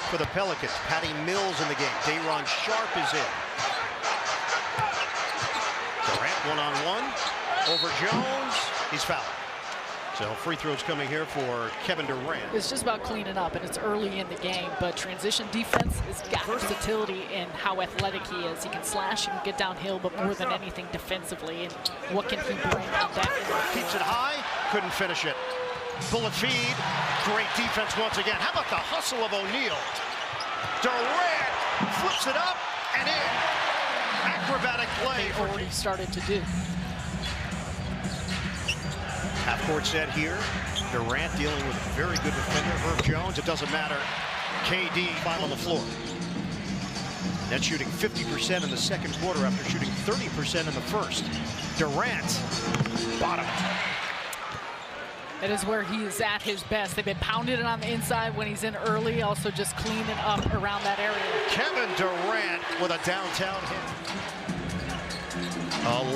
for the Pelicans. Patty Mills in the game. Durant Sharp is in. Durant one-on-one over Jones. He's fouled. So free throws coming here for Kevin Durant. It's just about cleaning up, and it's early in the game, but transition defense has got versatility in how athletic he is. He can slash, he can get downhill, but more than anything defensively, and what can he bring on that? Keeps it high, couldn't finish it. Bullet feed, great defense once again. How about the hustle of O'Neal? Durant flips it up and in. Acrobatic play. They already started to do. Half-court set here. Durant dealing with a very good defender, Herb Jones. It doesn't matter. KD final on the floor. Nets shooting 50% in the second quarter after shooting 30% in the first. Durant, bottom. It is where he is at his best. They've been pounding it on the inside when he's in early, also just cleaning up around that area. Kevin Durant with a downtown hit.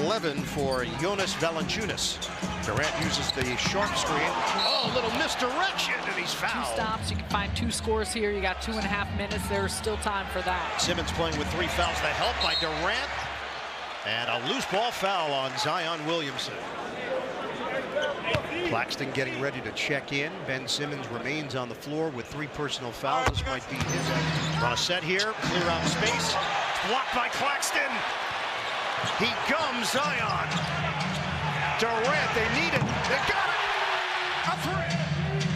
11 for Jonas Valanciunas. Durant uses the sharp screen. Oh, a little misdirection, and he's fouled. 2 stops. You can find 2 scores here. You got 2.5 minutes. There's still time for that. Simmons playing with 3 fouls. The help by Durant. And a loose ball foul on Zion Williamson. Claxton getting ready to check in. Ben Simmons remains on the floor with 3 personal fouls. This might be his exit. On a set here. Clear out space. Blocked by Claxton. He gums Zion. Durant, they need it. They got it. A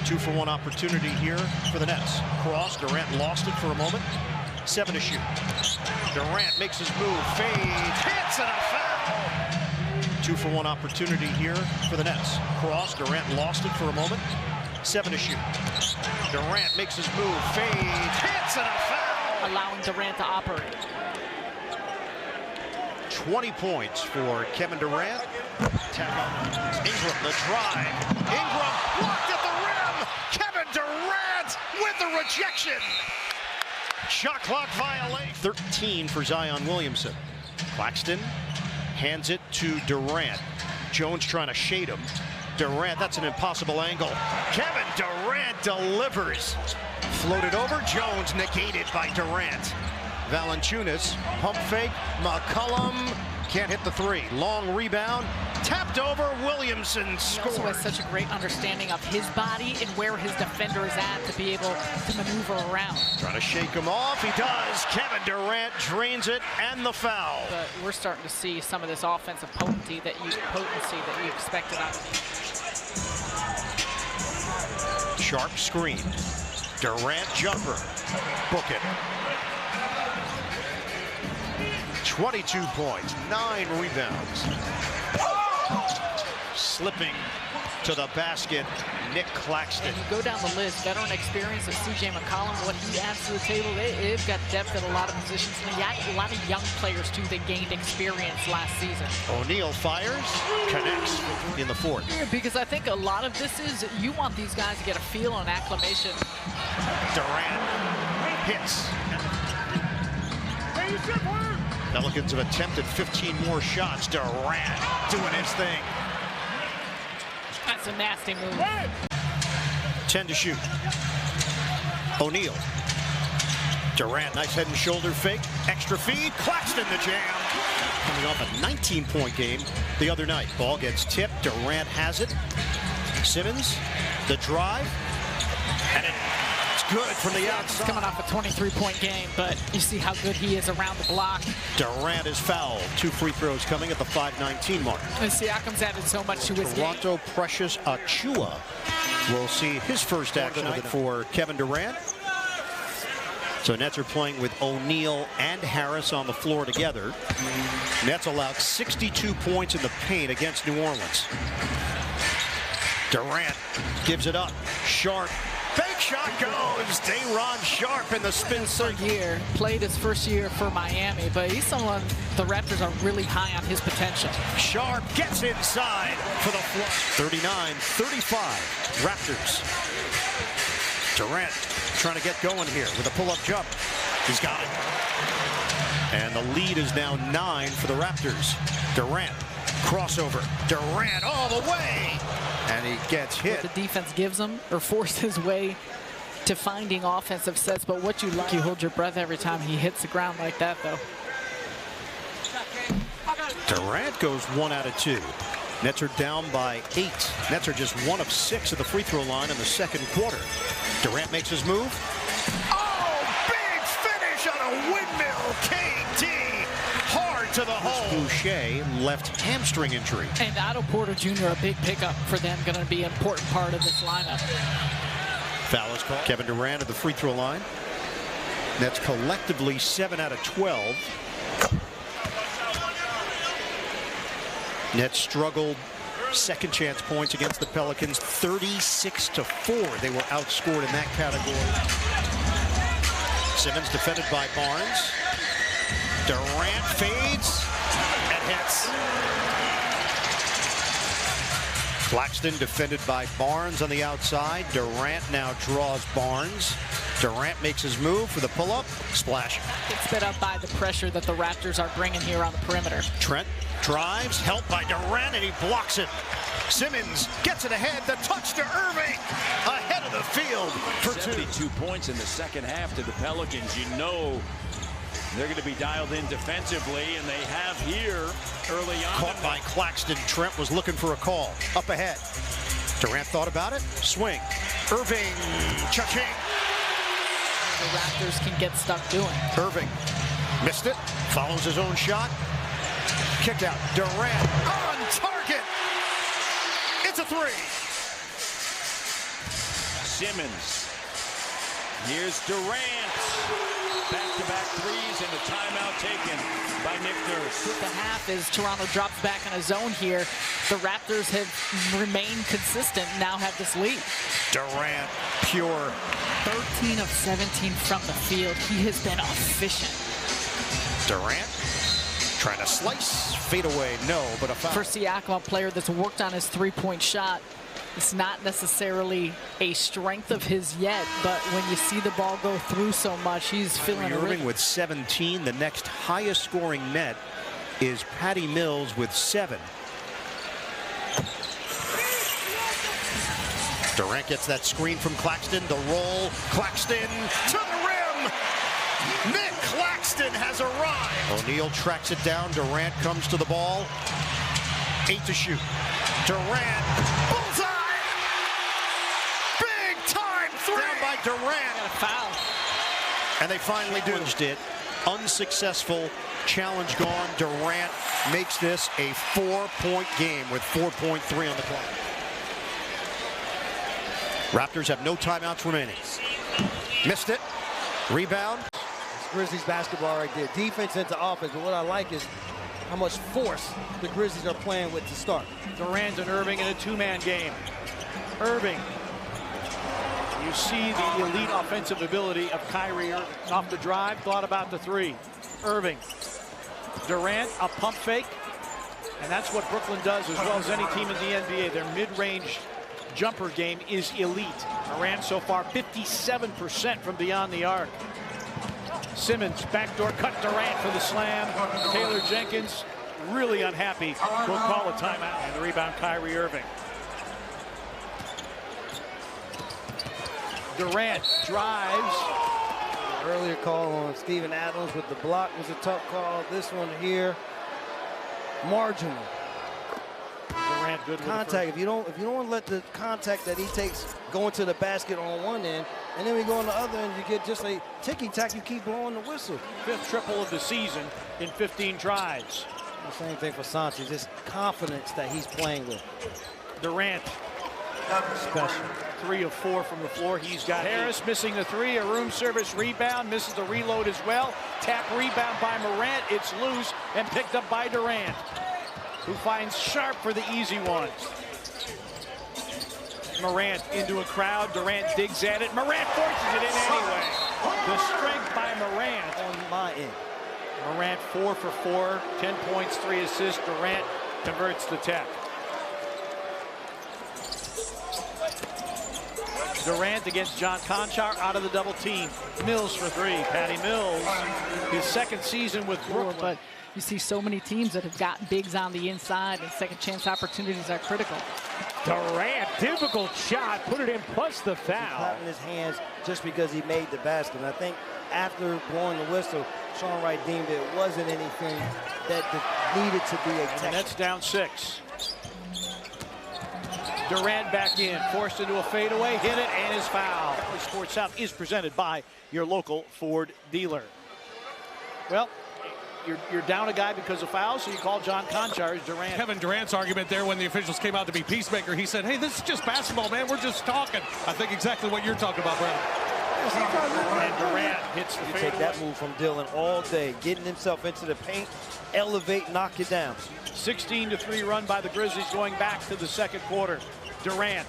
3. 2-for-1 opportunity here for the Nets. Cross. Durant lost it for a moment. 7 to shoot. Durant makes his move. Fades. Hits and a foul. 2-for-1 opportunity here for the Nets. Cross. Durant lost it for a moment. 7 to shoot. Durant makes his move. Fades. Hits and a foul. Allowing Durant to operate. 20 points for Kevin Durant. Ingram, the drive. Ingram blocked at the rim. Kevin Durant with the rejection. Shot clock violation. 13 for Zion Williamson. Claxton hands it to Durant. Jones trying to shade him. Durant, that's an impossible angle. Kevin Durant delivers. Floated over. Jones negated by Durant. Valanciunas, pump fake, McCollum can't hit the 3. Long rebound, tapped over, Williamson scores. He also has such a great understanding of his body and where his defender is at to be able to maneuver around. Trying to shake him off, he does. Kevin Durant drains it, and the foul. But we're starting to see some of this offensive potency that you expected out of him. Sharp screen. Durant jumper. Book it. 22 points, 9 rebounds. Slipping to the basket, Nick Claxton. And you go down the list, veteran experience of C.J. McCollum, what he adds to the table, they've got depth at a lot of positions. And they got a lot of young players, too, that gained experience last season. O'Neal fires, connects in the 4th. Yeah, because I think a lot of this is you want these guys to get a feel and acclimation. Durant hits. Pelicans have attempted 15 more shots. Durant doing his thing. That's a nasty move. 10 to shoot. O'Neal. Durant, nice head and shoulder fake. Extra feed. Claxton the jam. Coming off a 19-point game the other night. Ball gets tipped. Durant has it. Simmons, the drive. And it's good from the outside. He's coming off a 23-point game, but you see how good he is around the block. Durant is fouled. 2 free throws coming at the 5:19 mark. And Siakam's added so much to his game. Toronto Precious Achiuwa will see his first action for Kevin Durant. So Nets are playing with O'Neal and Harris on the floor together. Nets allowed 62 points in the paint against New Orleans. Durant gives it up. Sharp. Fake shot goes. Durant Sharp in the spin third year. Played his first year for Miami, but he's someone the Raptors are really high on his potential. Sharp gets inside for the flush. 39-35. Raptors. Durant trying to get going here with a pull-up jump. He's got it. And the lead is now 9 for the Raptors. Durant, crossover. Durant all the way. And he gets hit. What the defense gives him or forces his way to finding offensive sets, but what you like, you hold your breath every time he hits the ground like that, though. Durant goes 1 out of 2. Nets are down by 8. Nets are just 1 of 6 at the free throw line in the second quarter. Durant makes his move. Oh, big finish on a windmill. KD hard to the hole. Boucher left hamstring injury. And Otto Porter Jr., a big pickup for them, going to be an important part of this lineup. Foul is called. Kevin Durant at the free throw line. Nets collectively 7 out of 12. Nets struggled second chance points against the Pelicans 36-4. They were outscored in that category. Simmons defended by Barnes. Durant fades and hits. Claxton defended by Barnes on the outside. Durant now draws Barnes. Durant makes his move for the pull-up. Splash. It's sped up by the pressure that the Raptors are bringing here on the perimeter. Trent drives, helped by Durant, and he blocks it. Simmons gets it ahead. The touch to Irving. Ahead of the field for 72 points in the second half to the Pelicans. You know they're going to be dialed in defensively, and they have here early on. Caught by Claxton. Trent was looking for a call. Up ahead. Durant thought about it. Swing. Irving. Cha-ching. The Raptors can get stuck doing. Irving missed it. Follows his own shot. Kick out. Durant on target. It's a 3. Simmons. Here's Durant. Back-to-back threes and a timeout taken by Nick Nurse. With the half as Toronto drops back in a zone here, the Raptors have remained consistent, now have this lead. Durant, pure. 13 of 17 from the field. He has been efficient. Durant trying to slice, fade away, no, but a foul. For Siakam, a player that's worked on his three-point shot, it's not necessarily a strength of his yet, but when you see the ball go through so much, he's feeling a Irving with 17. The next highest scoring net is Patty Mills with 7. Durant gets that screen from Claxton. The roll. Claxton to the rim. Nick Claxton has arrived. O'Neal tracks it down. Durant comes to the ball. 8 to shoot. Durant. Bullseye. Big time 3. Down by Durant. Got a foul. And they finally do it. Unsuccessful. Challenge gone. Durant makes this a 4-point game with 4.3 on the clock. Raptors have no timeouts remaining. Missed it. Rebound. It's Grizzlies basketball right there. Defense into offense. But what I like is how much force the Grizzlies are playing with to start. Durant and Irving in a two-man game. Irving. You see the elite offensive ability of Kyrie Irving. Off the drive, thought about the 3. Irving. Durant, a pump fake. And that's what Brooklyn does as well as any team in the NBA. Their mid-range jumper game is elite. Durant so far 57% from beyond the arc. Simmons, backdoor cut. Durant for the slam. Taylor Jenkins really unhappy. Will call a timeout. And the rebound, Kyrie Irving. Durant drives. Earlier call on Steven Adams with the block was a tough call. This one here, marginal. Durant good with Contact. If you don't want to let the contact that he takes go into the basket on one end, and then we go on the other end, you get just a ticky-tack. You keep blowing the whistle. 5th triple of the season in 15 tries. The same thing for Sanchez. Just confidence that he's playing with. Durant. Special. 3 of 4 from the floor. He's got Harris missing the 3, a room service rebound, misses the reload as well. Tap rebound by Morant. It's loose and picked up by Durant, who finds Sharp for the easy one. Morant into a crowd. Durant digs at it. Morant forces it in anyway. The strength by Morant. On my end. Morant 4 for 4, 10 points, 3 assists. Durant converts the tap. Durant against John Conchar out of the double team. Mills for three. Patty Mills, his second season with Brooklyn. But you see so many teams that have got bigs on the inside, and second chance opportunities are critical. Durant, difficult shot, put it in plus the foul. Clapping his hands just because he made the basket. And I think after blowing the whistle, Sean Wright deemed it wasn't anything that needed to be a And the Nets down 6. Durant back in, forced into a fadeaway, hit it, and his foul. Sports South is presented by your local Ford dealer. Well, you're down a guy because of fouls, so you call John Conchar. Durant. Kevin Durant's argument there when the officials came out to be peacemaker, he said, hey, this is just basketball, man. We're just talking. I think exactly what you're talking about, Brandon. And Durant hits the fadeaway. Take that move from Dylan all day, getting himself into the paint, elevate, knock it down. 16-3 run by the Grizzlies going back to the second quarter. Durant.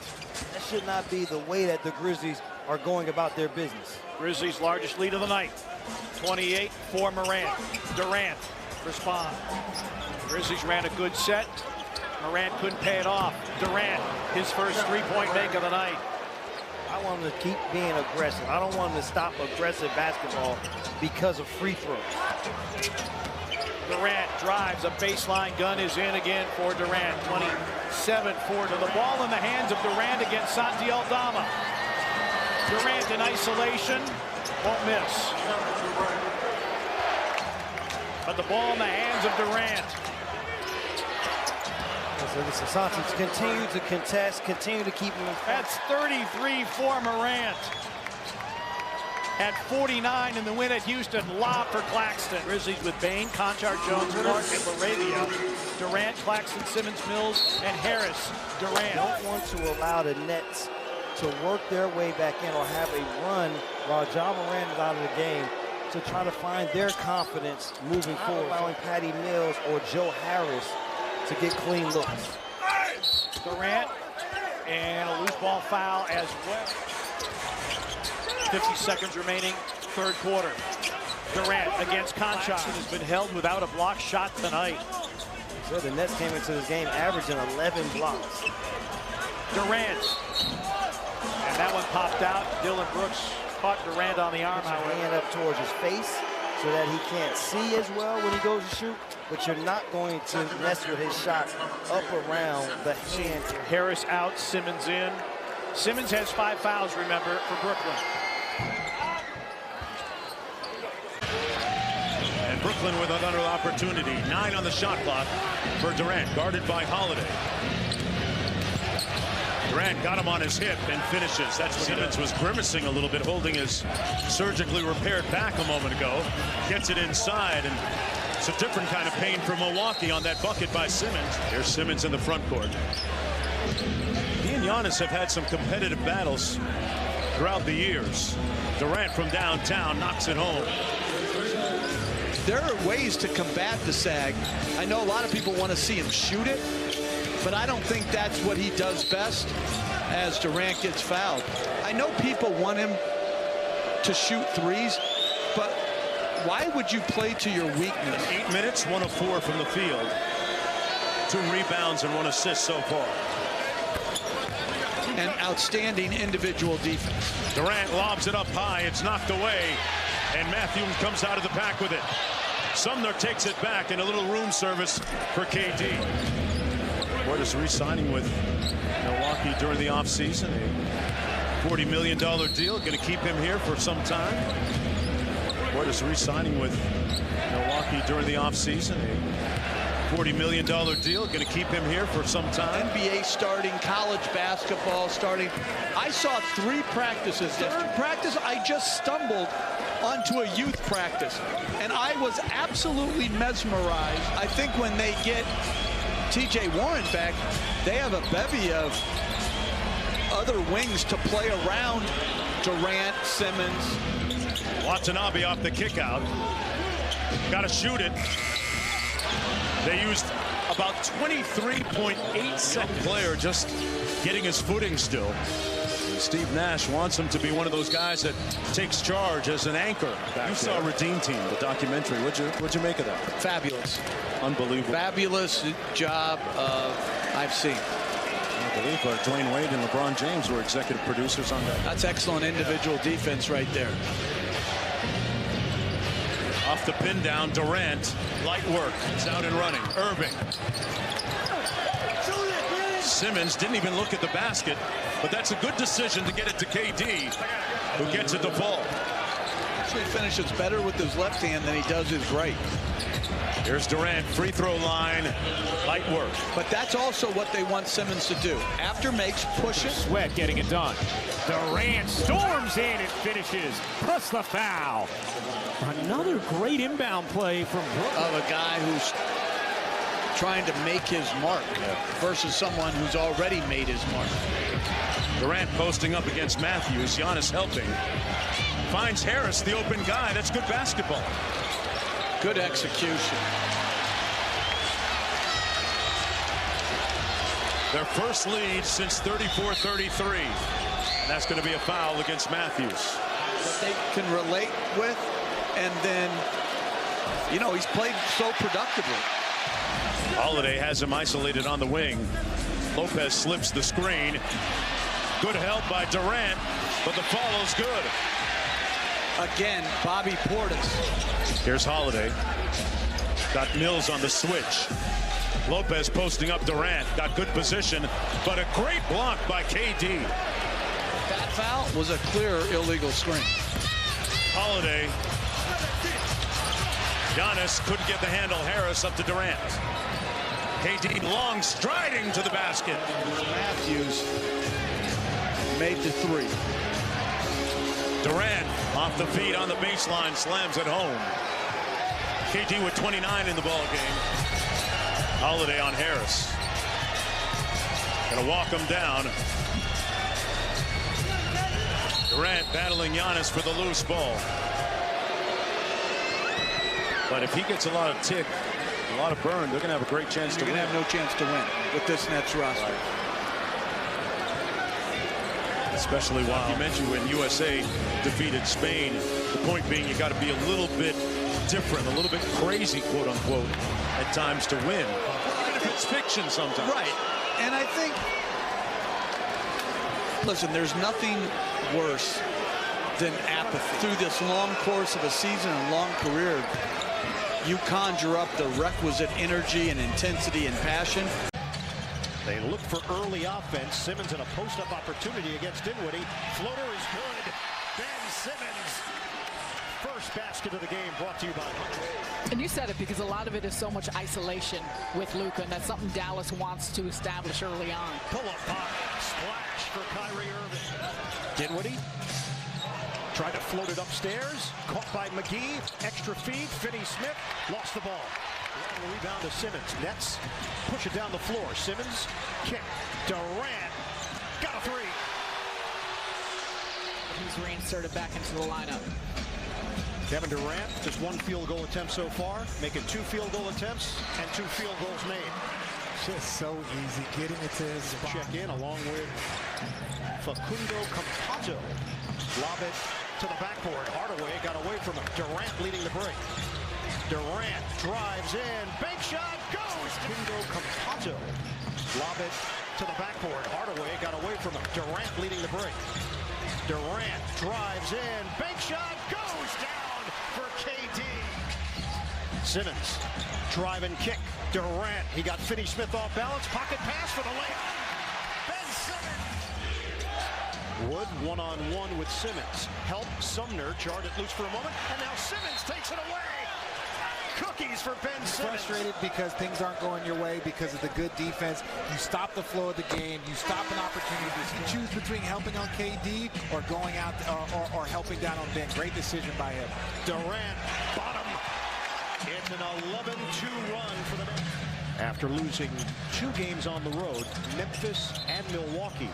That should not be the way that the Grizzlies are going about their business. Grizzlies' largest lead of the night. 28 for Morant. Durant responds. Grizzlies ran a good set. Morant couldn't pay it off. Durant, his first three-point make of the night. I want him to keep being aggressive. I don't want him to stop aggressive basketball because of free throws. Durant drives, a baseline gun is in again for Durant. 27-4 to the ball in the hands of Durant against Santi Aldama. Durant in isolation, won't miss. But the ball in the hands of Durant. So Santi continue to contest, continue to keep him in front. That's 33 for Morant. At 49 in the win at Houston, lob for Claxton. Grizzlies with Bain, Conchar, Jones, Clark, and LaRavia. Durant, Claxton, Simmons, Mills, and Harris. Durant. Don't want to allow the Nets to work their way back in or have a run while John Morant is out of the game to try to find their confidence moving forward. Allowing Patty Mills or Joe Harris to get clean looks. Durant, and a loose ball foul as well. 50 seconds remaining, third quarter. Durant against Conchar has been held without a block shot tonight. So the Nets came into this game averaging 11 blocks. Durant, and that one popped out. Dylan Brooks caught Durant on the arm. Put your hand up towards his face so that he can't see as well when he goes to shoot, but you're not going to mess with his shot up around the hand. Harris out, Simmons in. Simmons has 5 fouls, remember, for Brooklyn. And Brooklyn with another opportunity. 9 on the shot clock for Durant, guarded by Holiday. Durant got him on his hip and finishes. That's what Simmons was grimacing a little bit, holding his surgically repaired back a moment ago. Gets it inside, and it's a different kind of pain for Milwaukee on that bucket by Simmons. Here's Simmons in the front court. He and Giannis have had some competitive battles throughout the years. Durant from downtown knocks it home. There are ways to combat the sag. I know a lot of people want to see him shoot it, but I don't think that's what he does best as Durant gets fouled. I know people want him to shoot threes, but why would you play to your weakness? 8 minutes, 1 of 4 from the field. 2 rebounds and 1 assist so far. And outstanding individual defense. Durant lobs it up high. It's knocked away, and Matthews comes out of the pack with it. Sumner takes it back in a little room service for KD. Portis re-signing with Milwaukee during the offseason. A $40 million deal, going to keep him here for some time. Portis re-signing with Milwaukee during the offseason. A $40 million deal, going to keep him here for some time. NBA starting, college basketball starting. I saw 3 practices. Third practice, I just stumbled onto a youth practice, and I was absolutely mesmerized. I think when they get TJ Warren back, they have a bevy of other wings to play around Durant, Simmons. Watanabe off the kick out. Got to shoot it. They used about 23.8 seconds. Player just getting his footing still. Steve Nash wants him to be one of those guys that takes charge as an anchor. You saw Redeem Team, the documentary. What'd you make of that? Fabulous. Unbelievable. Fabulous job I've seen. I believe Dwayne Wade and LeBron James were executive producers on that. That's excellent individual defense right there. Off the pin down, Durant. Light work. It's out and running. Irving. Simmons didn't even look at the basket, but that's a good decision to get it to KD, who gets it to fall. Actually finishes better with his left hand than he does his right. Here's Durant, free throw line, light work. But that's also what they want Simmons to do. After makes, push it. Sweat getting it done. Durant storms in and finishes, plus the foul. Another great inbound play from Brooklyn. Of a guy who's trying to make his mark versus someone who's already made his mark. Durant posting up against Matthews. Giannis helping. Finds Harris, the open guy. That's good basketball. Good execution. Their first lead since 34-33. That's going to be a foul against Matthews. That they can relate with, and then, you know, he's played so productively. Holiday has him isolated on the wing. Lopez slips the screen. Good help by Durant, but the follow's good. Again, Bobby Portis. Here's Holiday. Got Mills on the switch. Lopez posting up Durant. Got good position, but a great block by KD. That foul was a clear illegal screen. Holiday. Giannis couldn't get the handle. Harris up to Durant. KD long striding to the basket. Matthews made the three. Durant off the feet on the baseline, slams it home. KD with 29 in the ball game. Holiday on Harris. Gonna walk him down. Durant battling Giannis for the loose ball. But if he gets a lot of tick, a lot of burn, they're gonna have a great chance to win. They're gonna have no chance to win with this Nets roster. Especially while you mentioned when USA defeated Spain. The point being, you got to be a little bit different, a little bit crazy, quote unquote, at times to win. Even if it's fiction sometimes. Right. And I think, listen, there's nothing worse than apathy. Through this long course of a season and long career, you conjure up the requisite energy and intensity and passion. They look for early offense. Simmons in a post-up opportunity against Dinwiddie. Floater is good. Ben Simmons. First basket of the game brought to you by Hunter. And you said it because a lot of it is so much isolation with Luka, and that's something Dallas wants to establish early on. Pull-up pop. Splash for Kyrie Irving. Dinwiddie tried to float it upstairs. Caught by McGee. Extra feed. Finney-Smith lost the ball. Long rebound to Simmons. Nets push it down the floor. Simmons kick. Durant got a three. He's reinserted back into the lineup. Kevin Durant, just one field goal attempt so far, making 2 field goal attempts and 2 field goals made. Just so easy getting it to his spot. Check in along with Facundo Campazzo. Lob it to the backboard. Hardaway got away from him. Durant leading the break. Durant drives in. Bank shot goes. Facundo Campazzo. Lob it to the backboard. Hardaway got away from him. Durant leading the break. Durant drives in. Bank shot goes down for KD. Simmons, drive and kick. Durant, he got Finney-Smith off balance. Pocket pass for the layup. Ben Simmons. Wood one-on-one with Simmons. Help Sumner, jarred it loose for a moment, and now Simmons takes it away. Cookies for Ben Simmons. Frustrated because things aren't going your way because of the good defense. You stop the flow of the game. You stop an opportunity. You choose between helping on KD or going out or helping down on Ben. Great decision by him. Durant, bottom. It's an 11-2 run for the Nets. After losing 2 games on the road, Memphis and Milwaukee.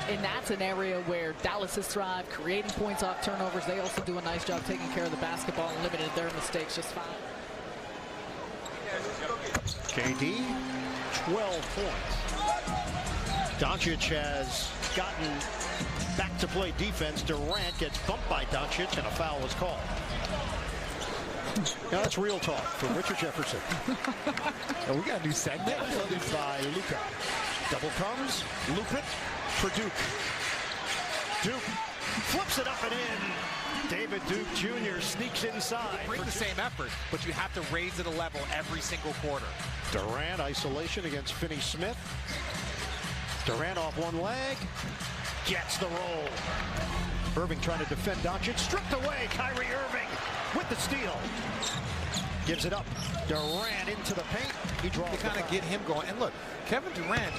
And that's an area where Dallas has thrived, creating points off turnovers. They also do a nice job taking care of the basketball and limited their mistakes just fine. KD, 12 points. Doncic has gotten back to play defense. Durant gets bumped by Doncic, and a foul is called. Now that's real talk from Richard Jefferson. Oh, we got a new segment. By Luka. Double comes, loop it for Duke. Duke flips it up and in. David Duke Jr. sneaks inside. Bring the same effort, but you have to raise it a level every single quarter. Durant isolation against Finney-Smith. Durant off one leg, gets the roll. Irving trying to defend Doncic, stripped away. Kyrie Irving with the steal. Gives it up. Durant into the paint. He draws to kind of get him going. And look, Kevin Durant,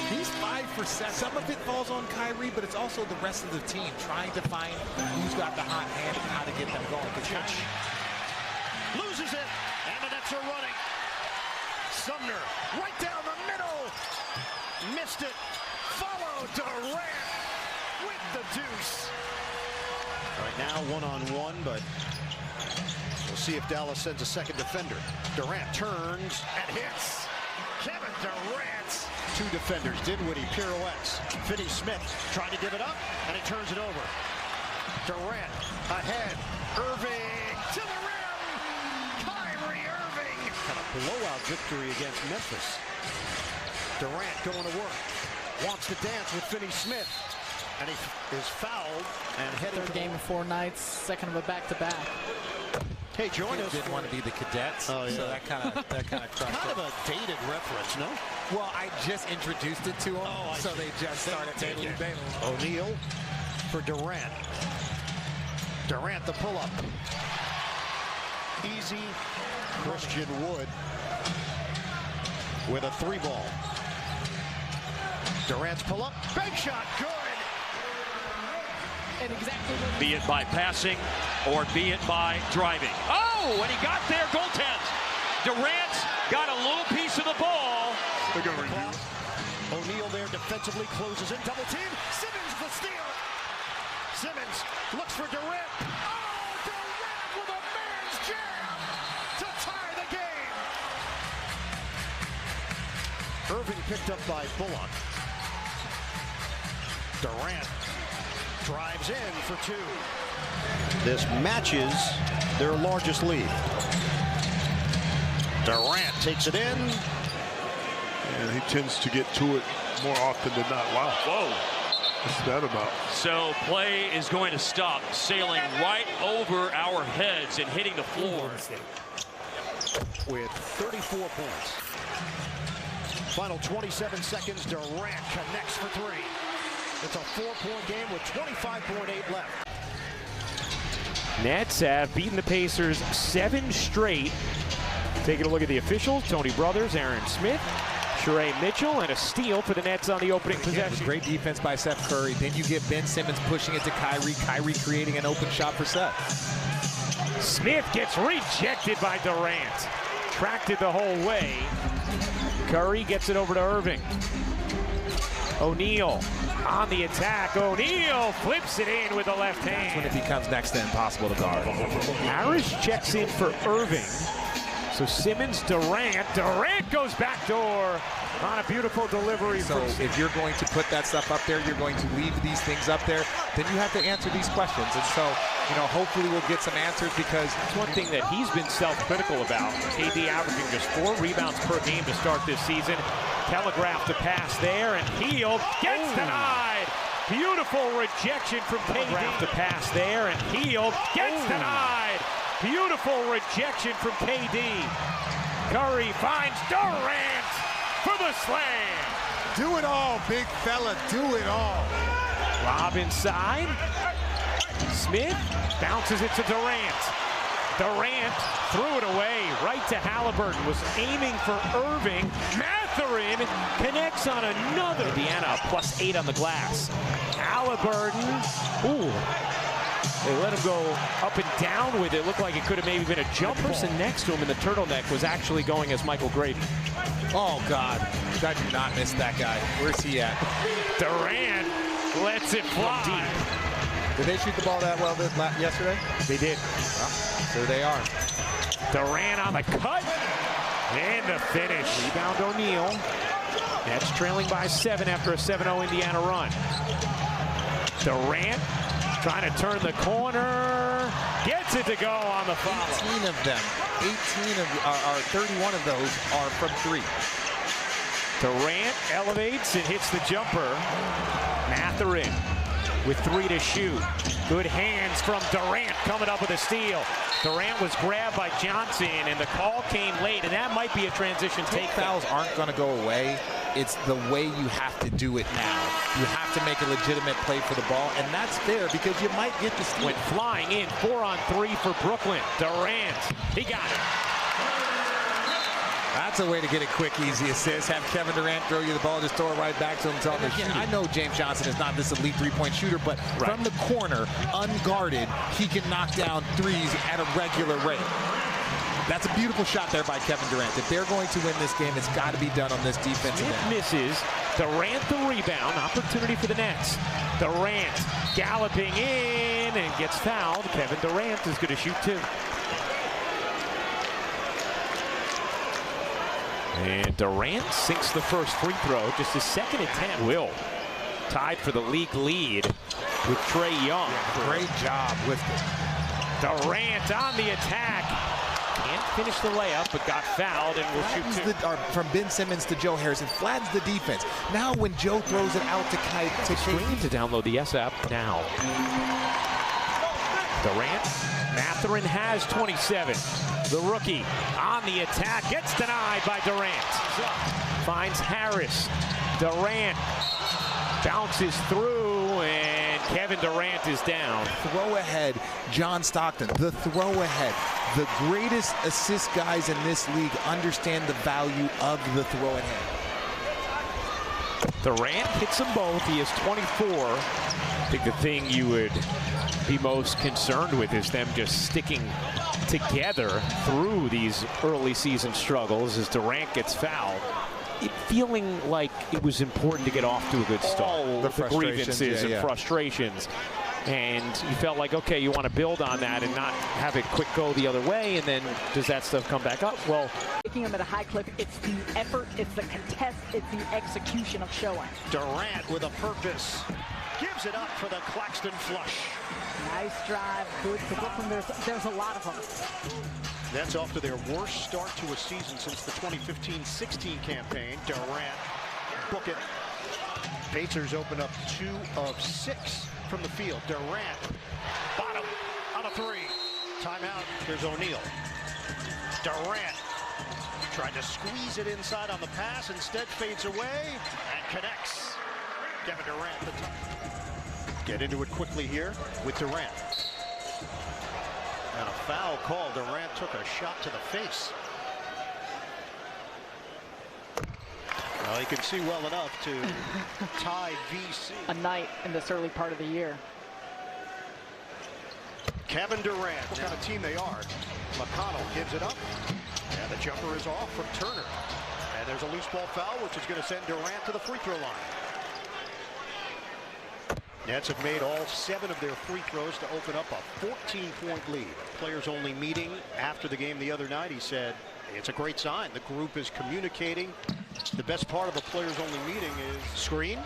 he's 5 for 7. Some of it falls on Kyrie, but it's also the rest of the team trying to find who's got the hot hand and how to get them going. Loses it, and the Nets are running. Sumner right down the middle. Missed it. Follow Durant with the deuce. Right now, one-on-one, but we'll see if Dallas sends a second defender. Durant turns and hits. Kevin Durant. 2 defenders. Dinwiddie pirouettes. Finney-Smith trying to give it up, and he turns it over. Durant ahead. Irving to the rim. Kyrie Irving. Kind of blowout victory against Memphis. Durant going to work. Wants to dance with Finney-Smith. And he is fouled and headed Third game in 4 nights, second of a back-to-back. Hey, join us. Didn't want to be the Cadets, so that kind of crushed kind of a dated reference, no? Well, I just introduced it to them, so they just started taking it. O'Neal for Durant. Durant the pull-up. Easy. Christian Wood with a 3-ball. Durant's pull-up. Big shot. Good. And exactly be it by passing or be it by driving. Oh, and he got there, goaltends. Durant got a little piece of the ball. O'Neal there defensively, closes in, double team. Simmons the steal. Simmons looks for Durant. Oh, Durant with a man's jam to tie the game. Irving picked up by Bullock. Durant drives in for 2. This matches their largest lead. Durant takes it in. And he tends to get to it more often than not. Wow. Whoa. What's that about? So play is going to stop, sailing right over our heads and hitting the floor. With 34 points. Final 27 seconds. Durant connects for 3. It's a 4-point game with 25.8 left. Nets have beaten the Pacers 7 straight. Taking a look at the officials, Tony Brothers, Aaron Smith, Sheree Mitchell, and a steal for the Nets on the opening possession. Great defense by Seth Curry. Then you get Ben Simmons pushing it to Kyrie. Kyrie creating an open shot for Seth. Smith gets rejected by Durant. Tracked it the whole way. Curry gets it over to Irving. O'Neal on the attack. O'Neal flips it in with the left hand. That's when it becomes next to impossible to guard. Harris checks in for Irving. So Simmons, Durant. Durant goes backdoor on a beautiful delivery. So if you're going to put that stuff up there, you're going to leave these things up there, then you have to answer these questions. And so, you know, hopefully we'll get some answers, because it's one thing that he's been self-critical about. KD averaging just 4 rebounds per game to start this season. Telegraphed the pass there, and Hield gets denied. Beautiful rejection from KD. Telegraphed the pass there, and Hield gets denied. Beautiful rejection from KD. Curry finds Durant for the slam. Do it all, big fella. Do it all. Lob inside. Smith bounces it to Durant. Durant threw it away right to Halliburton. Was aiming for Irving. Mathurin connects on another. Indiana +8 on the glass. Halliburton. Ooh. They let him go up and down with it. Looked like it could have maybe been a jump. The person next to him in the turtleneck was actually going as Michael Grady. Oh, God. I do not miss that guy. Where's he at? Durant lets it fly. Deep. Did they shoot the ball that well yesterday? They did. Well, there they are. Durant on the cut. And the finish. Rebound O'Neal. Nets trailing by 7 after a 7-0 Indiana run. Durant trying to turn the corner. Gets it to go on the follow. 18 of them. 31 of those are from 3. Durant elevates and hits the jumper. Mathurin with 3 to shoot. Good hands from Durant coming up with a steal. Durant was grabbed by Johnson, and the call came late, and that might be a transition take. Fouls aren't going to go away. It's the way you have to do it now. You have to make a legitimate play for the ball, and that's fair because you might get the steal. Went flying in, 4-on-3 for Brooklyn. Durant, he got it. That's a way to get a quick, easy assist. Have Kevin Durant throw you the ball, just throw it right back to him. Tell him to shoot. I know James Johnson is not this elite three-point shooter, but from the corner, unguarded, he can knock down threes at a regular rate. That's a beautiful shot there by Kevin Durant. If they're going to win this game, it's got to be done on this defensive end. Misses. Durant the rebound. Opportunity for the Nets. Durant galloping in and gets fouled. Kevin Durant is going to shoot 2. And Durant sinks the first free throw. Just his second attempt. Will tied for the league lead with Trae Young. Yeah, great job with it. Durant on the attack. Can't finish the layup, but got fouled and will shoot 2. From Ben Simmons to Joe Harrison, flattens the defense. Now when Joe throws it out to Screen to download the S app now. Durant, Mathurin has 27. The rookie on the attack, gets denied by Durant. Finds Harris. Durant bounces through, and Kevin Durant is down. Throw ahead, John Stockton, the throw ahead. The greatest assist guys in this league understand the value of the throw ahead. Durant hits them both. He is 24. I think the thing you would be most concerned with is them just sticking together through these early season struggles as Durant gets fouled. Feeling like it was important to get off to a good start. The grievances and frustrations. And you felt like, okay, you want to build on that and not have it quick go the other way, and then does that stuff come back up? Well, taking him at a high clip, it's the effort, it's the contest, it's the execution of showing. Durant with a purpose. Gives it up for the Claxton flush. Nice drive, good for Brooklyn. There's a lot of them. That's off to their worst start to a season since the 2015-16 campaign. Durant, book it. Pacers open up 2 of 6 from the field. Durant, bottom, on a 3. Timeout, there's O'Neal. Durant tried to squeeze it inside on the pass, instead fades away and connects. Kevin Durant, the top. Get into it quickly here with Durant. And a foul call. Durant took a shot to the face. Well, he can see well enough to tie VC. A night in this early part of the year. Kevin Durant, what kind of team they are. McConnell gives it up. And the jumper is off from Turner. And there's a loose ball foul, which is going to send Durant to the free throw line. Nets have made all 7 of their free throws to open up a 14-point lead. Players only meeting after the game the other night. He said, it's a great sign. The group is communicating. The best part of a players only meeting is screen.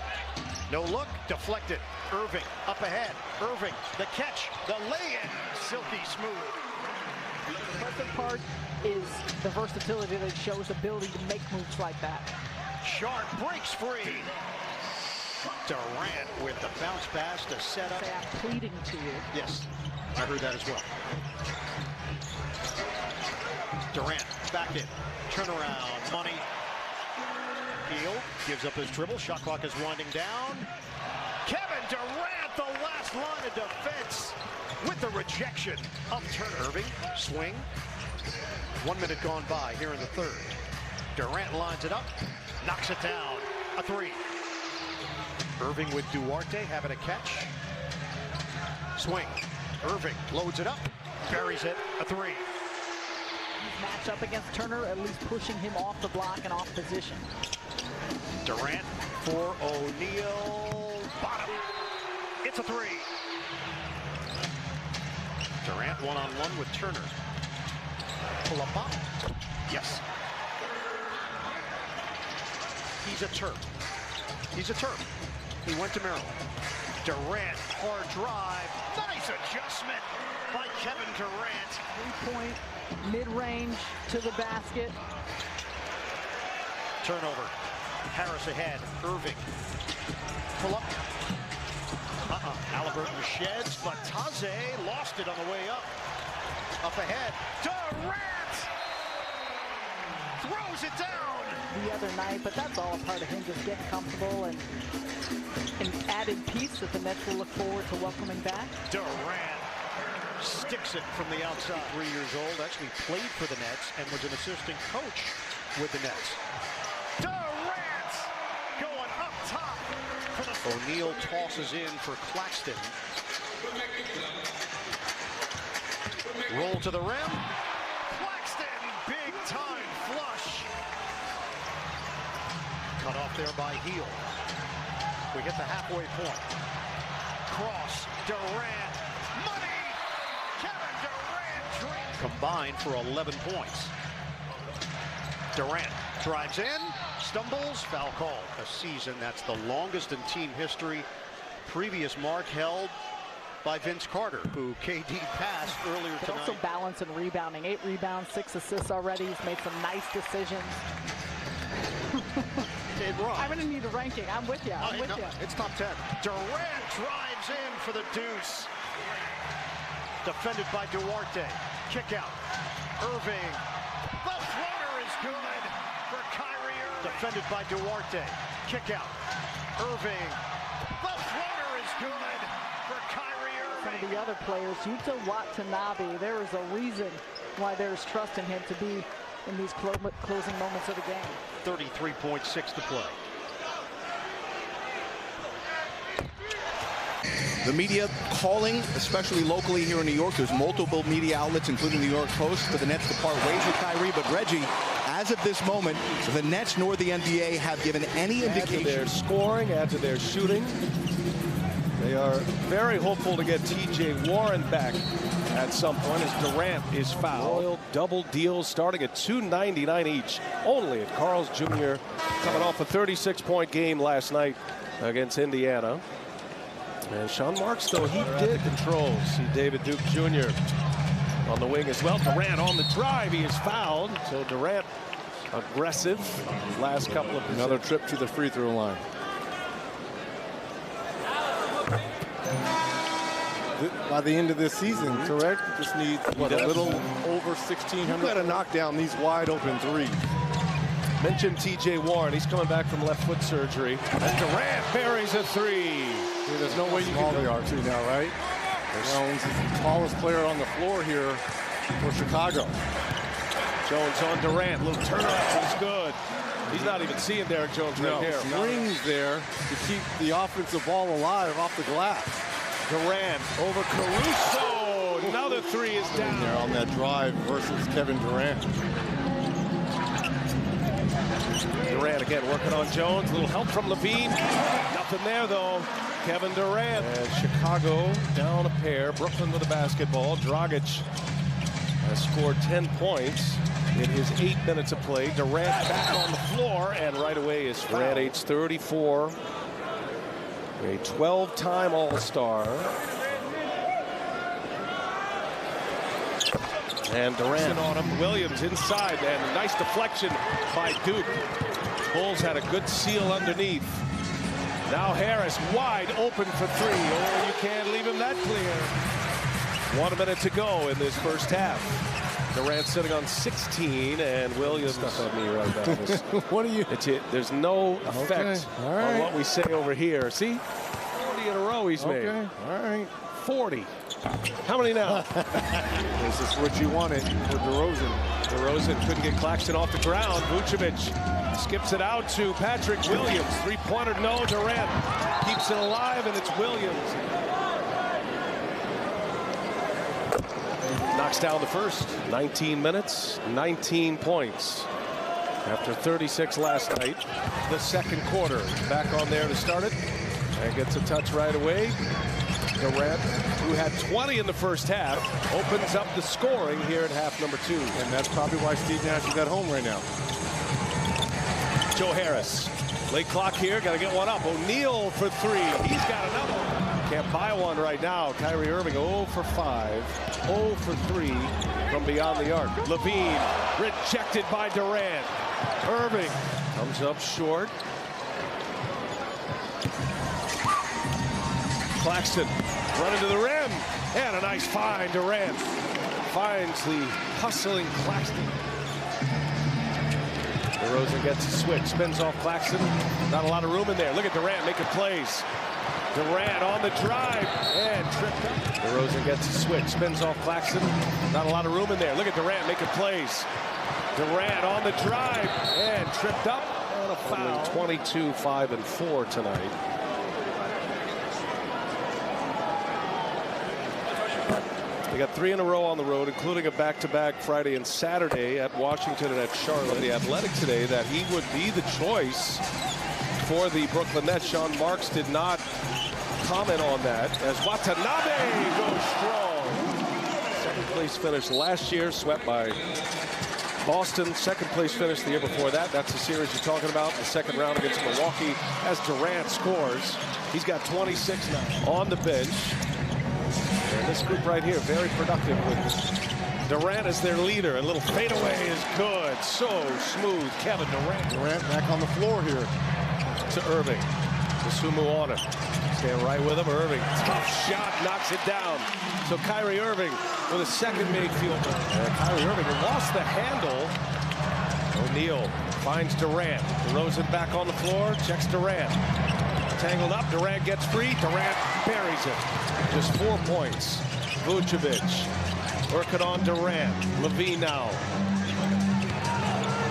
No look, deflected. Irving up ahead. Irving, the catch, the lay-in. Silky smooth. The perfect part is the versatility that shows the ability to make moves like that. Sharp breaks free. Durant with the bounce pass to set up. I'm pleading to you. Yes, I heard that as well. Durant back in. Turnaround, money. Heel gives up his dribble. Shot clock is winding down. Kevin Durant, the last line of defense with the rejection of Turner. Irving, swing. 1 minute gone by here in the third. Durant lines it up, knocks it down. A 3. Irving with Duarte having a catch. Swing. Irving loads it up, buries it. A 3. Match up against Turner, at least pushing him off the block and off position. Durant for O'Neal. Bottom. It's a 3. Durant one-on-one with Turner. Pull up bottom. Yes. He's a Terp. He's a Terp. He went to Maryland. Durant, hard drive. Nice adjustment by Kevin Durant. 3-point, mid-range to the basket. Turnover. Harris ahead. Irving. Pull up. Halliburton sheds, but Taze lost it on the way up. Up ahead. Durant throws it down. The other night, but that's all a part of him just getting comfortable and an added piece that the Nets will look forward to welcoming back. Durant sticks it from the outside. 3 years old, actually played for the Nets and was an assistant coach with the Nets. Durant going up top. O'Neal tosses in for Claxton. Roll to the rim. Claxton, big time flush. Cut off there by Heel. We hit the halfway point. Cross, Durant, money! Kevin Durant combined for 11 points. Durant drives in, stumbles, foul called. A season that's the longest in team history. Previous mark held by Vince Carter, who KD passed earlier But tonight. also balance and rebounding. 8 rebounds, 6 assists already. He's made some nice decisions. I'm going to need a ranking. I'm with you. I'm with you. It's top 10. Durant drives in for the deuce. Defended by Duarte. Kick out. Irving. The floater is good for Kyrie Irving. Defended by Duarte. Kick out. Irving. The floater is good for Kyrie Irving. Some of the other players, Yuta Watanabe, there is a reason why there's trust in him to be in these closing moments of the game. 33.6 to play. The media calling, especially locally here in New York. There's multiple media outlets, including the New York Post, for the Nets to part ways with Kyrie. But Reggie, as of this moment, the Nets nor the NBA have given any indication. Add to their scoring, add to their shooting. They are very hopeful to get T.J. Warren back at some point as Durant is fouled. Royal double deals starting at $2.99 each. Only at Carl's Jr. coming off a 36-point game last night against Indiana. And Sean Marks, though, he did control. See David Duke Jr. on the wing as well. Durant on the drive. He is fouled. So Durant aggressive last couple of Another trip to the free throw line. By the end of this season, correct? Just needs what, a little over 1,600. You got to knock down these wide open threes. Mentioned T.J. Warren. He's coming back from left foot surgery. And Durant buries a three. See, there's no way you can they are too now, right? Jones is the tallest player on the floor here for Chicago. Jones on Durant. Little turnaround is good. He's not even seeing Derek Jones right here. Rings there to keep the offensive ball alive off the glass. Durant over Caruso. Another three is down. There on that drive versus Kevin Durant. Durant again working on Jones. A little help from Levine. Nothing there though. Kevin Durant. And Chicago down a pair. Brooklyn with the basketball. Dragic has scored 10 points in his 8 minutes of play. Durant back on the floor and right away is fouled. Durant, age 34. A 12-time All-Star. And Durant on him. Williams inside, and a nice deflection by Duke. Bulls had a good seal underneath. Now Harris wide open for three. Oh, you can't leave him that clear. 1 minute to go in this first half. Durant sitting on 16, and Williams stuff at me right now. What are you? There's no effect on what we say over here. See, 40 in a row he's made. All right. 40. How many now? This is what you wanted for DeRozan. DeRozan couldn't get Claxton off the ground. Vucevic skips it out to Patrick Williams. Three-pointer, no. Durant keeps it alive, and it's Williams. Knocks down the first. 19 minutes, 19 points. After 36 last night, the second quarter. Back on there to start it. And gets a touch right away. Durant, who had 20 in the first half, opens up the scoring here at half number 2. And that's probably why Steve Nash is at home right now. Joe Harris. Late clock here. Got to get one up. O'Neal for three. He's got another one. Can't buy one right now. Kyrie Irving 0 for 5. 0 for 3 from beyond the arc. Levine rejected by Durant. Irving comes up short. Claxton running to the rim. And a nice find. Durant finds the hustling Claxton. DeRozan gets a switch, spins off Claxton. Not a lot of room in there. Look at Durant making plays. Durant on the drive and tripped up. DeRozan gets a switch, spins off Claxton. Not a lot of room in there. Look at Durant making plays. Durant on the drive and tripped up on a foul. 22, 5, and 4 tonight. They got 3 in a row on the road, including a back-to-back Friday and Saturday at Washington and at Charlotte. The Athletic today that he would be the choice for the Brooklyn Nets. Sean Marks did not comment on that as Watanabe goes strong. Second place finish last year, swept by Boston. Second place finish the year before that. That's the series you're talking about. The second round against Milwaukee as Durant scores. He's got 26 now on the bench. And this group right here, very productive with Durant as their leader. A little fadeaway is good. So smooth. Kevin Durant. Durant back on the floor here. To Irving. To Sumuona. Stand right with him. Irving. Tough shot. Knocks it down. So Kyrie Irving with a second made field goal. And Kyrie Irving lost the handle. O'Neal finds Durant. DeRozan back on the floor. Checks Durant. Tangled up. Durant gets free. Durant buries it. Just 4 points. Vucevic working on Durant. Levine now.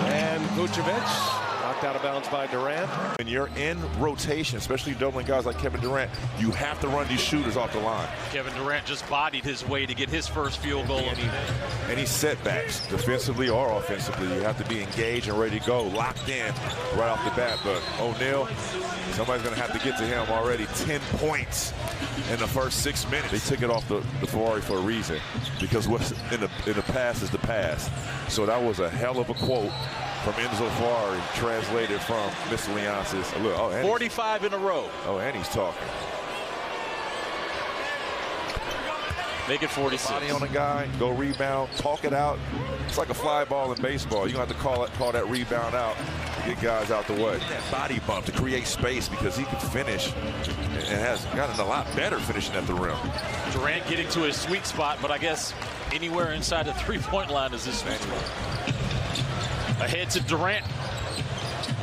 And Vucevic knocked out of bounds by Durant. When you're in rotation, especially doubling guys like Kevin Durant, you have to run these shooters off the line. Kevin Durant just bodied his way to get his first field goal of the day. Any setbacks, defensively or offensively, you have to be engaged and ready to go, locked in right off the bat. But O'Neal, somebody's going to have to get to him already. 10 points in the first 6 minutes. They took it off the Ferrari for a reason, because what's in the past is the past. So that was a hell of a quote from Enzo Ferrari, translated from Mr. Leonsis. Oh, 45 in a row. Oh, and he's talking. Make it 46. Body on a guy, go rebound, talk it out. It's like a fly ball in baseball. You're going to have to call that rebound out to get guys out the way. That body bump to create space, because he can finish and has gotten a lot better finishing at the rim. Durant getting to his sweet spot, but I guess anywhere inside the three-point line is his sweet spot. Ahead to Durant.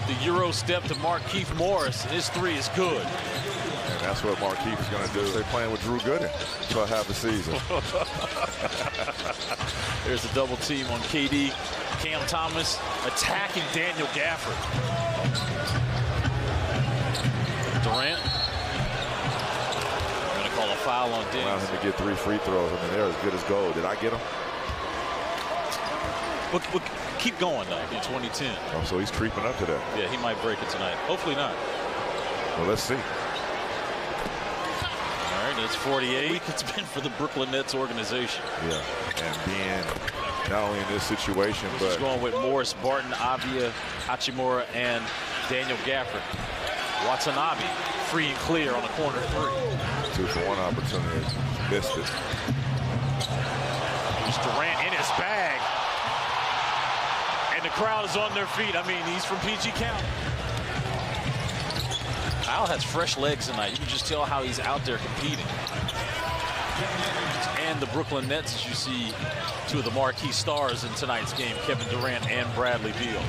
The Euro step to Markieff Morris. His three is good. And that's what Markieff is going to do. They're playing with Drew Gooden for half the season. There's a double team on KD. Cam Thomas attacking Daniel Gafford. Durant. They're going to call a foul on Diggs. Allow him to get 3 free throws. I mean, they're as good as gold. Did I get them? We'll keep going, though, in 2010. Oh, so he's creeping up to that. Yeah, he might break it tonight. Hopefully not. Well, let's see. All right, that's 48. It's been for the Brooklyn Nets organization. Yeah, and being not only in this situation, but is going with Morris, Barton, Avia, Hachimura, and Daniel Gafford. Watanabe free and clear on the corner 3. 2-for-1 opportunity. Missed it. There's Durant in his bag. And the crowd is on their feet. I mean, he's from PG County. Al has fresh legs tonight. You can just tell how he's out there competing. And the Brooklyn Nets, as you see, 2 of the marquee stars in tonight's game, Kevin Durant and Bradley Beal.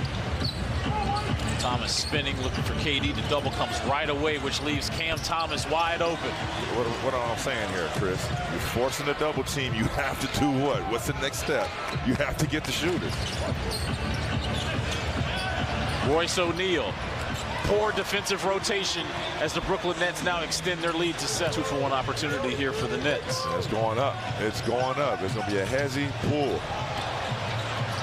Thomas spinning, looking for KD. The double comes right away, which leaves Cam Thomas wide open. What am I saying here, Chris? You're forcing a double team. You have to do what? What's the next step? You have to get the shooters. Royce O'Neal. Poor defensive rotation as the Brooklyn Nets now extend their lead to 7. 2-for-1 opportunity here for the Nets. It's going up. It's going up. It's going to be a hezzy pull.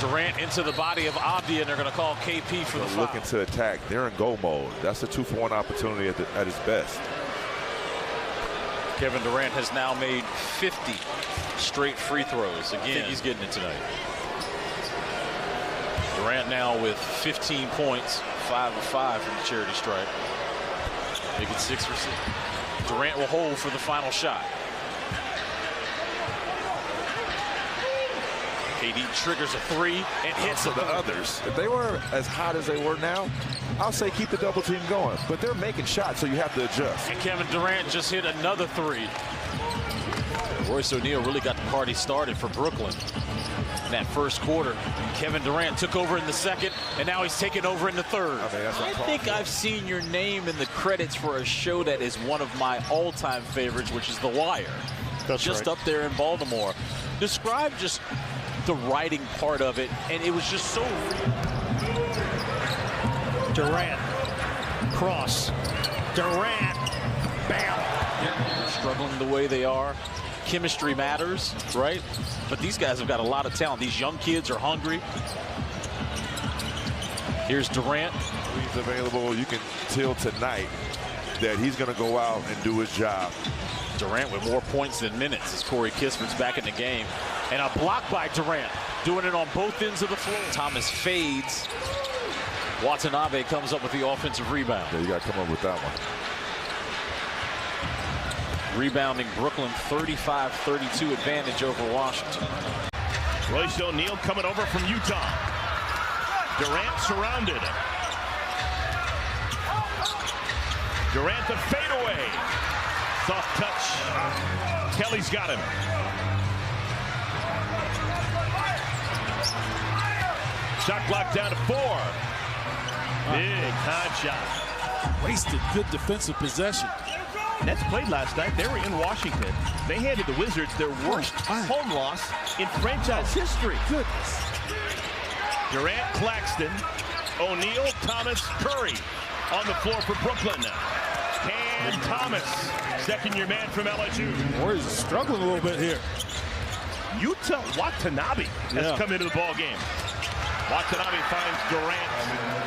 Durant into the body of Avdia, and they're going to call KP for the foul. Looking to attack. They're in go mode. That's a 2-for-1 opportunity at his best. Kevin Durant has now made 50 straight free throws. Again, I think he's getting it tonight. Durant now with 15 points, 5 of 5 from the charity stripe. Make it 6 for 6. Durant will hold for the final shot. KD triggers a three and hits the others. If they were as hot as they were now, I'll say keep the double team going. But they're making shots, so you have to adjust. And Kevin Durant just hit another three. Royce O'Neal really got the party started for Brooklyn in that first quarter. Kevin Durant took over in the second, and now he's taking over in the third. I think I've seen your name in the credits for a show that is one of my all-time favorites, which is The Wire. That's just right. up there in Baltimore. Describe just the writing part of it, and it was just so real. Durant, cross, Durant, bam. Struggling the way they are. Chemistry matters, right? But these guys have got a lot of talent. These young kids are hungry. Here's Durant. He's available. You can tell tonight that he's going to go out and do his job. Durant with more points than minutes as Corey Kispert's back in the game. And a block by Durant, doing it on both ends of the floor. Thomas fades. Watanabe comes up with the offensive rebound. Yeah, you got to come up with that one. Rebounding Brooklyn, 35-32 advantage over Washington. Royce O'Neal coming over from Utah. Durant surrounded. Durant the fadeaway. Soft touch. Kelly's got him. Shot clock down to 4. Big hot shot. Wasted good defensive possession. Nets played last night. They were in Washington. They handed the Wizards their worst home loss in franchise history. Goodness. Durant, Claxton, O'Neal, Thomas, Curry on the floor for Brooklyn. And Thomas, second-year man from LSU. Warriors are struggling a little bit here. Yuta Watanabe has come into the ball game. Watanabe finds Durant.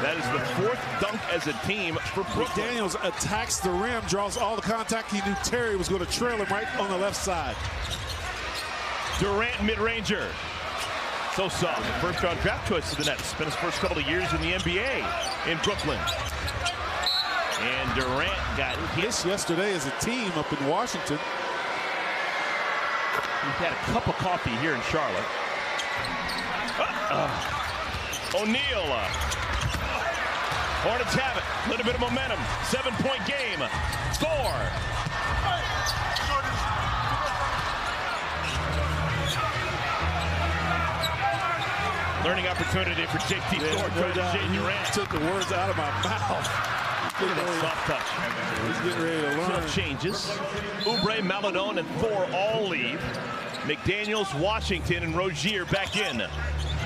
That is the 4th dunk as a team for Brooklyn. McDaniels attacks the rim, draws all the contact. He knew Terry was going to trail him right on the left side. Durant, mid-ranger. So soft. First-round draft choice for the Nets. Spent his first couple of years in the NBA in Brooklyn. And Durant got hit yesterday as a team up in Washington. He's had a cup of coffee here in Charlotte. O'Neal. Hornets have it. A little bit of momentum. 7-point game. 4. Learning opportunity for JT Thorpe. Durant took the words out of my mouth. Look at that soft touch. He's getting ready to learn. Changes. Oubre, Maladon, and Thor all leave. McDaniels, Washington, and Rozier back in.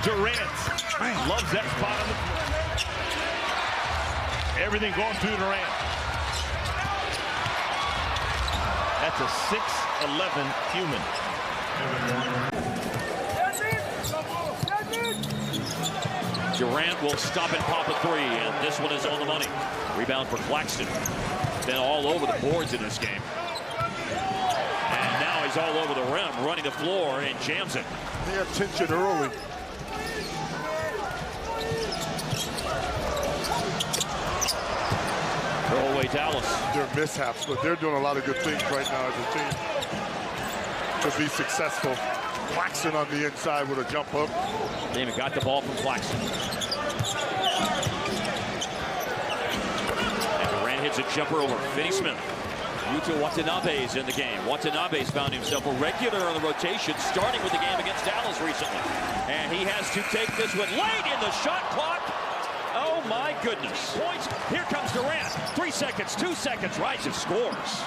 Durant loves that spot on the floor. Everything going through Durant. That's a 6'11" human. Durant will stop and pop a three, and this one is on the money. Rebound for Claxton. Been all over the boards in this game. And now he's all over the rim, running the floor, and jams it. They had tension early. Throw away Dallas. They're mishaps, but they're doing a lot of good things right now as a team to be successful. Claxton on the inside with a jump hook. Damon got the ball from Claxton. And Durant hits a jumper over Finney Smith. Yuta Watanabe is in the game. Watanabe's found himself a regular on the rotation, starting with the game against Dallas recently. And he has to take this one late in the shot clock. Oh my goodness. Points. Here comes Durant. 3 seconds, 2 seconds, right and scores.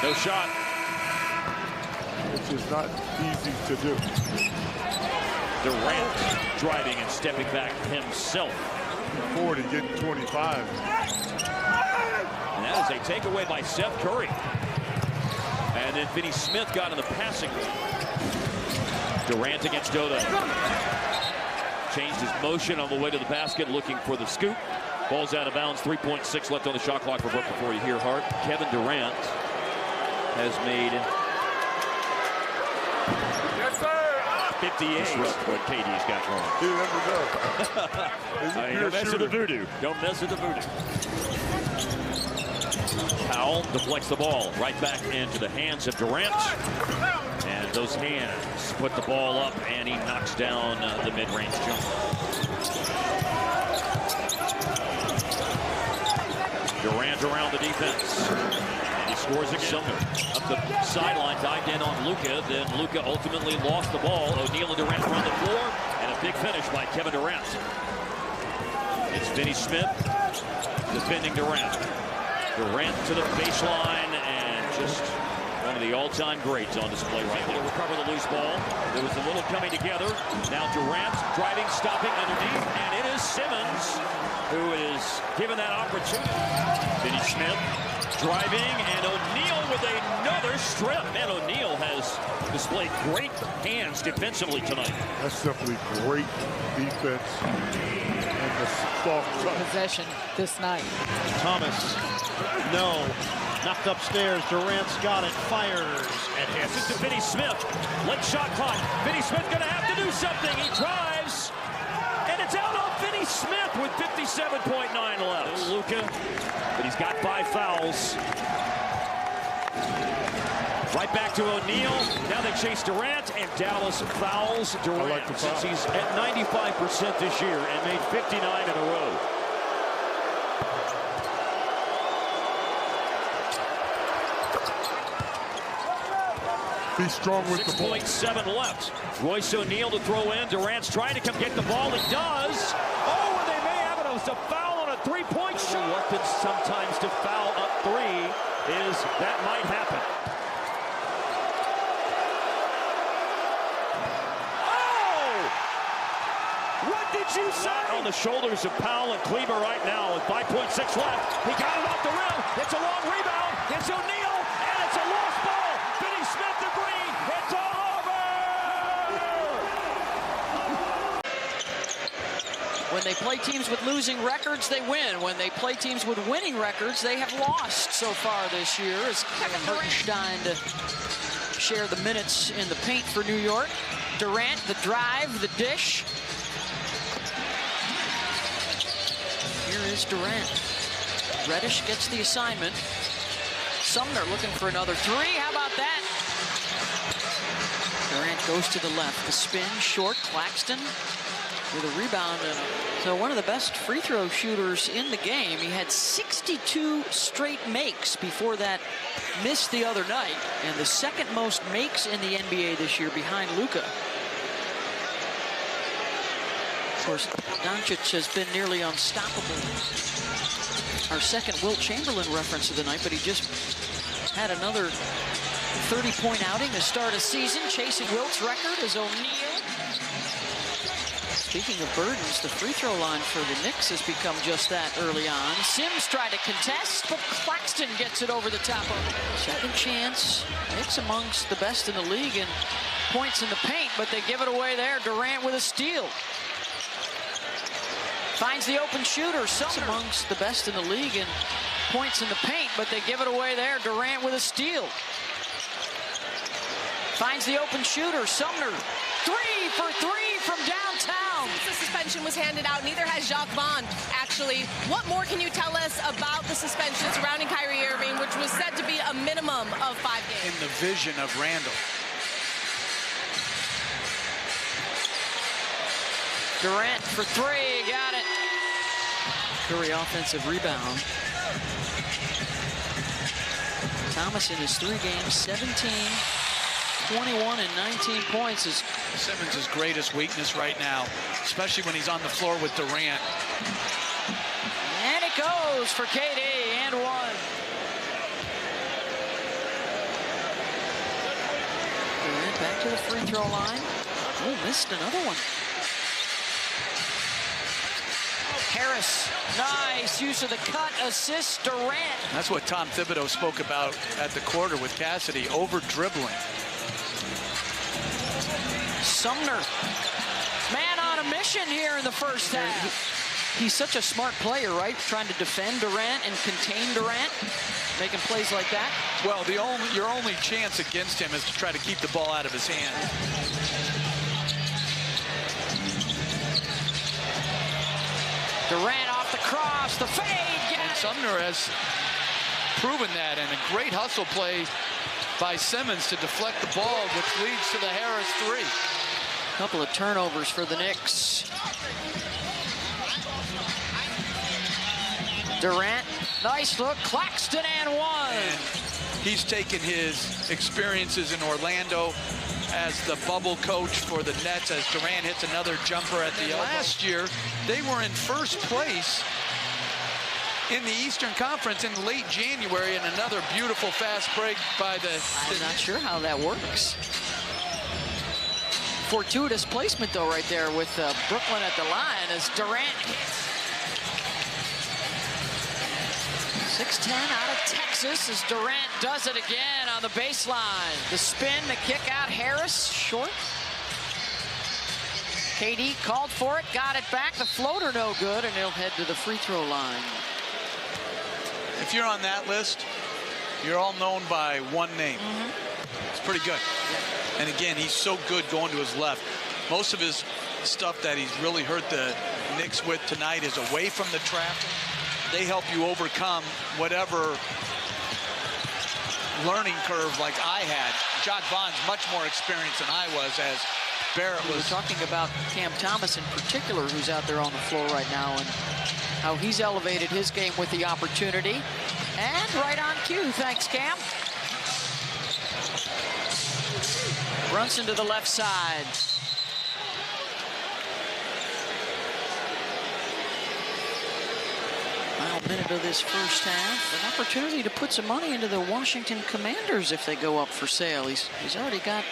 No shot. Which is not easy to do. Durant driving and stepping back himself. 40, getting 25. And that is a takeaway by Seth Curry. And then Finney Smith got in the passing. Durant against Dodo. Changed his motion on the way to the basket, looking for the scoop. Ball's out of bounds. 3.6 left on the shot clock for Brooklyn before you hear Hart. Kevin Durant has made 58. Disrupt what KD's got going. He never does. Don't mess with the voodoo. Don't mess with the voodoo. Powell deflects the ball right back into the hands of Durant. And those hands put the ball up, and he knocks down the mid-range jumper. Durant around the defense. And he scores again. Sumner up the sideline, dived in on Luka. Then Luka ultimately lost the ball. O'Neal and Durant run the floor. And a big finish by Kevin Durant. It's Finney Smith defending Durant. Durant to the baseline, and just one of the all-time greats on display right there. Recover the loose ball. There was a little coming together. Now Durant driving, stopping underneath, and it is Simmons who is given that opportunity. Finney Smith driving, and O'Neal with another strip. Man, O'Neal has displayed great hands defensively tonight. That's simply great defense. Possession this night. Thomas, no. Knocked upstairs. Durant's got it. Fires and hits. This is to Finney Smith. Late shot clock. Finney Smith going to have to do something. He drives. And it's out on Finney Smith with 57.9 left. Luka, but he's got 5 fouls. Right back to O'Neal. Now they chase Durant, and Dallas fouls Durant since he's at 95% this year and made 59 in a row. Be strong with the ball. 6.7 left. Royce O'Neal to throw in. Durant's trying to come get the ball. He does. Oh, and they may have it. It was a foul on a three-point shot. Reluctance sometimes to foul up 3 is that might happen. What did you say? On the shoulders of Powell and Kleber right now with 5.6 left. He got it off the rim. It's a long rebound. It's O'Neal, and it's a lost ball. Finney Smith to Green. It's all over. When they play teams with losing records, they win. When they play teams with winning records, they have lost so far this year. As Kevin Hartenstein to share the minutes in the paint for New York. Durant, the drive, the dish. Here is Durant. Reddish gets the assignment. Sumner looking for another 3. How about that? Durant goes to the left. The spin, short. Claxton with a rebound. So one of the best free throw shooters in the game. He had 62 straight makes before that miss the other night. And the second most makes in the NBA this year behind Luka. Of course, Doncic has been nearly unstoppable. Our second Wilt Chamberlain reference of the night, but he just had another 30-point outing to start a season. Chasing Wilt's record is O'Neal. Speaking of burdens, the free throw line for the Knicks has become just that early on. Sims tried to contest, but Claxton gets it over the top of him. Second chance. Knicks amongst the best in the league in points in the paint, but they give it away there. Durant with a steal. Finds the open shooter. Sumner amongst the best in the league in points in the paint, but they give it away there. Durant with a steal. Finds the open shooter. Sumner. 3 for 3 from downtown. Since the suspension was handed out, neither has Jacques Vaughn. Actually, what more can you tell us about the suspension surrounding Kyrie Irving, which was said to be a minimum of 5 games? In the vision of Randall. Durant for 3, got it. Curry offensive rebound. Thomas in his 3 games, 17, 21, and 19 points. Is Simmons' greatest weakness right now, especially when he's on the floor with Durant. And it goes for KD, and 1. Durant back to the free throw line. Oh, missed another one. Harris, nice use of the cut, assist Durant. That's what Tom Thibodeau spoke about at the quarter with Cassidy, over-dribbling. Sumner, man on a mission here in the first half. He's such a smart player, right? Trying to defend Durant and contain Durant, making plays like that. Well, your only chance against him is to try to keep the ball out of his hand. Durant off the cross, the fade, and Sumner has proven that, and a great hustle play by Simmons to deflect the ball, which leads to the Harris three. Couple of turnovers for the Knicks. Durant, nice look, Claxton and one. And he's taken his experiences in Orlando as the bubble coach for the Nets as Durant hits another jumper at the elbow. Last year, they were in first place in the Eastern Conference in late January, and another beautiful fast break by the... I'm not sure how that works. Fortuitous placement, though, right there with Brooklyn at the line as Durant hits. 6'10" out of Texas as Durant does it again on the baseline. The spin, the kick out, Harris, short. KD called for it, got it back. The floater no good, and he'll head to the free throw line. If you're on that list, you're all known by one name. It's pretty good. And again, he's so good going to his left. Most of his stuff that he's really hurt the Knicks with tonight is away from the traffic. They help you overcome whatever learning curve like I had. Jacques Vaughn's much more experienced than I was, as Barrett was. We're talking about Cam Thomas in particular, who's out there on the floor right now, and how he's elevated his game with the opportunity. And right on cue, thanks, Cam. Brunson to the left side. Final minute of this first half. An opportunity to put some money into the Washington Commanders if they go up for sale. He's already got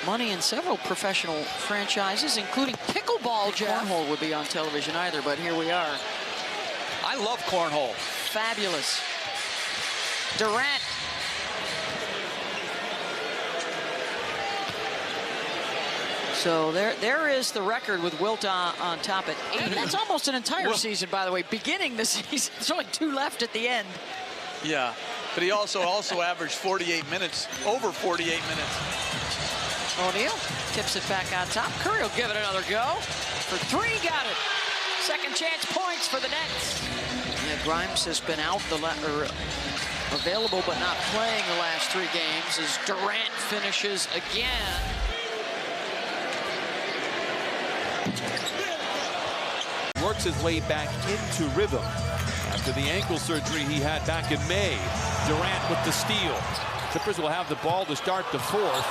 money in several professional franchises, including pickleball. Cornhole would be on television either, but here we are. I love cornhole. Fabulous. Durant. So there is the record with Wilt on top at 8. That's almost an entire season, by the way. Beginning the season, there's only 2 left at the end. Yeah, but he also averaged 48 minutes, over 48 minutes. O'Neal tips it back on top. Curry will give it another go. For 3, got it. Second chance points for the Nets. Yeah, Grimes has been out, available but not playing the last 3 games as Durant finishes again. Works his way back into rhythm after the ankle surgery he had back in May. Durant with the steal. Clippers will have the ball to start the 4th.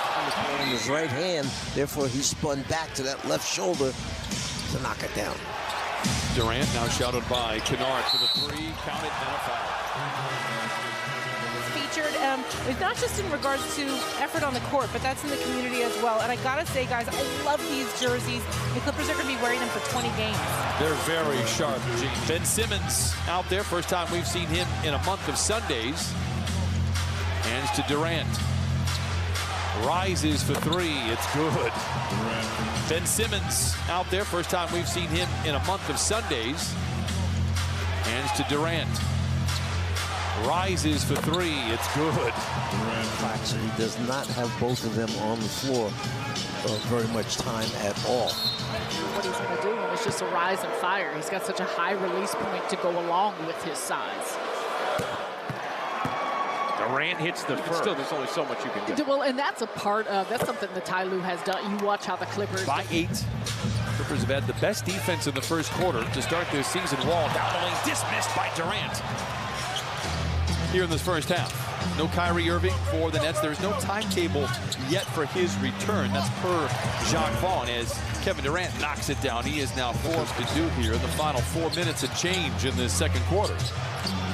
In his right hand, therefore he spun back to that left shoulder to knock it down. Durant now shouted by Kennard for the 3, count it, and a foul. Featured, it's not just in regards to effort on the court, but that's in the community as well. And I gotta say, guys, I love these jerseys. The Clippers are gonna be wearing them for 20 games. They're very sharp, Gene. Ben Simmons out there, first time we've seen him in a month of Sundays. Hands to Durant. Rises for 3, it's good. Ben Simmons out there, first time we've seen him in a month of Sundays. Hands to Durant. Rises for 3, it's good. Claxton does not have both of them on the floor very much time at all. What he's going to do is just a rise and fire. He's got such a high release point to go along with his size. Durant hits the first. Still, there's only so much you can do. Well, and that's a part of, that's something that Ty Lue has done. You watch how the Clippers. By 8. Clippers have had the best defense in the first quarter to start their season. Wall down the lane, dismissed by Durant. Here in this first half. No Kyrie Irving for the Nets. There's no timetable yet for his return. That's per Jacques Vaughn as Kevin Durant knocks it down. He is now forced to do here in the final 4 minutes and change in the second quarter.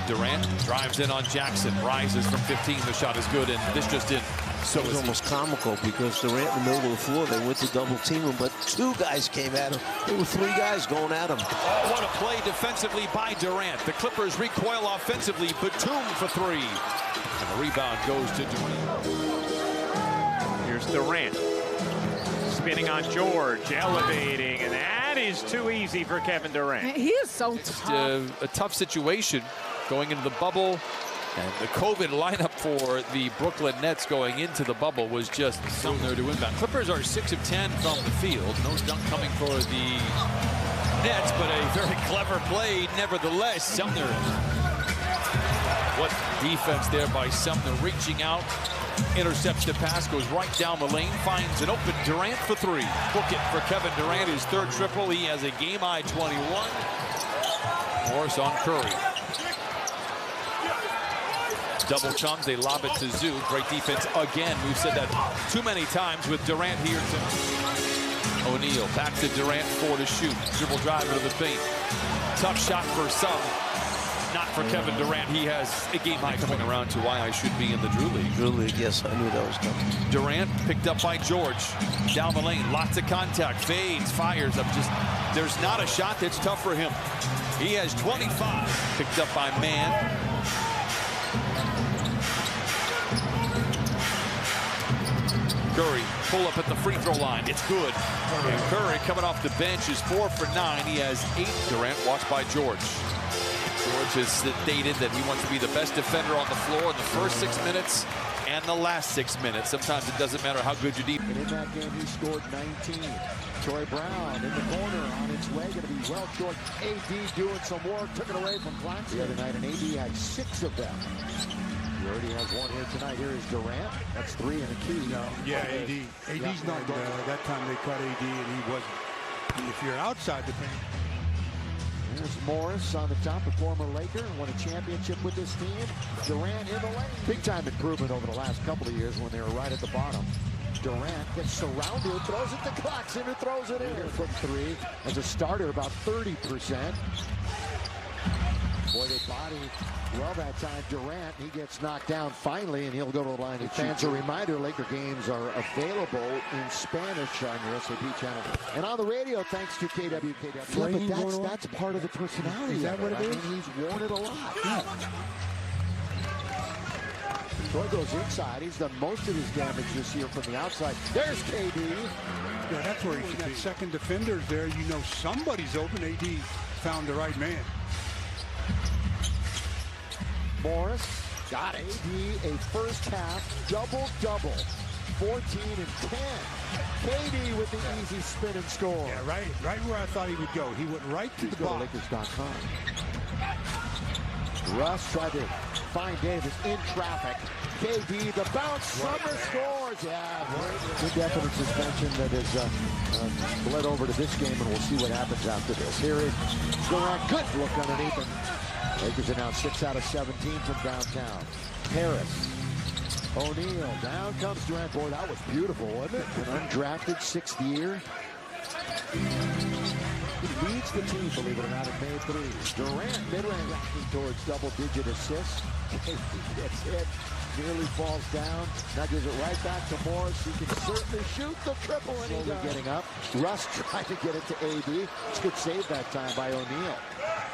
Durant drives in on Jackson, rises from 15. The shot is good, and this just in. So it was almost comical because Durant in the middle of the floor, they went to double team him, but 2 guys came at him. There were 3 guys going at him. Oh, what a play defensively by Durant. The Clippers recoil offensively. Batum for 3. And the rebound goes to Durant. Here's Durant. Spinning on George, elevating, and that is too easy for Kevin Durant. He is so tough. A tough situation going into the bubble. And the COVID lineup for the Brooklyn Nets going into the bubble was just something there to inbound. Clippers are 6 of 10 from the field. No dunk coming for the Nets, but a very clever play nevertheless. Sumner What defense there by Sumner, reaching out, intercepts the pass, goes right down the lane, finds an open Durant for three. Book it for Kevin Durant, his third triple. He has a game-high 21. Morris on Curry. Double comes, they lob it to Zoo. Great defense again. We've said that too many times with Durant here to O'Neal. Back to Durant for the shoot. Dribble drive into the paint. Tough shot for some. Not for Kevin Durant. He has a game high coming around to why I should be in the Drew League. Drew League, yes, I knew that was coming. Durant picked up by George. Down the lane, lots of contact, fades, fires. There's not a shot that's tough for him. He has 25. Picked up by Mann. Curry, pull up at the free throw line. It's good. And Curry coming off the bench is 4 for 9. He has 8. Durant watched by George. George has stated that he wants to be the best defender on the floor in the first 6 minutes and the last 6 minutes. Sometimes it doesn't matter how good your defense. And in that game, he scored 19. Troy Brown in the corner on its way, going to be well short. AD doing some work, took it away from Claxton the other night, and AD had 6 of them. He already has one here tonight. Here is Durant. That's 3 and a key. No, yeah, AD. AD's not going. That time they cut AD, and he wasn't. If you're outside the paint. Here's Morris on the top, a former Laker, and won a championship with this team. Durant in the lane. Big-time improvement over the last couple of years when they were right at the bottom. Durant gets surrounded, throws it to Claxton, who throws it in. From 3 as a starter, about 30%. Boy, they body well that time. Durant, he gets knocked down finally, and he'll go to the line. Fans, a reminder, Laker games are available in Spanish on your SAP channel. And on the radio, thanks to KWKW. Yeah, but that's part of the personality. Is that what it is? I mean, he's worn it a lot. Yeah. Troy goes inside. He's done most of his damage this year from the outside. There's KD. Yeah, that's where he should be. Second defenders there. You know somebody's open. AD found the right man. Morris got AD a first half double-double, 14 and 10. KD with the easy spin and score. Yeah, right where I thought he would go. He went right to the go box. to Lakers.com. Russ tried to find Davis in traffic. KD, the bounce, Sumner scores. Yeah, indefinite suspension that has bled over to this game, and we'll see what happens after this. Here is Durant. Good look underneath him. Lakers are now 6 out of 17 from downtown. Harris. O'Neal. Down comes Durant. Boy, that was beautiful, wasn't it? An undrafted 6th year. He leads the team, believe it or not, in made threes. Durant, mid-range, rocking towards double-digit assists. He gets hit. Nearly falls down. Now gives it right back to Morris. He can certainly shoot the triple, and he's getting up. Russ tried to get it to AD. It's good save that time by O'Neal.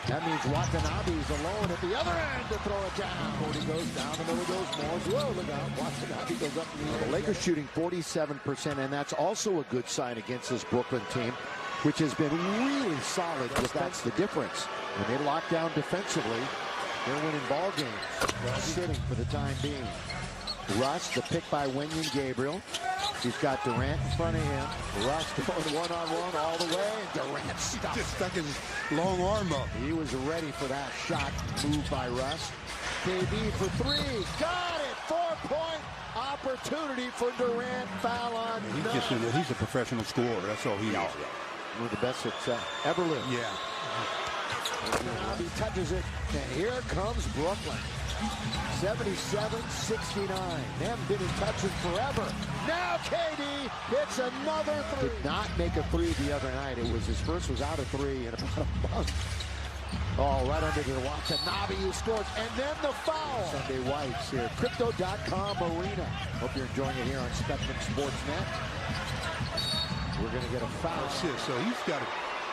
That means Watanabe's alone at the other end to throw it down. Cody goes down, the middle goes Morris. Whoa, look out. Watanabe goes up in the air. The Lakers shooting 47%, and that's also a good sign against this Brooklyn team, which has been really solid. That's the difference. When they lock down defensively, they're winning ball games. Well, sitting for the time being. Russ, the pick by Wenyen Gabriel. He's got Durant in front of him. Russ going one-on-one all the way, and Durant stopped. Just stuck his long arm up. He was ready for that shot move by Russ. KD for 3. Got it! 4-point opportunity for Durant. Foul on. He's a professional scorer. That's all he is. One of the best that's ever lived. Yeah. He touches it, and here comes Brooklyn. 77-69. They haven't been in touch in forever. Now KD hits another 3. Did not make a 3 the other night. It was his first was out of 3 in about a month. Oh, right under the Watanabe who scores. And then the foul. Sunday Whites here. Crypto.com Arena. Hope you're enjoying it here on Spectrum Sportsnet. We're going to get a foul. So he's got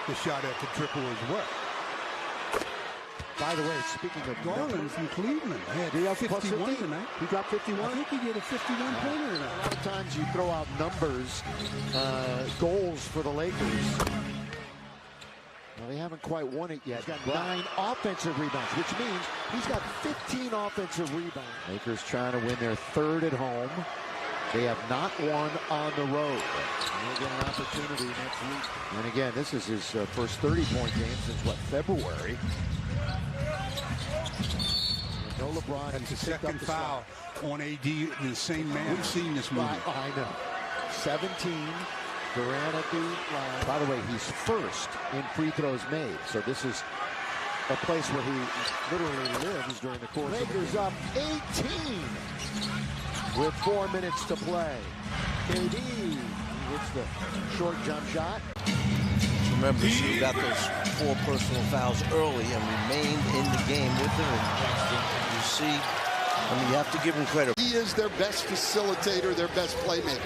the shot at the triple as well. By the way, speaking of Garland from Cleveland, he got 51 tonight. He got 51. I think he did a 51-pointer tonight. A lot of times you throw out numbers, goals for the Lakers. Well, they haven't quite won it yet. He's got 9 offensive rebounds, which means he's got 15 offensive rebounds. Lakers trying to win their 3rd at home. They have not won on the road. He'll get an opportunity next week. And again, this is his first 30-point game since, February? No No LeBron. That's the second foul on AD, the same man. We've seen this movie. I know. 17. Durant at the line. By the way, he's first in free throws made. So this is a place where he literally lives during the course. Lakers up 18 with 4 minutes to play. KD hits the short jump shot. Remember, he got those 4 personal fouls early and remained in the game with them. And you see, I mean, you have to give him credit. He is their best facilitator, their best playmaker.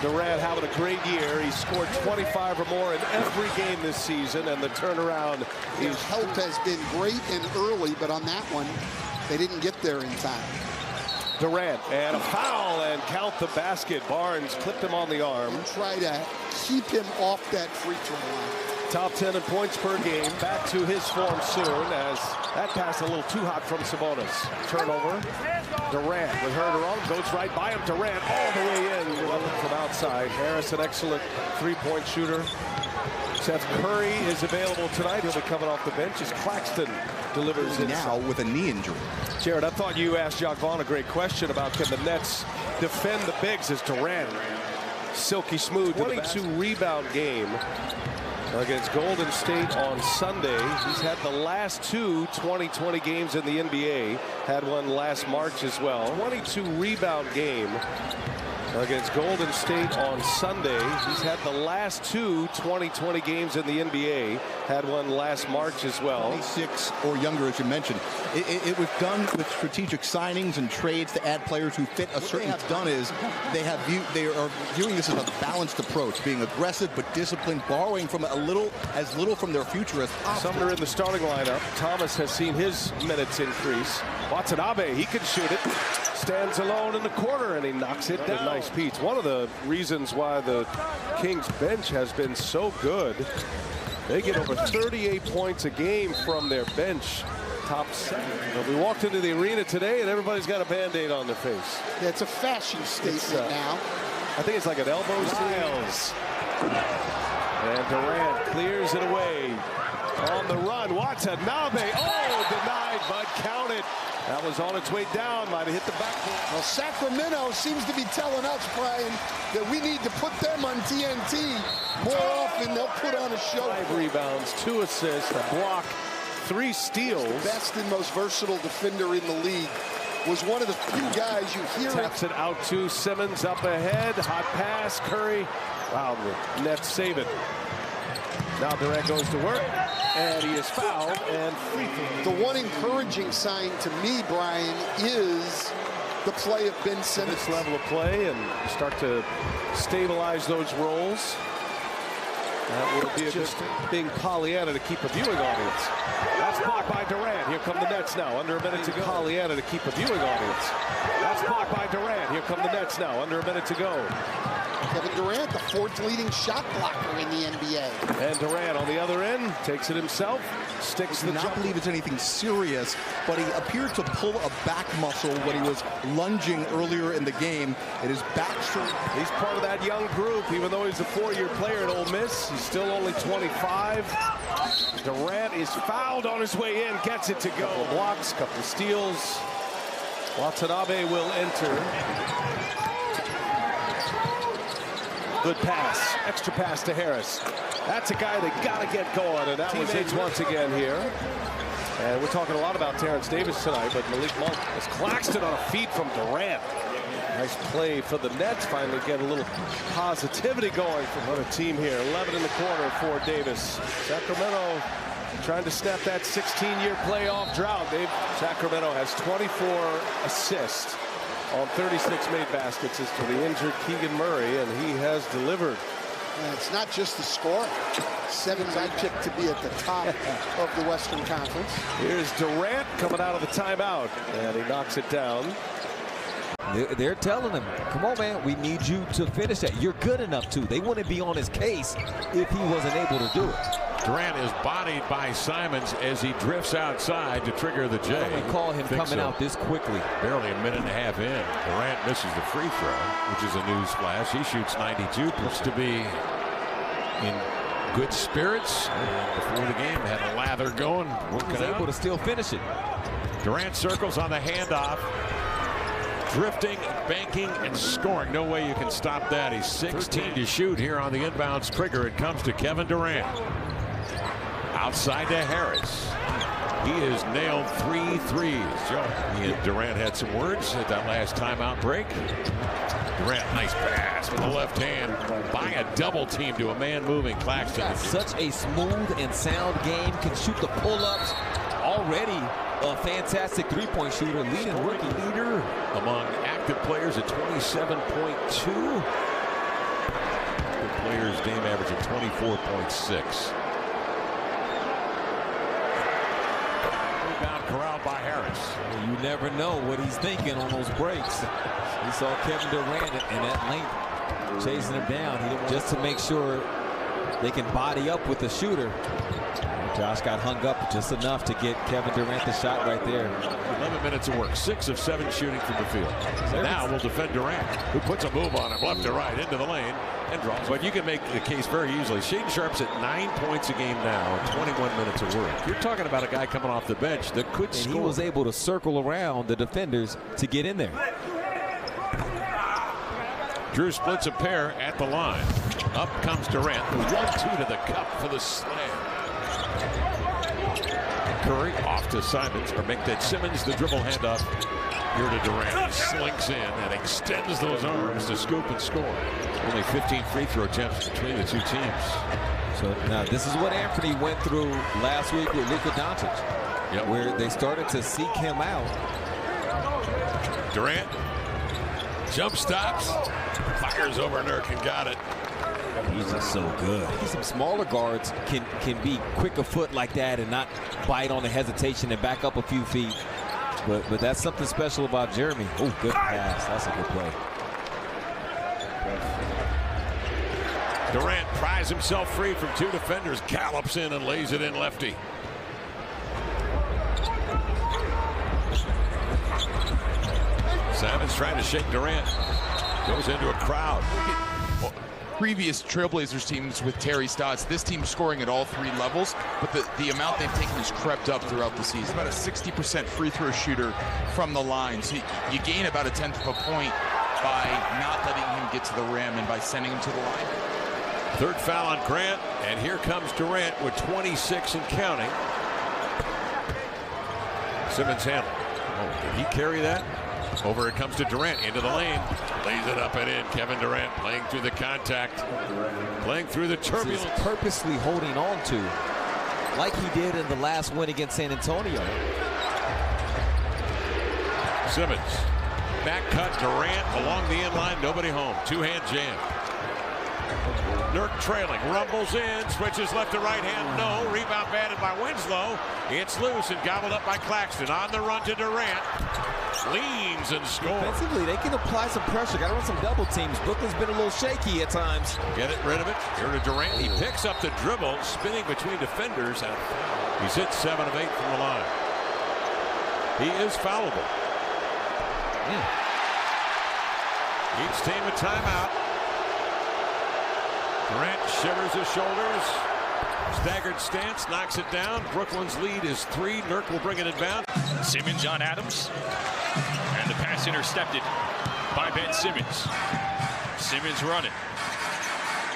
Durant having a great year. He scored 25 or more in every game this season, and the turnaround His help has been great and early, but on that one, they didn't get there in time. Durant, and a foul, and count the basket. Barnes clipped him on the arm. And try to keep him off that free throw line. Top 10 in points per game. Back to his form soon, as that pass a little too hot from Sabonis. Turnover. Durant with her to run, goes right by him. Durant all the way in, from outside. Harris, an excellent three-point shooter. Seth Curry is available tonight. He'll be coming off the bench as Claxton delivers it now with a knee injury. Jared, I thought you asked Jacques Vaughn a great question about can the Nets defend the bigs as Durant silky smooth. 22 rebound game against Golden State on Sunday. He's had the last 2 2020 games in the NBA. Had one last March as well. 22 rebound game against Golden State on Sunday. He's had the last 2 2020 games in the NBA. Had one last March as well. 26 or younger, as you mentioned. It was done with strategic signings and trades to add players who fit a certain. What they have done is they are viewing this as a balanced approach, being aggressive but disciplined, borrowing from as little from their future as possible. Sumner in the starting lineup. Thomas has seen his minutes increase. Watanabe, he can shoot it. Stands alone in the corner and he knocks it down. Nice piece. One of the reasons why the Kings bench has been so good. They get over 38 points a game from their bench. Top 7. We walked into the arena today and everybody's got a Band-Aid on their face. Yeah, it's a fashion statement now. I think it's like an elbow Styles. And Durant clears it away. On the run, Watanabe. Oh, denied, but counted. That was on its way down. Might have hit the backboard. Well, Sacramento seems to be telling us, Brian, that we need to put them on TNT more often. They'll put on a show. 5 rebounds, 2 assists, a block, 3 steals. The best and most versatile defender in the league. Was one of the few guys you hear. Taps it out to Simmons up ahead. Hot pass, Curry. Wow, the Nets save it. Now Durant goes to work, and he is fouled and free throw. The one encouraging sign to me, Brian, is the play of Ben Simmons. This level of play and start to stabilize those roles. That will be just being Pollyanna to keep a viewing audience. That's blocked by Durant. Here come the Nets now. Under a minute to go. Pollyanna to keep a viewing audience. That's blocked by Durant. Here come the Nets now. Under a minute to go. Kevin Durant, the 4th leading shot blocker in the NBA. And Durant on the other end takes it himself, sticks the jump. I do not believe it's anything serious, but he appeared to pull a back muscle when he was lunging earlier in the game. It is back shoulder. He's part of that young group, even though he's a 4-year player at Ole Miss. He's still only 25. Durant is fouled on his way in, gets it to go. Couple blocks, couple steals. Watanabe will enter. Good pass, extra pass to Harris. That's a guy that got to get going, and that was it once again here. And we're talking a lot about Terrence Davis tonight, but Malik Monk has Claxton on a feed from Durant. Nice play for the Nets, finally get a little positivity going from the team here. 11 in the quarter for Davis. Sacramento trying to snap that 16-year playoff drought. Sacramento has 24 assists on 36 made baskets as to the injured Keegan Murray, and he has delivered. And it's not just the score. 7 I picked to be at the top of the Western Conference. Here's Durant coming out of the timeout, and he knocks it down. They're telling him, come on, man, we need you to finish that. You're good enough to. They wouldn't be on his case if he wasn't able to do it. Durant is bodied by Simons as he drifts outside to trigger the J. I don't recall him coming out this quickly. Barely a minute and a half in. Durant misses the free throw, which is a news flash. He shoots 92%. Looks to be in good spirits. And before the game, had a lather going. He was able to still finish it. Durant circles on the handoff. Drifting, banking, and scoring. No way you can stop that. He's 16 to shoot here on the inbounds trigger. It comes to Kevin Durant. Outside to Harris. He has nailed 3 threes. He and Durant had some words at that last timeout break. Durant, nice pass with the left hand. By a double team to a man moving Claxton. Such a smooth and sound game. Can shoot the pull-ups. Already a fantastic three-point shooter. Leading rookie leader among active players at 27.2. The players game average at 24.6. Rebound corralled by Harris. You never know what he's thinking on those breaks. We saw Kevin Durant in that length chasing him down. He didn't, just to make sure they can body up with the shooter. Josh got hung up just enough to get Kevin Durant the shot right there. 11 minutes of work, 6 of 7 shooting from the field. So now we'll defend Durant, who puts a move on him left to right into the lane and draws. But you can make the case very easily. Shaedon Sharp's at 9 points a game now, 21 minutes of work. You're talking about a guy coming off the bench that could score. He was able to circle around the defenders to get in there. Drew splits a pair at the line. Up comes Durant. The 1-2 to the cup for the slam. Curry off to Simons, or make that Simmons the dribble handoff here to Durant. He slinks in and extends those arms to scoop and score. Only 15 free throw attempts between the two teams. So now this is what Anthony went through last week with Luka Doncic, where they started to seek him out. Durant jump stops, fires over Nurk and got it. He's just so good. Some smaller guards can be quick of foot like that and not bite on the hesitation and back up a few feet. But that's something special about Jeremy. Oh, good pass. That's a good play. Durant pries himself free from 2 defenders, gallops in and lays it in lefty. Simons trying to shake Durant. Goes into a crowd. Previous Trailblazers teams with Terry Stotts, this team's scoring at all 3 levels, but the amount they've taken has crept up throughout the season. About a 60% free throw shooter from the line. So you gain about a 1/10 of a point by not letting him get to the rim and by sending him to the line. 3rd foul on Grant, and here comes Durant with 26 and counting. Simmons handle. Oh, did he carry that? Over it comes to Durant into the lane. Lays it up and in. Kevin Durant playing through the contact. Playing through the turbulence. He's purposely holding on to, like he did in the last win against San Antonio. Simmons. Back cut. Durant along the inline. Nobody home. 2-hand jam. Nurk trailing. Rumbles in. Switches left to right hand. No. Rebound batted by Winslow. It's loose and gobbled up by Claxton. On the run to Durant. Leans and scores. Defensively, they can apply some pressure. Got to run some double teams. Brooklyn's been a little shaky at times. Get it, rid of it. Here to Durant. He picks up the dribble, spinning between defenders. And he's hit 7 of 8 from the line. He is foulable. Each team a timeout. Durant shivers his shoulders. Staggered stance, knocks it down. Brooklyn's lead is 3. Nurk will bring it inbound. Simmons on Adams. And the pass intercepted by Ben Simmons. Simmons running.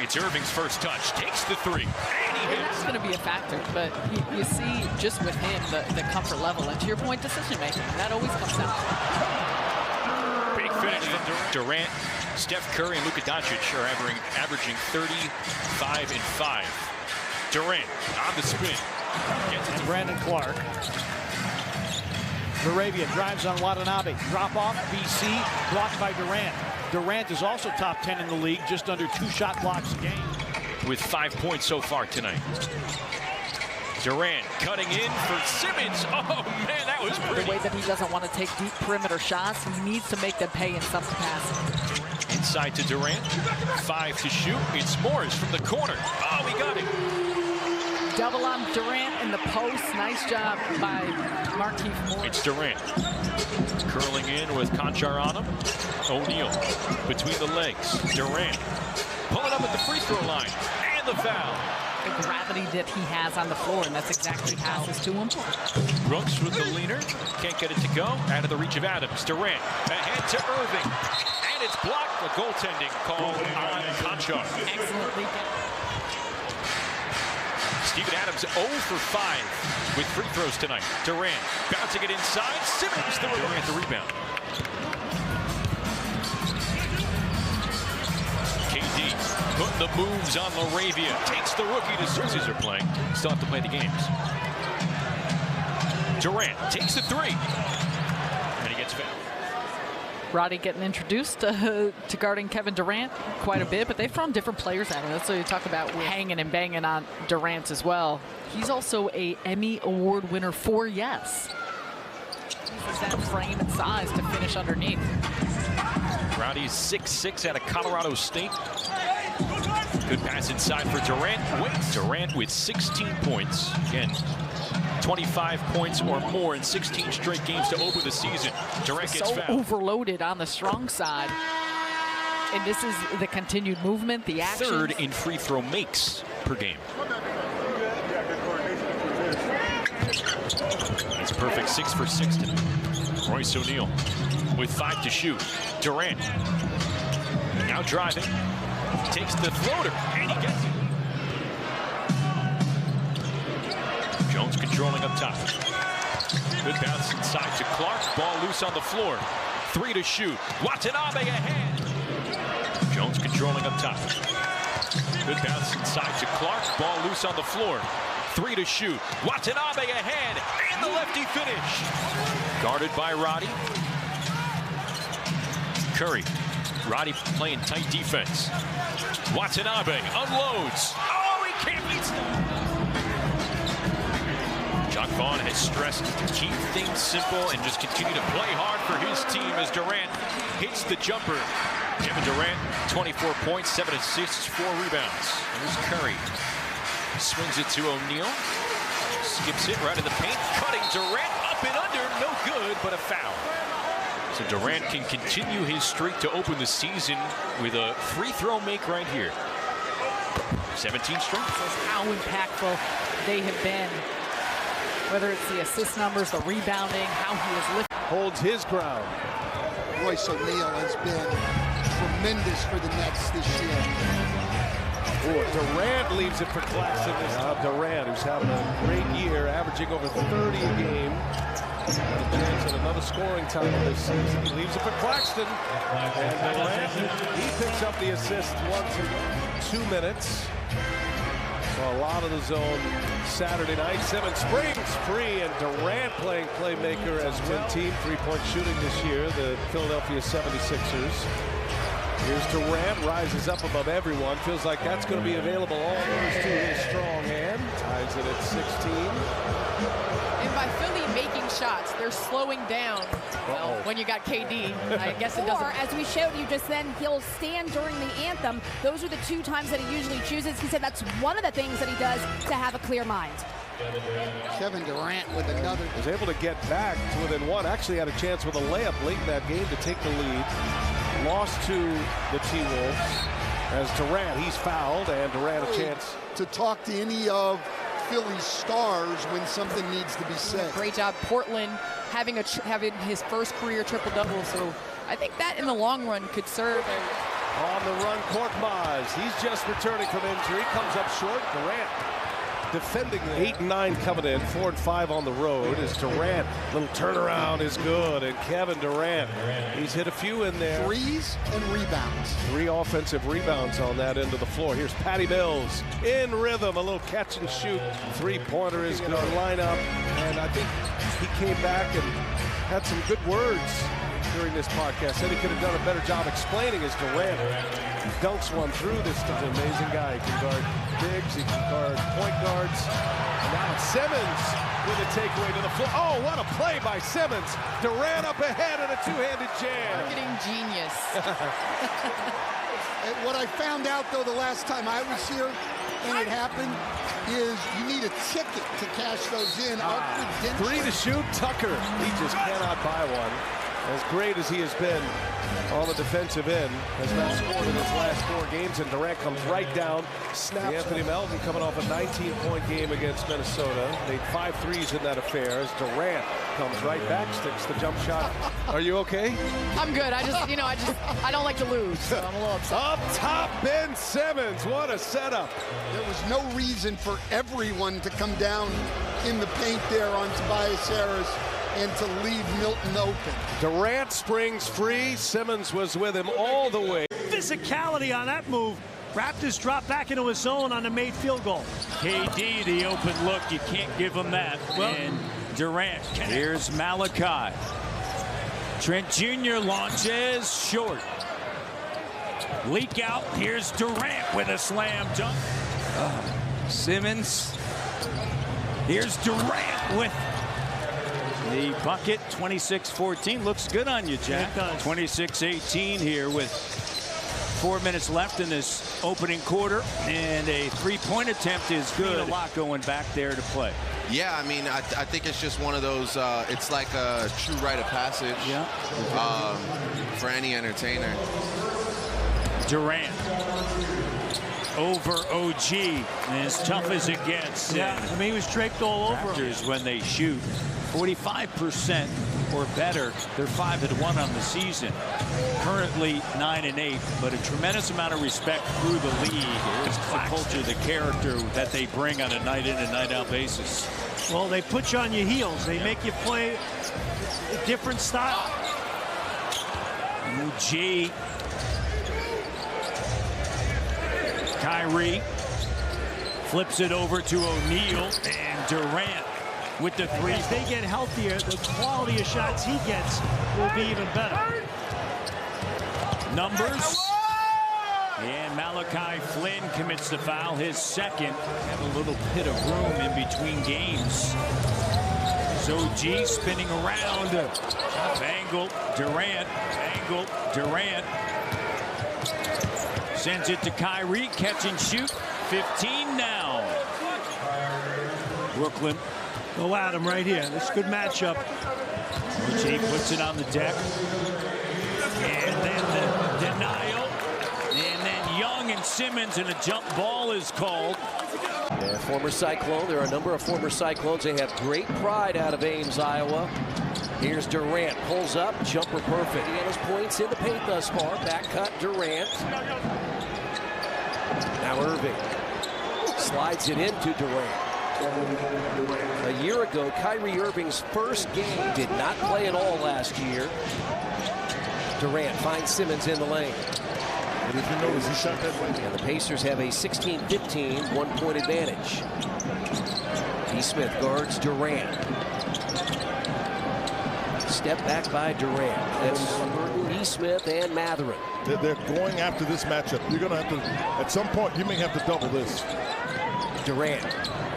It's Irving's first touch. Takes the 3. And that's going to be a factor, but you see just with him the comfort level. And to your point, decision making. That always comes out. Big finish from Durant. Steph Curry and Luka Doncic are averaging 35 and 5. Durant on the spin. Gets it to Brandon Clark. Moravia drives on Watanabe. Drop off, BC, blocked by Durant. Durant is also top 10 in the league, just under 2 shot blocks a game. With 5 points so far tonight. Durant cutting in for Simmons. Oh, man, that was pretty. The way that he doesn't want to take deep perimeter shots, he needs to make them pay in some capacity. Inside to Durant. 5 to shoot. It's Morris from the corner. Oh, he got it. Double on Durant in the post. Nice job by Markieff Morris. It's Durant. Curling in with Conchar on him. O'Neal between the legs. Durant pulling up at the free throw line. And the foul. the gravity that he has on the floor, and that's exactly how passes to him. Brooks with the leaner. Can't get it to go. Out of the reach of Adams. Durant ahead to Irving. And it's blocked. A goaltending call on Conchar. Excellently. Steven Adams 0 for 5 with free throws tonight. Durant bouncing it inside. Simmons the rebound. KD putting the moves on Laravia. Takes the rookie to Sixers are playing. Still have to play the games. Durant takes the 3. And he gets fouled. Roddy getting introduced to guarding Kevin Durant quite a bit, but they've thrown different players at him. That's what you talk about with hanging and banging on Durant as well. He's also a Emmy Award winner for Yes. Uses that frame and size to finish underneath. Rowdy's 6'6" out of Colorado State. Good pass inside for Durant. Durant with 16 points. Again, 25 points or more in 16 straight games to open the season. Durant gets fouled. Overloaded on the strong side. And this is the continued movement, the action. 3rd in free throw makes per game. That's a perfect 6 for 6 tonight. Royce O'Neal with 5 to shoot. Durant now driving. Takes the floater and he gets it. Jones controlling up top. Good bounce inside to Clark. Ball loose on the floor. 3 to shoot. Watanabe ahead. Jones controlling up top. Good bounce inside to Clark. Ball loose on the floor. 3 to shoot. Watanabe ahead. And the lefty finish. Guarded by Roddy. Curry. Roddy playing tight defense. Watanabe unloads. Oh, he can't beat it. Jacque Vaughn has stressed to keep things simple and just continue to play hard for his team as Durant hits the jumper. Kevin Durant, 24 points, 7 assists, 4 rebounds. Here's Curry. Swings it to O'Neal. Skips it right in the paint. Cutting Durant up and under. No good, but a foul. So Durant can continue his streak to open the season with a free throw make right here. 17 straight. Says how impactful they have been. Whether it's the assist numbers, the rebounding, how he has lifted. Holds his ground. Royce O'Neal has been tremendous for the Nets this year. Durant leaves it for Claxton. Durant, who's having a great year, averaging over 30 a game. A chance at another scoring time this season. He leaves it for Claxton. And Durant, he picks up the assist once in 2 minutes. So a lot of the zone Saturday night. Simmons springs free, and Durant playing playmaker as well. Team 3-point shooting this year, the Philadelphia 76ers. Here's Durant, rises up above everyone. Feels like that's going to be available almost to his strong hand. Ties it at 16. And by Philly making shots, they're slowing down. Well, when you got KD, I guess it doesn't. Or, as we showed you just then, he'll stand during the anthem. Those are the 2 times that he usually chooses. He said that's one of the things that he does to have a clear mind. Kevin Durant with another. Was able to get back to within 1. Actually had a chance with a layup late in that game to take the lead. Lost to the T-Wolves as Durant, he's fouled, and Durant a chance to talk to any of Philly's stars when something needs to be said. Great job, Portland having his first career triple-double. So I think that in the long run could serve. On the run, Korkmaz. He's just returning from injury, comes up short. Durant defending 8 and 9 coming in, 4 and 5 on the road. As Durant, little turnaround is good, and Kevin Durant, he's hit a few in there. 3s and rebounds. 3 offensive rebounds on that end of the floor. Here's Patty Mills in rhythm, a little catch and shoot. 3-pointer is good lineup, and I think he came back and had some good words during this podcast. Said he could have done a better job explaining as Durant dunks one through. This is an amazing guy. He can guard bigs, he can guard point guards. And now it's Simmons with a takeaway to the floor. Oh, what a play by Simmons. Durant up ahead and a 2-handed jam. Marketing genius. And what I found out, though, the last time I was here and it happened is you need a ticket to cash those in. 3 to shoot, Tucker. He just cannot buy one. as great as he has been on the defensive end, has not scored in his last 4 games, and Durant comes right down, snaps. Anthony Melton coming off a 19-point game against Minnesota. Made 5 threes in that affair as Durant comes right back, sticks the jump shot. Are you okay? I'm good. I don't like to lose, so I'm a little upset. Up top, Ben Simmons. What a setup. There was no reason for everyone to come down in the paint there on Tobias Harris and to leave Milton open. Durant springs free. Simmons was with him all the way. Physicality on that move. Raptors drop back into his zone on the made field goal. KD, the open look. You can't give him that. And Durant. Here's Malachi. Trent Jr. launches short. Leak out. Here's Durant with a slam dunk. Simmons. Here's Durant with the bucket. 26-14. Looks good on you, Jack. 26-18 here with 4 minutes left in this opening quarter. And a three-point attempt is good. A lot going back there to play. Yeah, I mean, I think it's just one of those, it's like a true rite of passage for any entertainer. Durant over OG, and as tough as it gets. Yeah, I mean, he was draped all over him. When they shoot 45% or better, they're 5-1 on the season. Currently 9-8, but a tremendous amount of respect through the league. It's the culture, the character that they bring on a night in and night out basis. Well, they put you on your heels. They make you play a different style. OG. Kyrie flips it over to O'Neal, and Durant with the three. As they get healthier, the quality of shots he gets will be even better. Numbers. And Malachi Flynn commits the foul, his second. Have a little bit of room in between games. So G spinning around. Angle, Durant. Angle, Durant. Sends it to Kyrie, catch and shoot. 15 now. Brooklyn. Go at him right here. This is a good matchup. OG puts it on the deck. And then the denial. And then Young and Simmons, and a jump ball is called. Yeah, former Cyclone. There are a number of former Cyclones. They have great pride out of Ames, Iowa. Here's Durant. Pulls up. Jumper perfect. He had his points in the paint thus far. Back cut, Durant. Now Irving slides it into Durant. A year ago, Kyrie Irving's first game did not play at all last year. Durant finds Simmons in the lane. And if you notice, he shot that way. And the Pacers have a 16-15 one-point advantage. E. Smith guards Durant. Step back by Durant. That's E. Smith and Mathurin. They're going after this matchup. You're going to have to, at some point, you may have to double this. Durant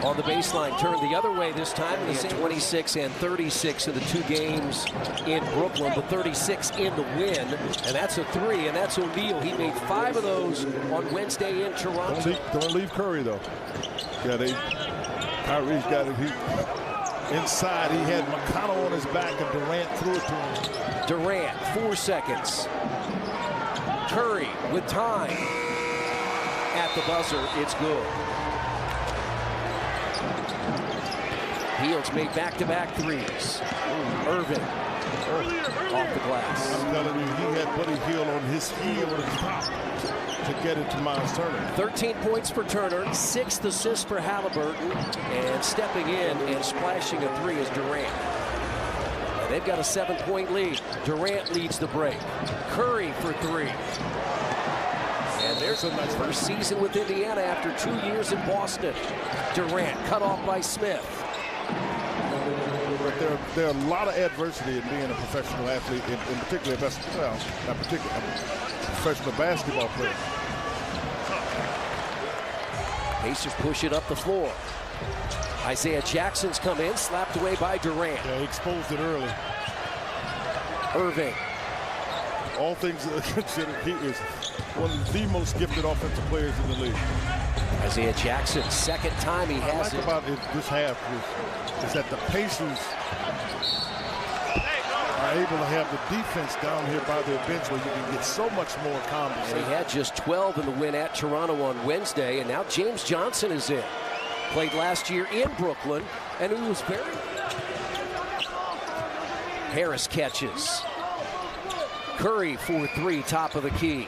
on the baseline, turned the other way this time. He had 26 and 36 in the 2 games in Brooklyn, the 36 in the win. And that's a 3, and that's O'Neal. He made 5 of those on Wednesday in Toronto. Don't leave Curry, though. Yeah, Kyrie's got it. Inside, he had McConnell on his back, and Durant threw it to him. Durant, 4 seconds. Curry with time. At the buzzer, it's good. Fields made back-to-back threes. Irving off the glass. I'm telling you, he had Buddy Hield on his heel at the top to get it to Miles Turner. 13 points for Turner, 6th assist for Halliburton, and stepping in and splashing a 3 is Durant. And they've got a 7-point lead. Durant leads the break. Curry for 3. And there's a first season with Indiana after 2 years in Boston. Durant cut off by Smith. There are a lot of adversity in being a professional athlete, in particular, not particularly, professional basketball player. Pacers push it up the floor. Isaiah Jackson's come in, slapped away by Durant. Yeah, he exposed it early. Irving. All things considered, he is one of the most gifted offensive players in the league. Isaiah Jackson, second time he has it. About this half is that the Pacers able to have the defense down here by their bench where you can get so much more conversation. They had just 12 in the win at Toronto on Wednesday, and now James Johnson is in. Played last year in Brooklyn, and he was very... Harris catches. Curry for 3, top of the key.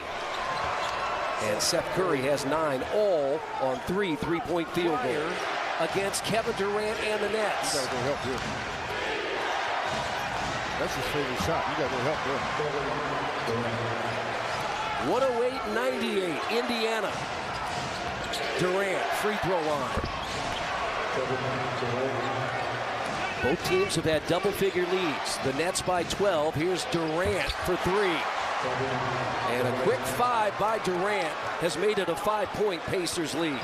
And Seth Curry has 9, all on 3 3-point field goals against Kevin Durant and the Nets. You gotta go help here. That's his favorite shot. You gotta go help there. 108-98, Indiana. Durant, free throw line. Both teams have had double-figure leads. The Nets by 12. Here's Durant for 3. And a quick 5 by Durant has made it a 5-point Pacers lead.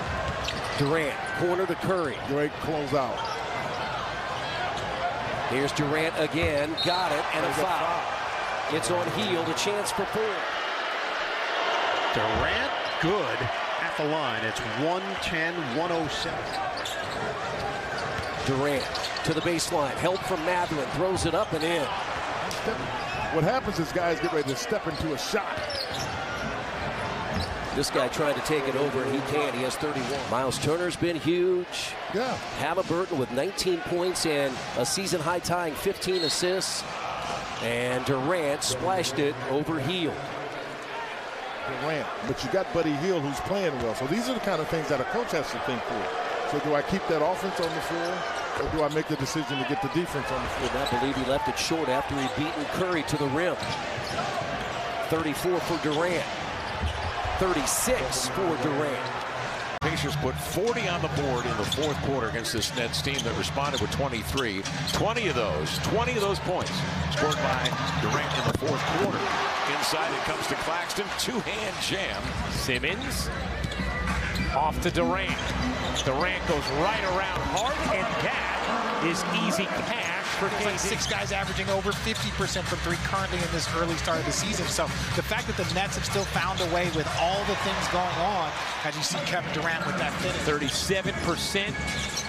Durant, corner to Curry. Great closeout. Here's Durant again. Got it, and a foul. It's on Hield, a chance for 4. Durant, good at the line. It's 110-107. Durant to the baseline. Help from Mathurin. Throws it up and in. What happens is guys get ready to step into a shot. This guy trying to take it over, and he can't. He has 31. Miles Turner's been huge. Yeah. Halliburton with 19 points and a season-high tying 15 assists. And Durant splashed it over Hield. Durant, but you got Buddy Hield who's playing well. So these are the kind of things that a coach has to think through. So do I keep that offense on the floor, or do I make the decision to get the defense on the floor? I believe he left it short after he beaten Curry to the rim. 34 for Durant. 36 for Durant. Pacers put 40 on the board in the fourth quarter against this Nets team that responded with 23. 20 of those points scored by Durant in the fourth quarter. Inside it comes to Claxton, 2-hand jam. Simmons off to Durant. Durant goes right around hard, and that is easy cash for KD. Like 6 guys averaging over 50% from 3 currently in this early start of the season. So the fact that the Nets have still found a way with all the things going on, as you see Kevin Durant with that finish. 37%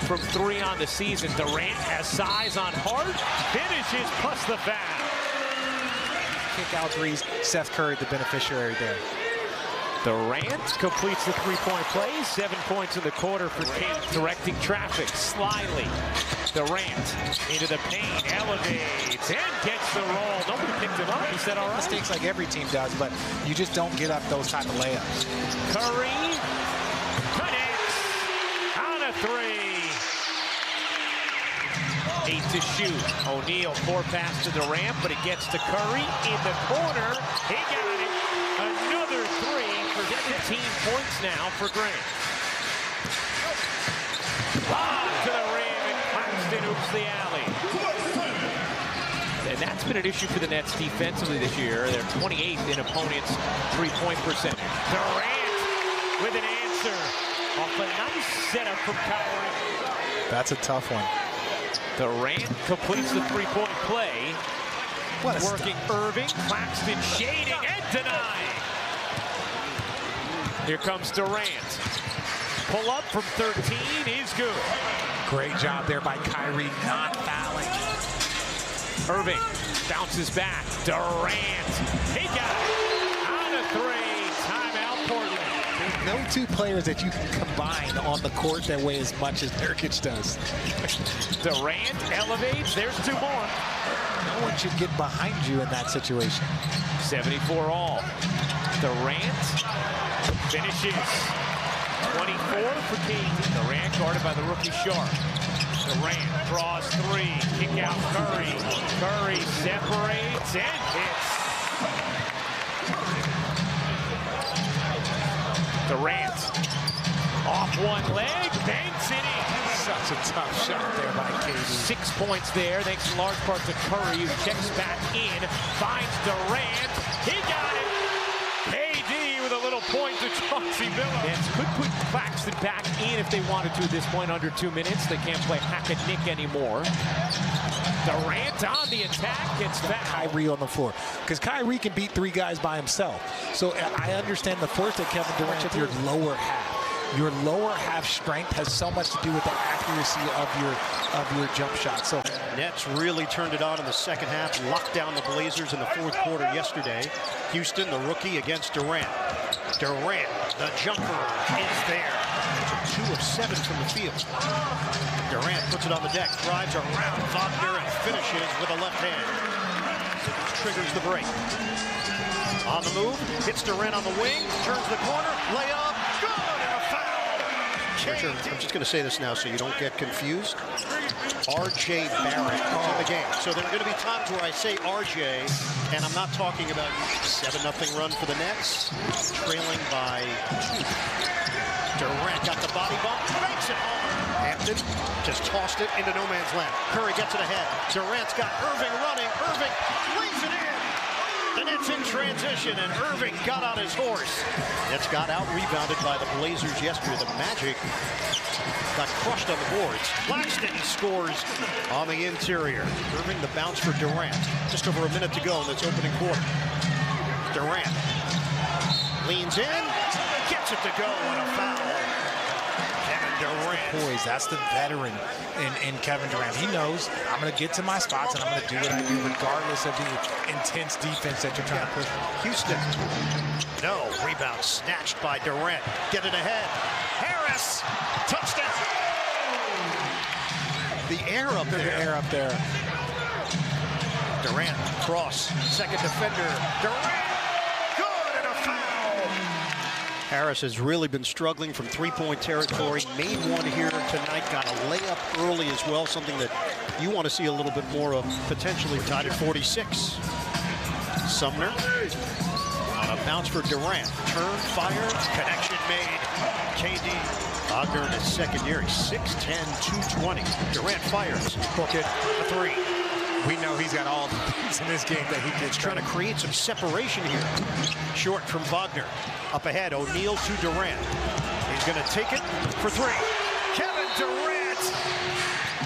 from 3 on the season. Durant has size on hard, finishes plus the foul. Kick out threes, Seth Curry the beneficiary there. Durant completes the 3-point play. 7 points in the quarter for Kate. Directing traffic slyly. Durant into the paint, elevates, and gets the roll. Nobody picked him up. He said, all right. Mistakes like every team does, but you just don't get up those type of layups. Curry connects on a 3. 8 to shoot. O'Neal 4 pass to Durant, but it gets to Curry in the corner. He got it. Another 3 for 17 points now for Grant. Lob to the rim, and Claxton oops the alley. And that's been an issue for the Nets defensively this year. They're 28th in opponents' 3-point percentage. Durant with an answer off a nice setup from Kyrie. That's a tough one. Durant completes the 3-point play. Working Irving, Claxton shading and denying. Here comes Durant. Pull up from 13 is good. Great job there by Kyrie not fouling. Irving bounces back. Durant. He got it. On a 3. Timeout Portland. There's no 2 players that you can combine on the court that weigh as much as Nurkic does. Durant elevates. There's 2 more. No one should get behind you in that situation. 74 all. Durant finishes. 24 for King. Durant guarded by the rookie Sharp. Durant draws 3. Kick out Curry. Curry separates and hits. Durant off one leg, banks it in. Such a tough shot there by KD. 6 points there, thanks in large part to Curry, who checks back in, finds Durant. He got it. KD with a little point to Chauncey Billups. Nets could put Claxton back in if they wanted to at this point, under 2 minutes. They can't play hack and Nick anymore. Durant on the attack, gets fouled. Kyrie on the floor, because Kyrie can beat 3 guys by himself. So I understand the force that Kevin Durant with your lower half. your lower half strength has so much to do with the accuracy of your jump shot. So Nets really turned it on in the second half, locked down the Blazers in the fourth quarter yesterday. Houston, the rookie, against Durant. Durant, the jumper, is there. 2 of 7 from the field. Durant puts it on the deck, drives around Wagner, and finishes with a left hand. Triggers the break. On the move, hits Durant on the wing, turns the corner, layup, good, and a foul. Richard, I'm just going to say this now so you don't get confused. R.J. Barrett is in the game. So there are going to be times where I say R.J., and I'm not talking about 7-0 run for the Nets, trailing by 2. Durant got the body bump, makes it home. Hampton just tossed it into no man's land. Curry gets it ahead. Durant's got Irving running. Irving lays it in. The Nets in transition, and Irving got on his horse. Nets got out-rebounded by the Blazers yesterday. The Magic got crushed on the boards. Claxton scores on the interior. Irving, the bounce for Durant. Just over a minute to go in this opening quarter. Durant leans in, gets it to go, and a foul. Kevin Durant. Poise, that's the veteran in Kevin Durant. He knows I'm going to get to my spots and I'm going to do what I do regardless of the intense defense that you're trying to push. Houston, no, rebound snatched by Durant. Get it ahead. Harris, touchdown. The air up there. The air up there. Durant, cross, second defender. Durant, good, and a foul. Harris has really been struggling from three-point territory. Made one here tonight, got a layup early as well, something that you want to see a little bit more of, potentially tied at 46. Sumner on a bounce for Durant. Turn, fire, connection made. KD Wagner in his second year, 6'10", 220. Durant fires, book it, a 3. We know he's got all the things in this game that he gets. Trying to create some separation here. Short from Wagner. Up ahead, O'Neal to Durant. He's going to take it for 3. Kevin Durant.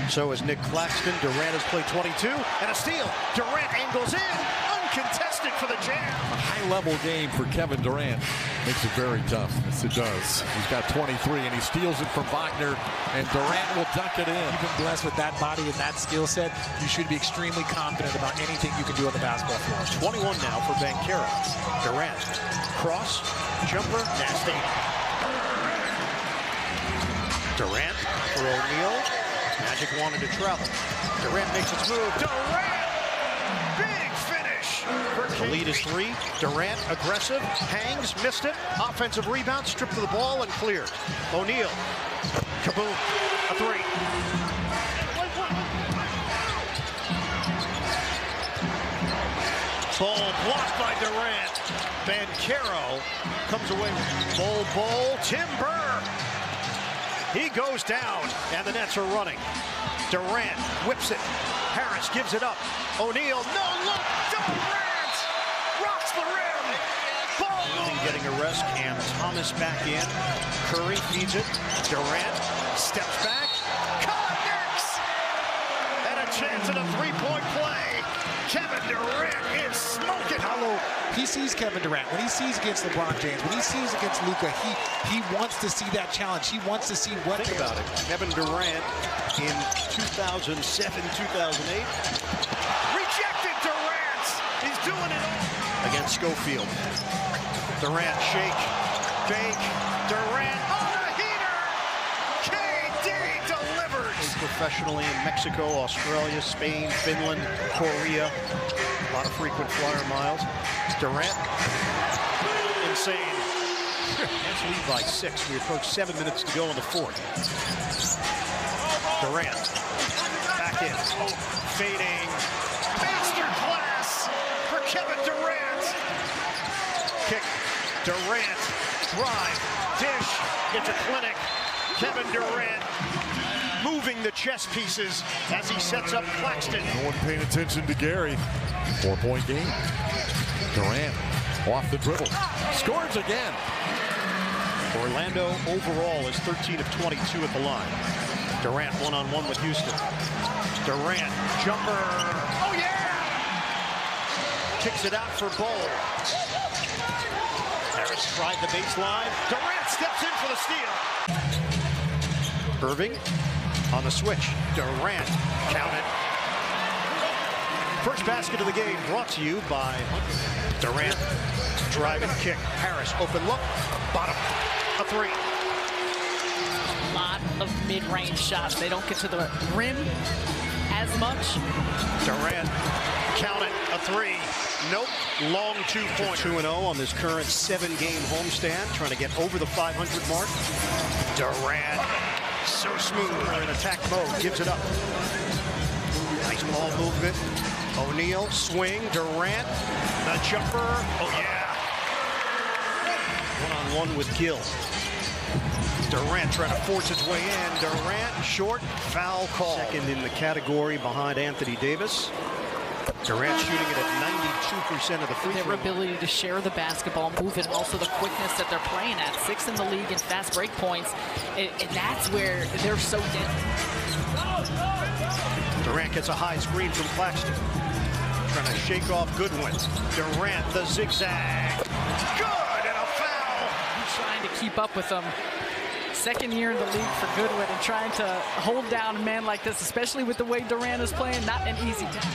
So is Nick Claxton. Durant has played 22 and a steal. Durant angles in, uncontested for the jam. A high-level game for Kevin Durant makes it very tough. Yes, it does. He's got 23, and he steals it from Wagner, and Durant will dunk it in. You've been blessed with that body and that skill set. You should be extremely confident about anything you can do on the basketball floor. 21 now for Banchero. Durant, cross, jumper, nasty. Durant for O'Neal. Magic wanted to travel. Durant makes its move. Durant! Big finish! The lead is 3. Durant, aggressive, hangs, missed it. Offensive rebound, stripped of the ball and cleared. O'Neal, kaboom, a 3. Ball blocked by Durant. Banchero comes away with Bol, Timber. He goes down, and the Nets are running. Durant whips it. Harris gives it up. O'Neal, no look. Durant rocks the rim. Ball getting a rest. Cam Thomas back in. Curry feeds it. Durant steps back. Connects. And a chance at a three-point play. Kevin Durant is smoking. Paolo, he sees Kevin Durant. When he sees against LeBron James, when he sees against Luka, he wants to see that challenge. He wants to see what. Think about it. Kevin Durant in 2007, 2008. Rejected Durant. He's doing it all. Against Schofield. Durant shake, fake. Durant on a heater. KD delivers. Professionally in Mexico, Australia, Spain, Finland, Korea. A lot of frequent flyer miles. Durant, insane. Nets lead by 6. We approach 7 minutes to go in the fourth. Durant, back in, fading. Masterclass for Kevin Durant. Kick, Durant, drive, dish, it's a clinic. Kevin Durant moving the chess pieces as he sets up Claxton. No one paying attention to Gary. 4-point game. Durant off the dribble. Scores again. Orlando overall is 13 of 22 at the line. Durant one-on-one with Houston. Durant, jumper. Oh, yeah! Kicks it out for Bol. Harris Cavs tried the baseline. Durant steps in for the steal. Irving on the switch. Durant, count it. First basket of the game brought to you by Durant. Drive and kick. Harris, open look. Bottom. A three. A lot of mid-range shots. They don't get to the rim as much. Durant, count it. A three. Nope. Long 2-pointer. 2-0 on this current 7-game homestand. Trying to get over the 500 mark. Durant. So smooth. In attack mode. Gives it up. Nice ball movement. O'Neal, swing, Durant, the jumper, oh yeah. One-on-one with Gill. Durant trying to force his way in. Durant, short, foul call. Second in the category behind Anthony Davis. Durant shooting it at 92% of the free throw. Their ability to share the basketball, move it, and also the quickness that they're playing at. 6th in the league in fast break points. And that's where they're so deadly. Durant gets a high screen from Claxton. Trying to shake off Goodwin. Durant, the zigzag. Good, and a foul. He's trying to keep up with them. Second year in the league for Goodwin and trying to hold down a man like this, especially with the way Durant is playing, not an easy task.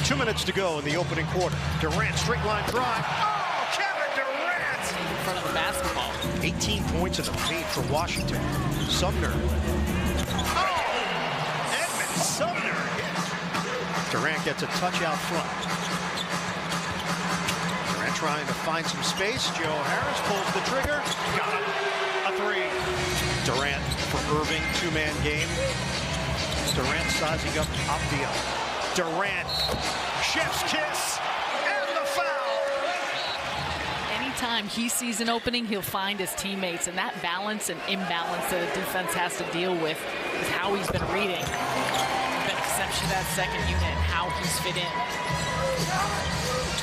2 minutes to go in the opening quarter. Durant, straight line drive. Oh, Kevin Durant! In front of the basketball. 18 points in the paint for Washington. Sumner. Sumner. Durant gets a touch out front. Durant trying to find some space. Joe Harris pulls the trigger. Got him. A three. Durant for Irving, 2-man game. Durant sizing up Opdio. Durant, chef's kiss, and the foul. Anytime he sees an opening, he'll find his teammates, and that balance and imbalance that a defense has to deal with is how he's been reading. Exception that second unit and how he's fit in.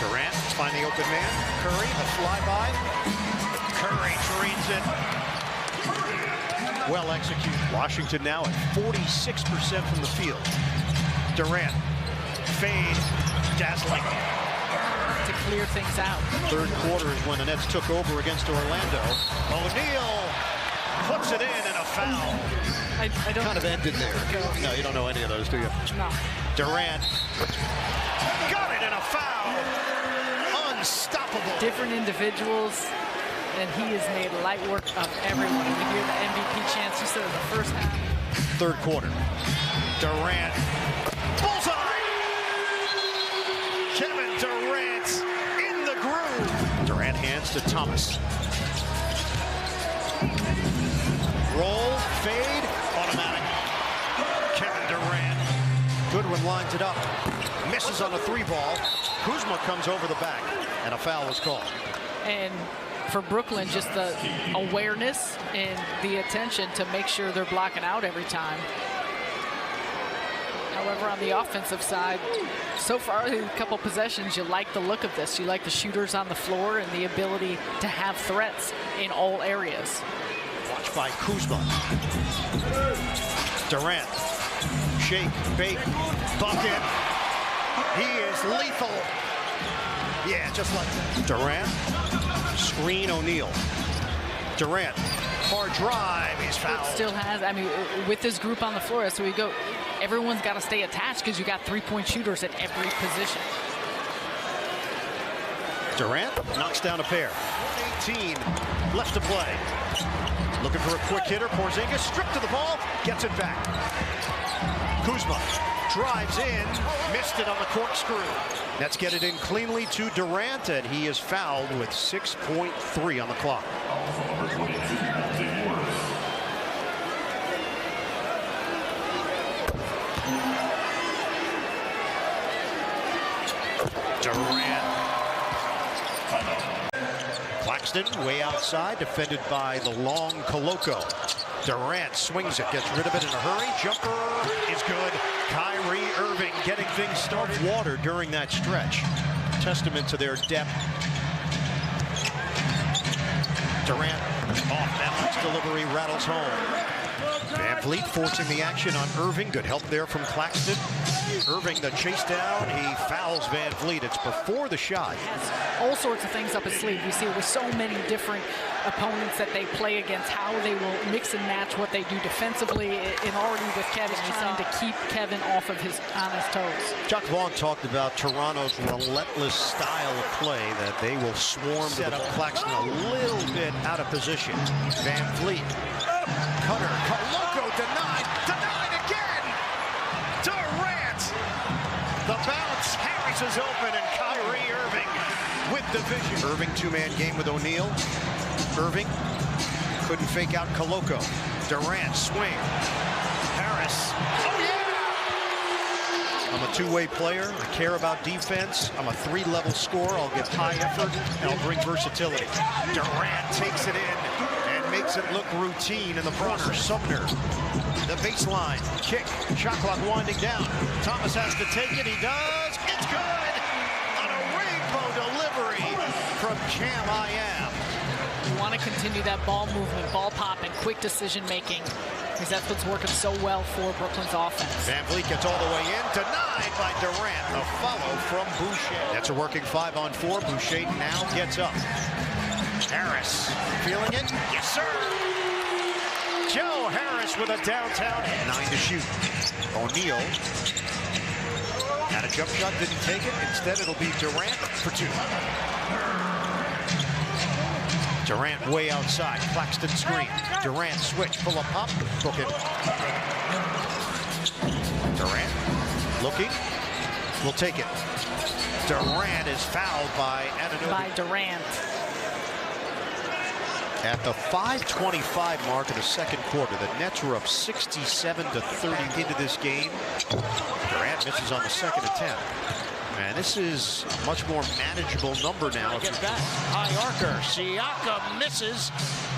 Durant finding the open man. Curry, the flyby. Curry drains it. Well executed. Washington now at 46% from the field. Durant, fade, dazzling. To clear things out. Third quarter is when the Nets took over against Orlando. O'Neal puts it in and a foul. I don't kind of ended there. No, you don't know any of those, do you? No. Durant got it in a foul. Unstoppable. Different individuals, and he has made light work of everyone. You hear the MVP chants you said in the first half. Third quarter. Durant. Bullseye. Kevin Durant in the groove. Durant hands to Thomas. Roll, fade, automatic. Kevin Durant. Goodwin lines it up. Misses on the 3-ball. Kuzma comes over the back, and a foul is called. And for Brooklyn, just the awareness and the attention to make sure they're blocking out every time. However, on the offensive side, so far in a couple possessions, you like the look of this. You like the shooters on the floor and the ability to have threats in all areas. Watched by Kuzma. Durant. Shake, bake, bucket. He is lethal. Yeah, just like that. Durant. Screen O'Neal. Durant. Hard drive. He's fouled. Still has, I mean, with this group on the floor, so we go. Everyone's got to stay attached because you got 3-point shooters at every position. Durant knocks down a pair. 18 left to play. Looking for a quick hitter. Porzingis stripped to the ball, gets it back. Kuzma drives in, missed it on the corkscrew. Nets get it in cleanly to Durant, and he is fouled with 6.3 on the clock. Durant. Claxton way outside, defended by the long Koloko. Durant swings it, gets rid of it in a hurry. Jumper is good. Kyrie Irving getting things started. Water during that stretch. Testament to their depth. Durant off balance delivery, rattles home. Van Vliet forcing the action on Irving. Good help there from Claxton. Irving, the chase down. He fouls Van Vliet. It's before the shot. All sorts of things up his sleeve. We see it with so many different opponents that they play against, how they will mix and match what they do defensively. And already with Kevin, trying to keep Kevin off of on his toes. Chuck Vaughn talked about Toronto's relentless style of play, that they will swarm to the Claxton a little bit out of position. Van Vliet. Cutter. Coloco denied. Denied again. Durant. The bounce. Harris is open, and Kyrie Irving with the vision. Irving two-man game with O'Neal. Irving couldn't fake out Coloco. Durant swing. Harris. Oh yeah! I'm a two-way player. I care about defense. I'm a three-level scorer. I'll give high effort, and I'll bring versatility. Durant takes it in and makes it look routine in the process. Sumner, the baseline, kick, shot clock winding down. Thomas has to take it. He does. It's good on a rainbow delivery from Cam I.am. You want to continue that ball movement, ball popping, quick decision making, because that's what's working so well for Brooklyn's offense. Van Vliet gets all the way in, denied by Durant. The follow from Boucher. That's a working 5-on-4. Boucher now gets up. Harris feeling it? Yes, sir. Joe Harris with a downtown hit. 9 to shoot. O'Neal had a jump shot, didn't take it. Instead, it'll be Durant for 2. Durant way outside. Claxton screen. Durant switch. Pull up pop. Book it. Durant looking. Will take it. Durant is fouled by Anunoby. By Durant. At the 5:25 mark of the second quarter, the Nets were up 67-30 into this game. Durant misses on the second attempt. Man, this is a much more manageable number now. Get back. High archer. Siakam misses.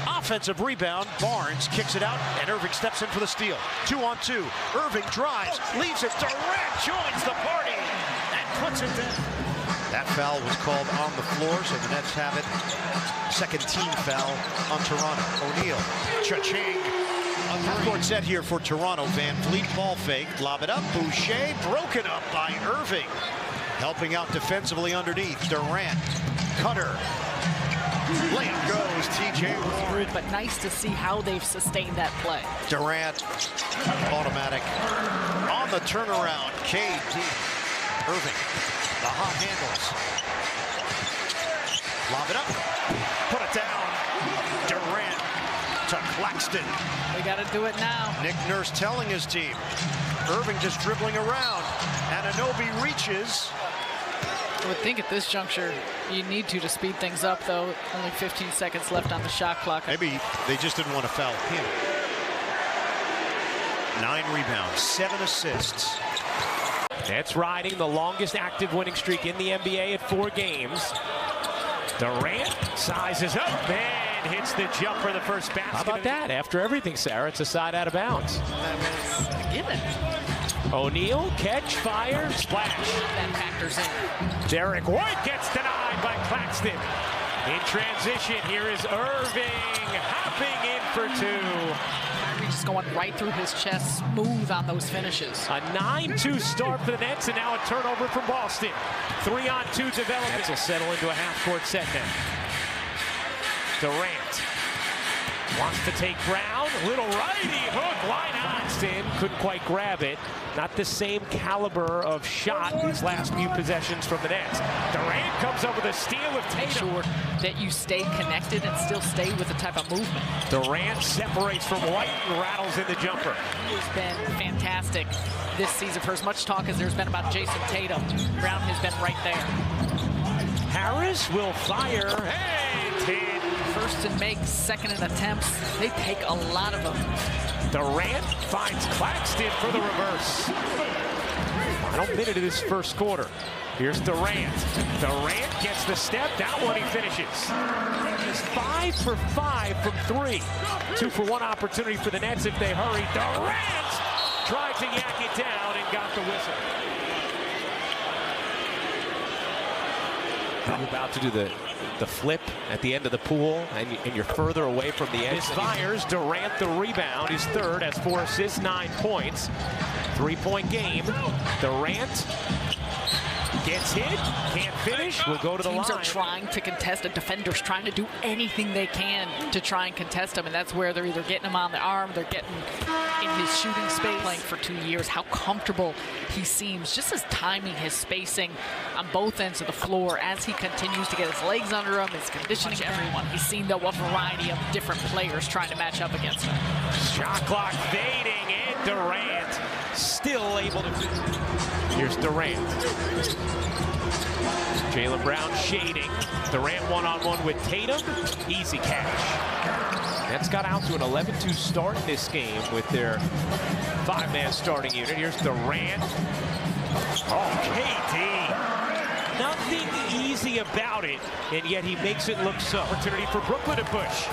Offensive rebound. Barnes kicks it out, and Irving steps in for the steal. 2-on-2. Irving drives, leaves it. Durant joins the party and puts it in. That foul was called on the floor, so the Nets have it. Second team foul on Toronto. O'Neal. Cha-ching. Half-court set here for Toronto. Van Vliet ball fake. Lob it up. Boucher broken up by Irving. Helping out defensively underneath. Durant. Cutter. Layup goes TJ Warren. But nice to see how they've sustained that play. Durant. Automatic. On the turnaround. KD. Irving. The hot handles. Lob it up. Put it down. Durant to Claxton. They got to do it now. Nick Nurse telling his team. Irving just dribbling around. Anunoby reaches. I would think at this juncture you need to speed things up, though. Only 15 seconds left on the shot clock. Maybe they just didn't want to foul him. 9 rebounds, 7 assists. Nets riding the longest active winning streak in the NBA at 4 games. Durant sizes up and hits the jumper, the first basket. How about that? After everything, Sarah, it's a side out of bounds. That was a given. O'Neal, catch, fire, splash. That factors in. Derek White gets denied by Claxton. In transition, here is Irving hopping in for 2. Kyrie just going right through his chest, smooth on those finishes. A 9-2 start for the Nets, and now a turnover from Boston. 3-on-2 development. Nets will settle into a half-court set now. Durant wants to take Brown. Little righty hook. Why not? Couldn't quite grab it. Not the same caliber of shot these last few possessions from the Nets. Durant comes up with a steal of Tatum. Make sure that you stay connected and still stay with the type of movement. Durant separates from White and rattles in the jumper. He has been fantastic this season. For as much talk as there's been about Jason Tatum, Brown has been right there. Harris will fire. Hey, Tatum. First and make, second in attempts. They take a lot of them. Durant finds Claxton for the reverse. Final minute of this first quarter. Here's Durant. Durant gets the step. That one he finishes. He's 5 for 5 from 3. 2 for 1 opportunity for the Nets if they hurry. Durant tried to yak it down and got the whistle. You're about to do the flip at the end of the pool, and you're further away from the edge. Misfires. Durant the rebound. His third, has 4 assists, 9 points. 3-point game. Durant gets hit, can't finish, will go to the line. Teams are trying to contest a defender's trying to do anything they can to try and contest him, and that's where they're either getting him on the arm, they're getting in his shooting space. Playing for 2 years, how comfortable he seems, just his timing, his spacing on both ends of the floor as he continues to get his legs under him, his conditioning, everyone. He's seen though a variety of different players trying to match up against him. Shot clock fading, and Durant still able to. Here's Durant. Jaylen Brown shading. Durant one-on-one with Tatum. Easy cash. Nets got out to an 11-2 start in this game with their 5-man starting unit. Here's Durant. Oh, KD. Nothing easy about it, and yet he makes it look so. Opportunity for Brooklyn to push.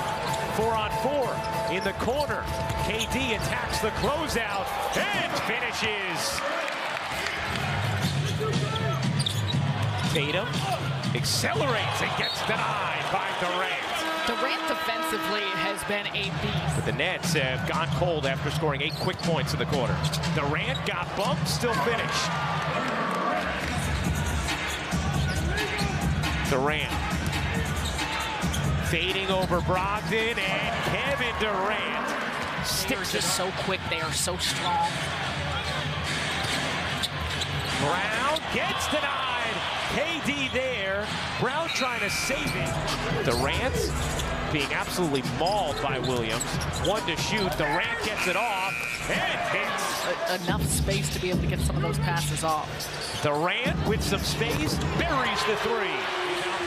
4-on-4 in the corner. KD attacks the closeout and finishes. Tatum accelerates and gets denied by Durant. Durant defensively has been a beast. But the Nets have gone cold after scoring 8 quick points in the quarter. Durant got bumped, still finished. Durant fading over Brogdon, and Kevin Durant sticks it. So quick, they are so strong. Brown gets denied. KD there. Brown trying to save it. Durant being absolutely mauled by Williams. 1 to shoot. Durant gets it off and hits. Enough space to be able to get some of those passes off. Durant with some space buries the 3.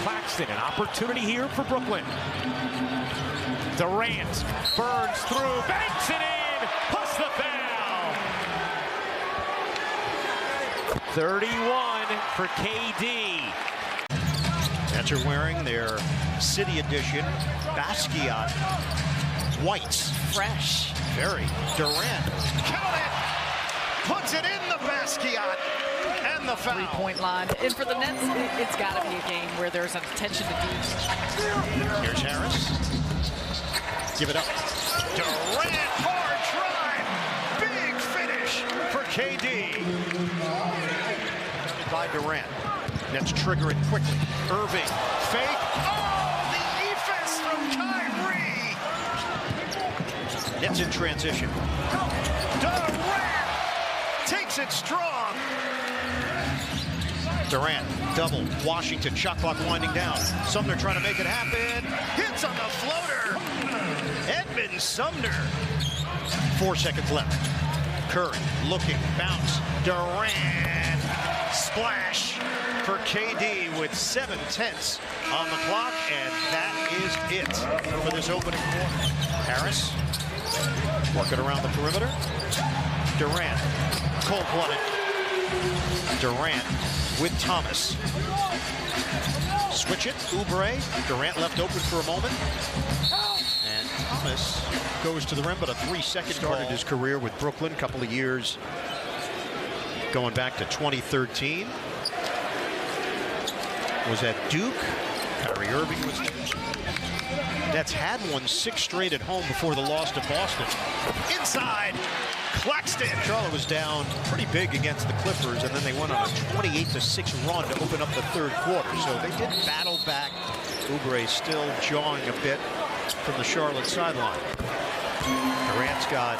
Claxton, an opportunity here for Brooklyn. Durant burns through, banks it in, plus the foul. 31 for KD. Nets are wearing their City Edition Basquiat whites. Fresh. Very. Durant. Count it! Puts it in the Basquiat. And the foul. 3-point line. And for the Nets, it's got to be a game where there's an attention to detail. Here's Harris. Give it up. Durant, hard drive. Big finish for KD. By Durant. Nets trigger it quickly. Irving, fake. Oh, the defense from Kyrie. Nets in transition. Durant takes it strong. Durant, double. Washington, shot clock winding down. Sumner trying to make it happen. Hits on the floater. Edmund Sumner. 4 seconds left. Curry looking, bounce. Durant. Splash for KD with 7/10 on the clock, and that is it for this opening quarter. Harris working around the perimeter. Durant, cold-blooded. Durant with Thomas. Switch it, Oubre. Durant left open for a moment. And Thomas goes to the rim, but a 3-second started his career with Brooklyn, a couple of years going back to 2013. Was at Duke. Kyrie Irving was there. Nets had won 6 straight at home before the loss to Boston. Inside, Claxton. Charlotte was down pretty big against the Clippers, and then they went on a 28-6 run to open up the 3rd quarter. So they did battle back. Oubre still jawing a bit from the Charlotte sideline. Durant's got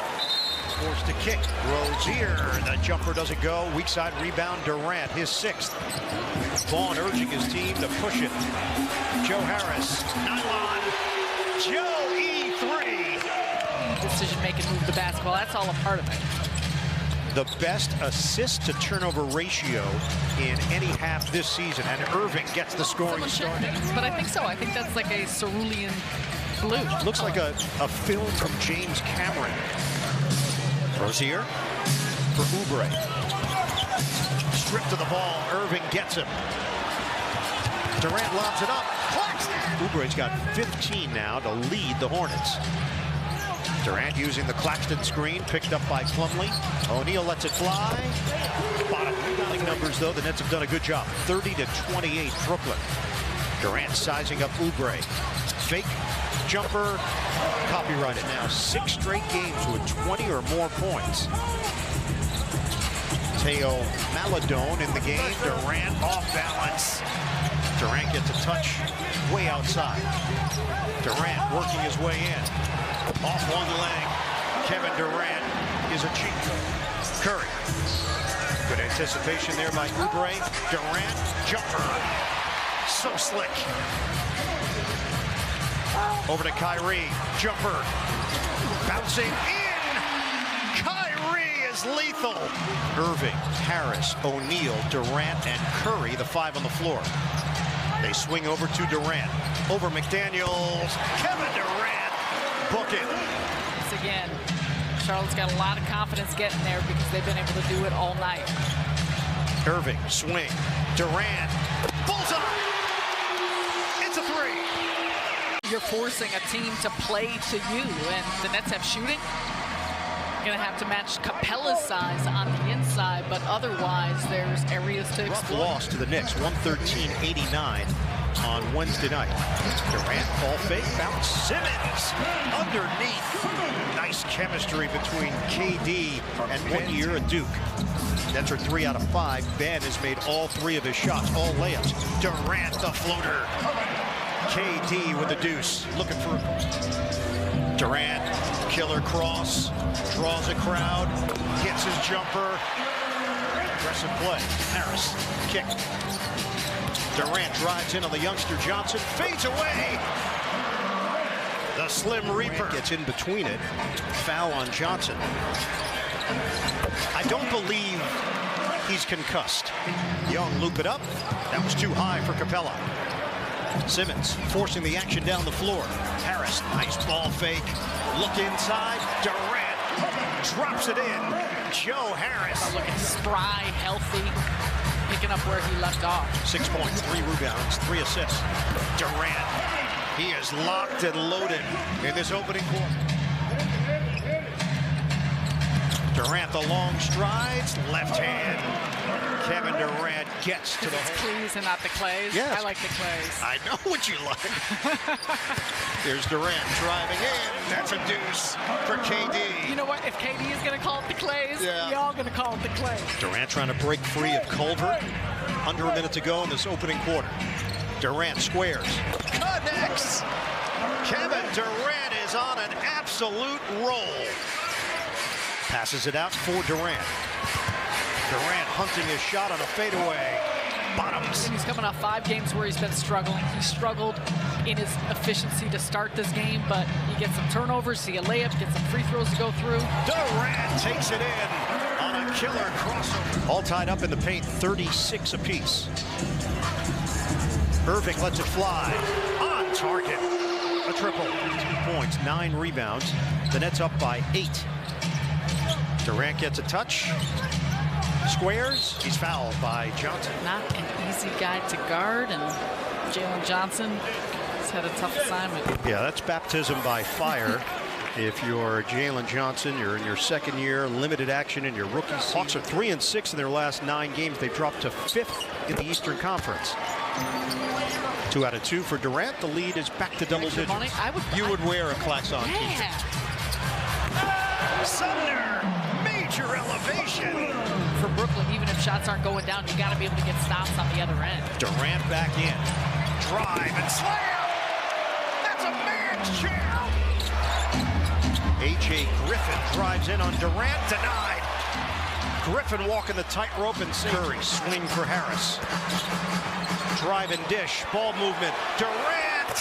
forced to kick. Rozier, the jumper doesn't go. Weak side rebound, Durant, his 6th. Vaughn urging his team to push it. Joe Harris, nylon. Joe E3. Decision-making, move the basketball, that's all a part of it. The best assist to turnover ratio in any half this season, and Irving gets the scoring start. But I think so. I think that's like a cerulean blue. Looks like a film from James Cameron. Rozier for Oubre. Stripped to the ball. Irving gets him. Durant lobs it up. Claxton. Oubre's got 15 now to lead the Hornets. Durant using the Claxton screen, picked up by Plumlee. O'Neal lets it fly. Bottom rebounding numbers, though. The Nets have done a good job. 30-28, Brooklyn. Durant sizing up Oubre. Fake jumper, copyrighted. Now 6 straight games with 20 or more points. Teo Maladone in the game. Durant off balance. Durant gets a touch way outside. Durant working his way in. Off one leg. Kevin Durant is a cheat. Curry. Good anticipation there by Oubre. Durant, jumper. So slick. Over to Kyrie. Jumper. Bouncing in. Kyrie is lethal. Irving, Harris, O'Neal, Durant, and Curry, the 5 on the floor. They swing over to Durant. Over McDaniels. Kevin Durant. Book it. Once again, Charlotte's got a lot of confidence getting there because they've been able to do it all night. Irving, swing. Durant. Bullseye. It's a 3. You're forcing a team to play to you, and the Nets have shooting. You're going to have to match Capella's size on the inside, but otherwise there's areas to explore. Loss to the Knicks, 113-89 on Wednesday night. Durant, ball fake, bounce. Simmons underneath. Nice chemistry between KD and 1 year at Duke. Nets are 3 out of 5. Ben has made all 3 of his shots, all layups. Durant, the floater. KD with the deuce, looking for Durant, killer cross, draws a crowd, gets his jumper. Aggressive play. Harris, kick. Durant drives in on the youngster Johnson, fades away. The Slim Reaper gets in between it. Foul on Johnson. I don't believe he's concussed. Young loop it up. That was too high for Capella. Simmons forcing the action down the floor. Harris, nice ball fake. Look inside. Durant drops it in. Joe Harris. Looking spry, healthy, picking up where he left off. 6 points, 3 rebounds, 3 assists. Durant, he is locked and loaded in this opening quarter. Durant, the long strides, left hand. Kevin Durant gets to the Clees and not the Clays. Yes. I like the Clays. I know what you like. There's Durant driving in. That's a deuce for KD. You know what? If KD is going to call it the Clays, Yeah. y'all going to call it the Clays. Durant trying to break free of Culver. Under a minute to go in this opening quarter. Durant squares. Connects. Kevin Durant is on an absolute roll. Passes it out for Durant. Durant hunting his shot on a fadeaway. Bottoms. And he's coming off 5 games where he's been struggling. He struggled in his efficiency to start this game, but he gets some turnovers, see a layup, gets some free throws to go through. Durant takes it in on a killer crossover. All tied up in the paint, 36 apiece. Irving lets it fly. On target. A triple. 2 points, 9 rebounds. The Nets up by 8. Durant gets a touch. Squares. He's fouled by Johnson. Not an easy guy to guard, and Jalen Johnson has had a tough assignment. Yeah, that's baptism by fire. If you're Jalen Johnson, you're in your 2nd year, limited action in your rookie season. Hawks are 3-6 in their last 9 games. They've dropped to 5th in the Eastern Conference. 2 out of 2 for Durant. The lead is back to double digits. You would wear a Klaxon t-shirt. Sumner, major elevation. For Brooklyn, even if shots aren't going down, you got to be able to get stops on the other end. Durant back in. Drive and slam. That's a man's jam. A.J. Griffin drives in on Durant. Denied. Griffin walking the tightrope and Curry swing for Harris. Drive and dish. Ball movement. Durant.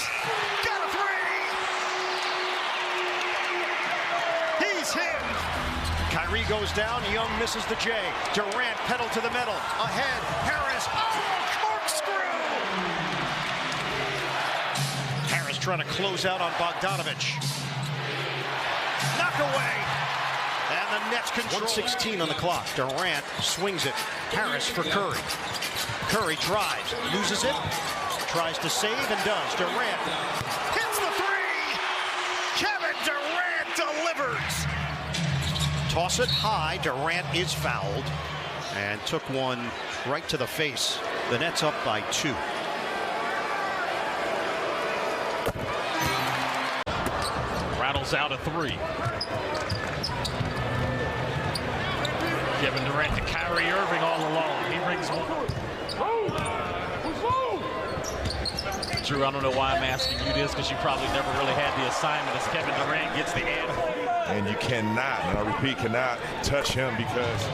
Got a 3. He's him. Kyrie goes down. Young misses the J. Durant pedal to the metal. Ahead. Harris. Oh, corkscrew. Harris trying to close out on Bogdanovich. Knock away. And the Nets control. 1:16 on the clock. Durant swings it. Harris for Curry. Curry drives. Loses it. Tries to save and does. Durant hits the 3. Kevin Durant delivers. toss it high. Durant is fouled and took one right to the face. The Nets up by 2. Rattles out a 3. Kevin Durant to Kyrie Irving all along. He brings one. Drew, I don't know why I'm asking you this, because you probably never really had the assignment as Kevin Durant gets the end. And you cannot, and I repeat, cannot touch him because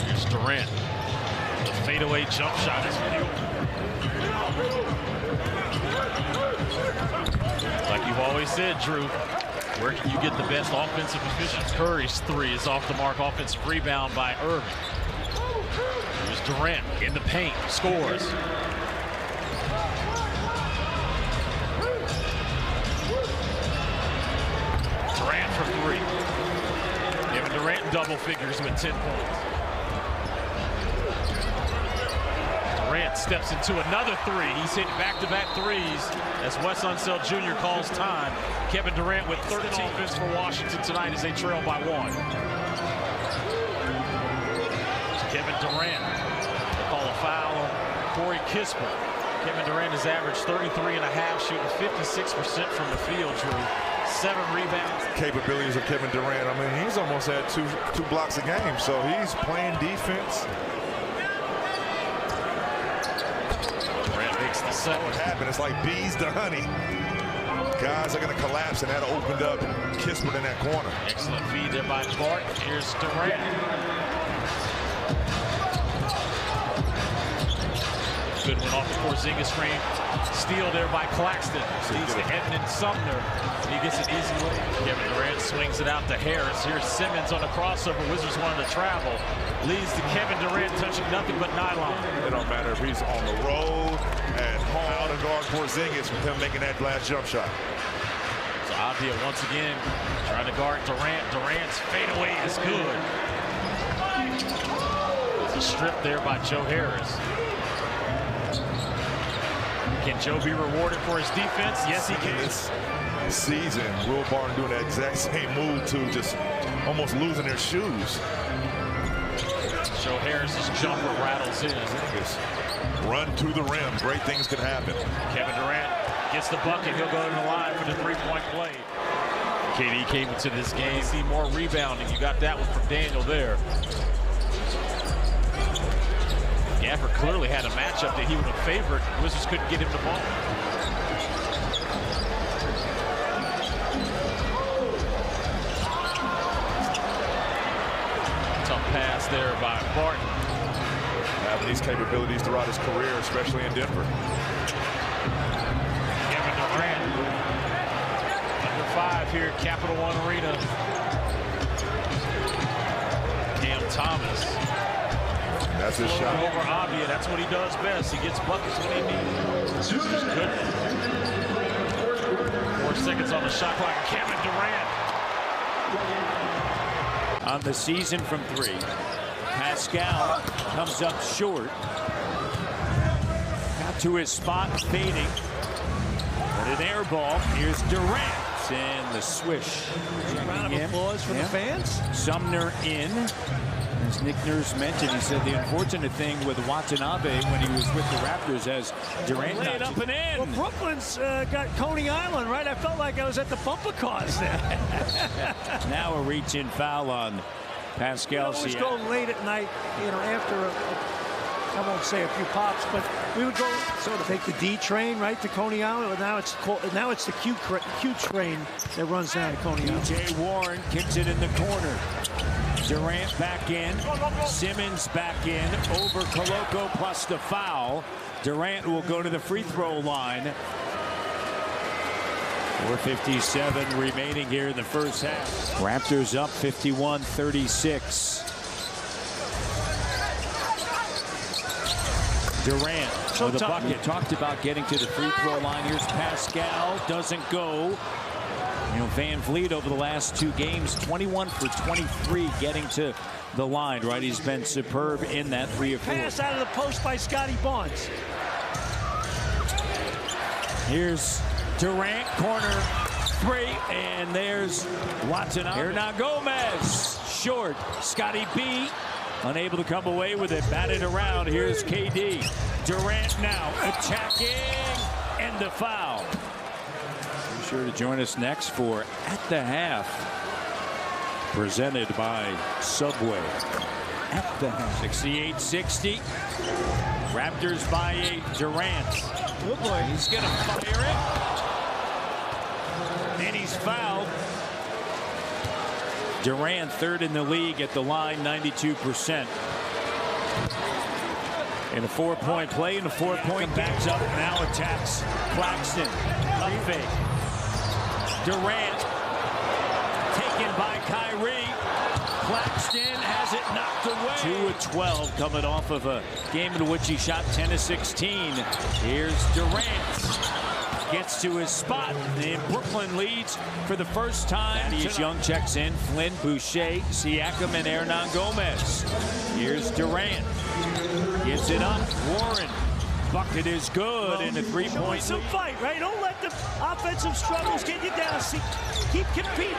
here's Durant. The fadeaway jump shot is video. Like you've always said, Drew, where can you get the best offensive efficiency? Curry's 3 is off the mark. Offensive rebound by Irving. Here's Durant in the paint, scores. Durant for 3. Kevin Durant double figures with 10 points. Durant steps into another 3. He's hit back-to-back threes as Wes Unseld Jr. calls time. Kevin Durant with 13 offense for Washington tonight as they trail by 1. Kevin Durant. They call a foul on Corey Kispert. Kevin Durant has averaged 33.5, shooting 56% from the field, Drew. 7 rebounds. capabilities of Kevin Durant. I mean, he's almost had two blocks a game, so he's playing defense. Durant makes the second. What happened? It's like bees to honey. Guys are going to collapse, and that opened up Kispert in that corner. Excellent feed there by Bart. Here's Durant. Good one off the Porzingis screen. Steal there by Claxton. Leads to Edmond Sumner. He gets an easy way. Kevin Durant swings it out to Harris. Here's Simmons on the crossover. Wizards wanted to travel. Leads to Kevin Durant touching nothing but nylon. It don't matter if he's on the road and home to guard Porzingis with him making that last jump shot. So Avdia once again trying to guard Durant. Durant's fadeaway is good. There's a strip there by Joe Harris. Can Joe be rewarded for his defense? Yes, he can. This season, Will Barton doing that exact same move to just almost losing their shoes. Joe Harris's jumper rattles in. Run to the rim. Great things could happen. Kevin Durant gets the bucket. He'll go to the line for the three-point play. KD came into this game. See more rebounding. You got that one from Daniel there. Gafford clearly had a matchup that he would have favored. Wizards couldn't get him the ball. Tough pass there by Barton. Having these capabilities throughout his career, especially in Denver. Kevin Durant. Under 5 here at Capital One Arena. Cam Thomas. That's his shot. Over Avdia. That's what he does best. He gets buckets when he needs. Good. 4 seconds on the shot clock. Kevin Durant. On the season from 3. Pascal comes up short. Got to his spot, fading. But an air ball. Here's Durant. And the swish. Round of applause from the fans. Sumner in. As Nick Nurse mentioned, he said the unfortunate thing with Watanabe when he was with the Raptors as Durant laid up and in. Well, Brooklyn's got Coney Island, right? I felt like I was at the bumper cars there. Now a reach-in foul on Pascal. We always go late at night, after I won't say a few pops, but we would go sort of take the D train right to Coney Island. But now it's the Q train that runs down to Coney Island. T.J. Warren kicks it in the corner. Durant back in. Simmons back in. Over Koloko plus the foul. Durant will go to the free throw line. 4:57 remaining here in the first half. Raptors up 51-36. Durant with a bucket. Talked about getting to the free throw line. Here's Pascal. Doesn't go. Van Vliet over the last 2 games, 21 for 23 getting to the line, right? He's been superb in that 3 or 4. Pass out of the post by Scotty Barnes. Here's Durant, corner, three, and there's Watanabe. Hernan Gomez, short. Scotty B, unable to come away with it. Batted around. Here's KD. Durant now attacking, and the foul. Be sure to join us next for At the Half, presented by Subway. At the half. 68-60. Raptors by 8. Durant. Oh boy. He's going to fire it. And he's fouled. Durant, third in the league at the line, 92%. In a 4-point play, and a 4-point backs up, now attacks Claxton. Up fake. Durant taken by Kyrie. Claxton has it knocked away. 2 of 12 coming off of a game in which he shot 10 of 16. Here's Durant. Gets to his spot, and Brooklyn leads for the first time. These Young checks in. Flynn, Boucher, Siakam, and Hernan Gomez. Here's Durant. Gets it up. Warren. Bucket is good, and a 3-point. Some fight, right? Don't let the offensive struggles get you down. See, keep competing.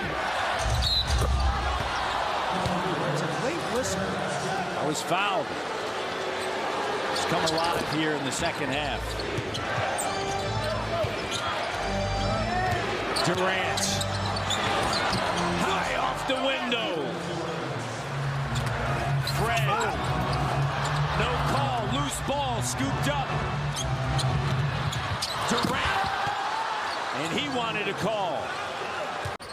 It's a late whistle. I was fouled. It's come alive here in the second half. Durant. High off the window. Fred. No call. Loose ball. Scooped up. Durant. And he wanted a call.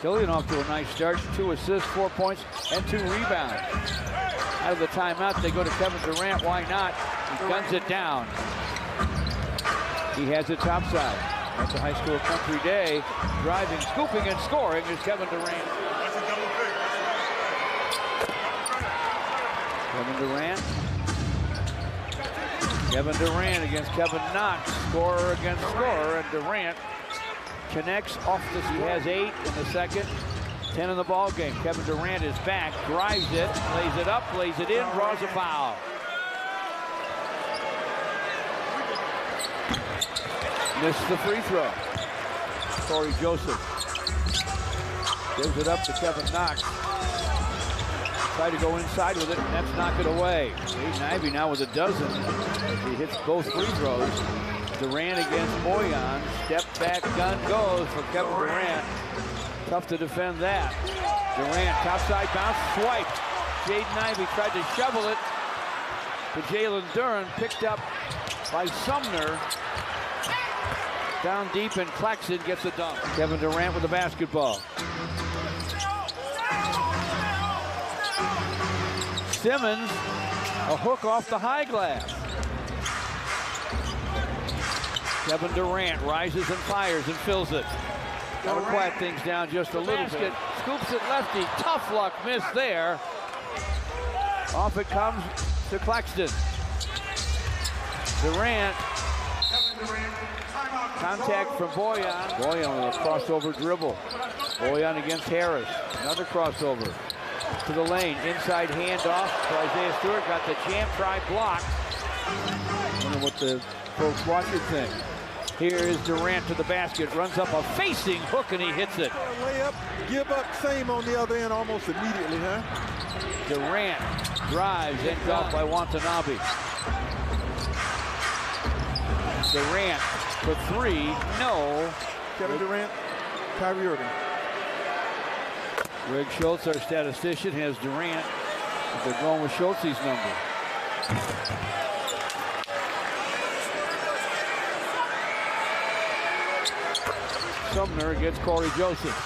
Killian off to a nice start. 2 assists, 4 points, and 2 rebounds. Out of the timeout, they go to Kevin Durant. Why not? He guns it down. He has it topside. That's a high school country day. Driving, scooping, and scoring is Kevin Durant. Kevin Durant. Kevin Durant against Kevin Knox. Scorer against scorer, and Durant connects off this. He has 8 in the second, 10 in the ball game. Kevin Durant is back, drives it, lays it up, lays it in, draws a foul. Missed the free throw. Corey Joseph gives it up to Kevin Knox. Try to go inside with it, and that's knock it away. Jaden Ivey now with a dozen. He hits both free throws. Durant against Boyan. Step back, gun goes for Kevin Durant. Tough to defend that. Durant, topside bounce, swiped. Jaden Ivey tried to shovel it to Jalen Duran. Picked up by Sumner. Down deep, and Claxton gets a dunk. Kevin Durant with the basketball. Simmons, a hook off the high glass. Kevin Durant rises and fires and fills it. That'll quiet things down just a little bit. Scoops it lefty. Tough luck miss there. Off it comes to Claxton. Durant. Contact from Boyan. Boyan with a crossover dribble. Boyan against Harris. Another crossover. To the lane. Inside handoff to Isaiah Stewart. Got the jam try blocked. I wonder what the folks watching think. Here is Durant to the basket. Runs up a facing hook, and he hits it. Layup, give up, same on the other end almost immediately, huh? Durant drives, end off by Watanabe. Durant for 3, no. Kevin Durant, Kyrie Irving. Greg Schultz, our statistician, has Durant. They're going with Schultz's number. Sumner against Corey Joseph.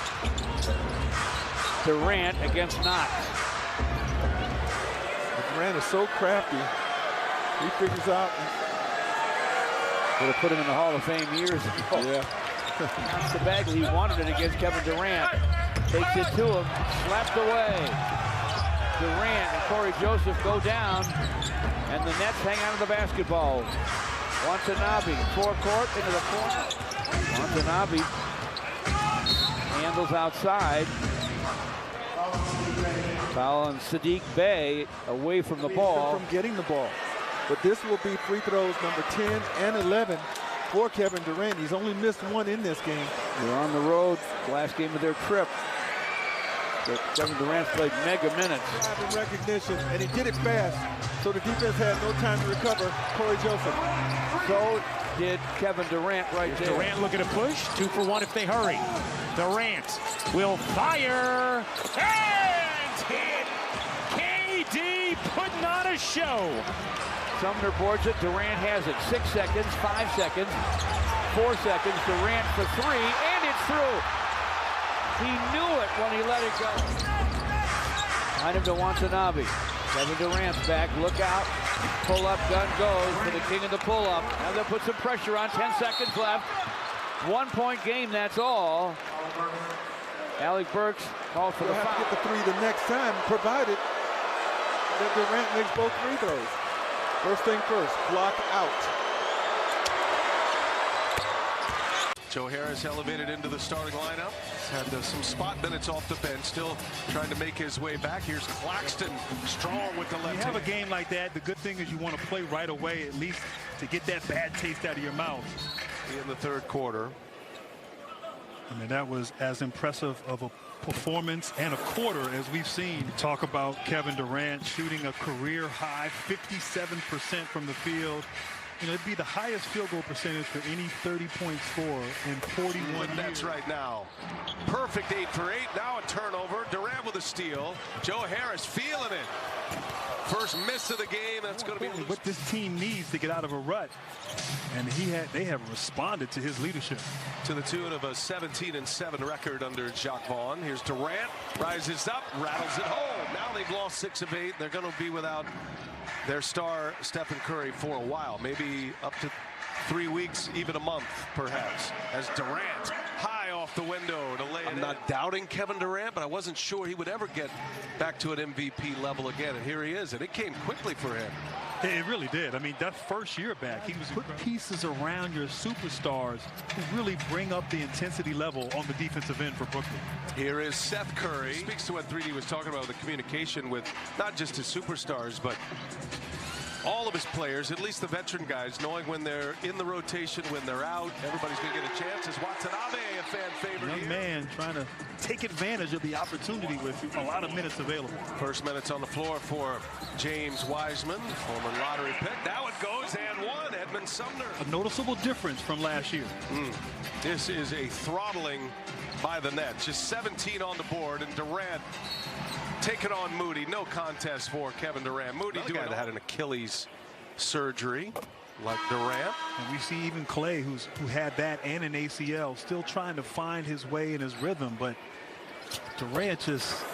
Durant against Knox. Durant is so crafty. He figures out. Would have put him in the Hall of Fame years ago. Yeah. Knocks the Bagley. He wanted it against Kevin Durant. Takes it to him. Slapped away. Durant and Corey Joseph go down. And the Nets hang on to the basketball. Watanabe, forecourt into the corner. Watanabe handles outside. Foul on Sadiq Bey away from the ball. From getting the ball. But this will be free throws number 10 and 11 for Kevin Durant. He's only missed one in this game. They're on the road, last game of their trip. But Kevin Durant played mega minutes. Driving recognition, and he did it fast, so the defense had no time to recover. Corey Joseph. So did Kevin Durant right there. Durant looking to push. 2 for 1 if they hurry. Durant will fire. And hit. KD putting on a show. Sumner boards it. Durant has it. 6 seconds, 5 seconds, 4 seconds. Durant for 3, and it's through. He knew it when he let it go. Behind him to Watanabe. Kevin Durant's back. Look out. Pull-up gun goes for the king of the pull-up. Now they'll put some pressure on. 10 seconds left. 1-point game, that's all. Alec Burks called for the foul. Have to get the 3 the next time, provided that Durant makes both free throws. First thing first, block out. Joe Harris elevated into the starting lineup. He's had some spot minutes off the bench, still trying to make his way back. Here's Claxton, strong with the left hand. You have a game like that, the good thing is you want to play right away, at least to get that bad taste out of your mouth. In the third quarter. I mean, that was as impressive of a performance and a quarter as we've seen. Talk about Kevin Durant shooting a career high 57% from the field. You know, it'd be the highest field goal percentage for any 30-point scorer in 41 years. That's right now. Perfect 8 for 8. Now a turnover. Durant with a steal. Joe Harris feeling it. First miss of the game. That's going to be what this team needs to get out of a rut. And they have responded to his leadership. To the tune of a 17-7 record under Jacques Vaughn. Here's Durant. Rises up. Rattles it home. Now they've lost 6 of 8. They're going to be without their star Stephen Curry for a while, maybe up to 3 weeks, even a month perhaps, as Durant high off the window to lay it in. I'm not doubting Kevin Durant, but I wasn't sure he would ever get back to an MVP level again, and here he is, and it came quickly for him. It really did. I mean, that first year back, he was put pieces around your superstars who really bring up the intensity level on the defensive end for Brooklyn. Here is Seth Curry. Speaks to what 3D was talking about, the communication with not just his superstars, but all of his players, at least the veteran guys, knowing when they're in the rotation, when they're out, everybody's going to get a chance. Is Watanabe a fan favorite Young here? man trying to take advantage of the opportunity with a lot of minutes available. First minutes on the floor for James Wiseman, former lottery pick. Now it goes and one, Edmund Sumner. A noticeable difference from last year. This is a throttling by the Nets. Just 17 on the board, and Durant taking on Moody. No contest for Kevin Durant. Moody doing had an Achilles surgery like Durant. And we see even Clay, who had that and an ACL, still trying to find his way in his rhythm. But Durant just,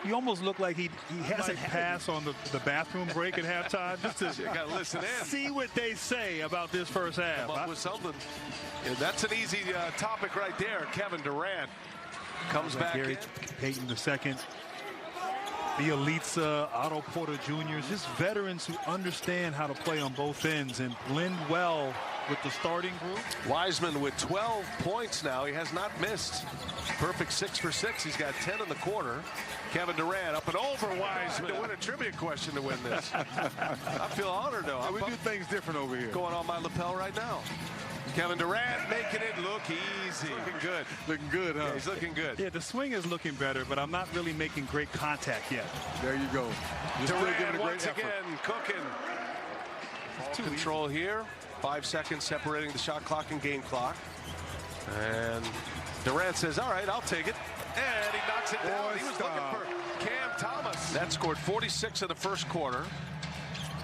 he almost looked like he hasn't passed on the bathroom break at halftime. Just to you gotta listen in. See what they say about this first half. Come up with something. Yeah, that's an easy topic right there. Kevin Durant comes back in. Payton II. Bielitsa, Otto Porter Jr., just veterans who understand how to play on both ends and blend well with the starting group. Wiseman with 12 points now. He has not missed. Perfect 6 for 6. He's got 10 in the quarter. Kevin Durant up and over Wiseman to win a trivia question to win this. I feel honored, though. We do things different over here. Going on my lapel right now. Kevin Durant making it look easy. Looking good. Looking good, huh? Yeah, he's looking good. Yeah, the swing is looking better, but I'm not really making great contact yet. There you go. Durant once again cooking. Ball control here. 5 seconds separating the shot clock and game clock. And Durant says, all right, I'll take it. And he knocks it down. He was looking for Cam Thomas. That scored 46 in the first quarter.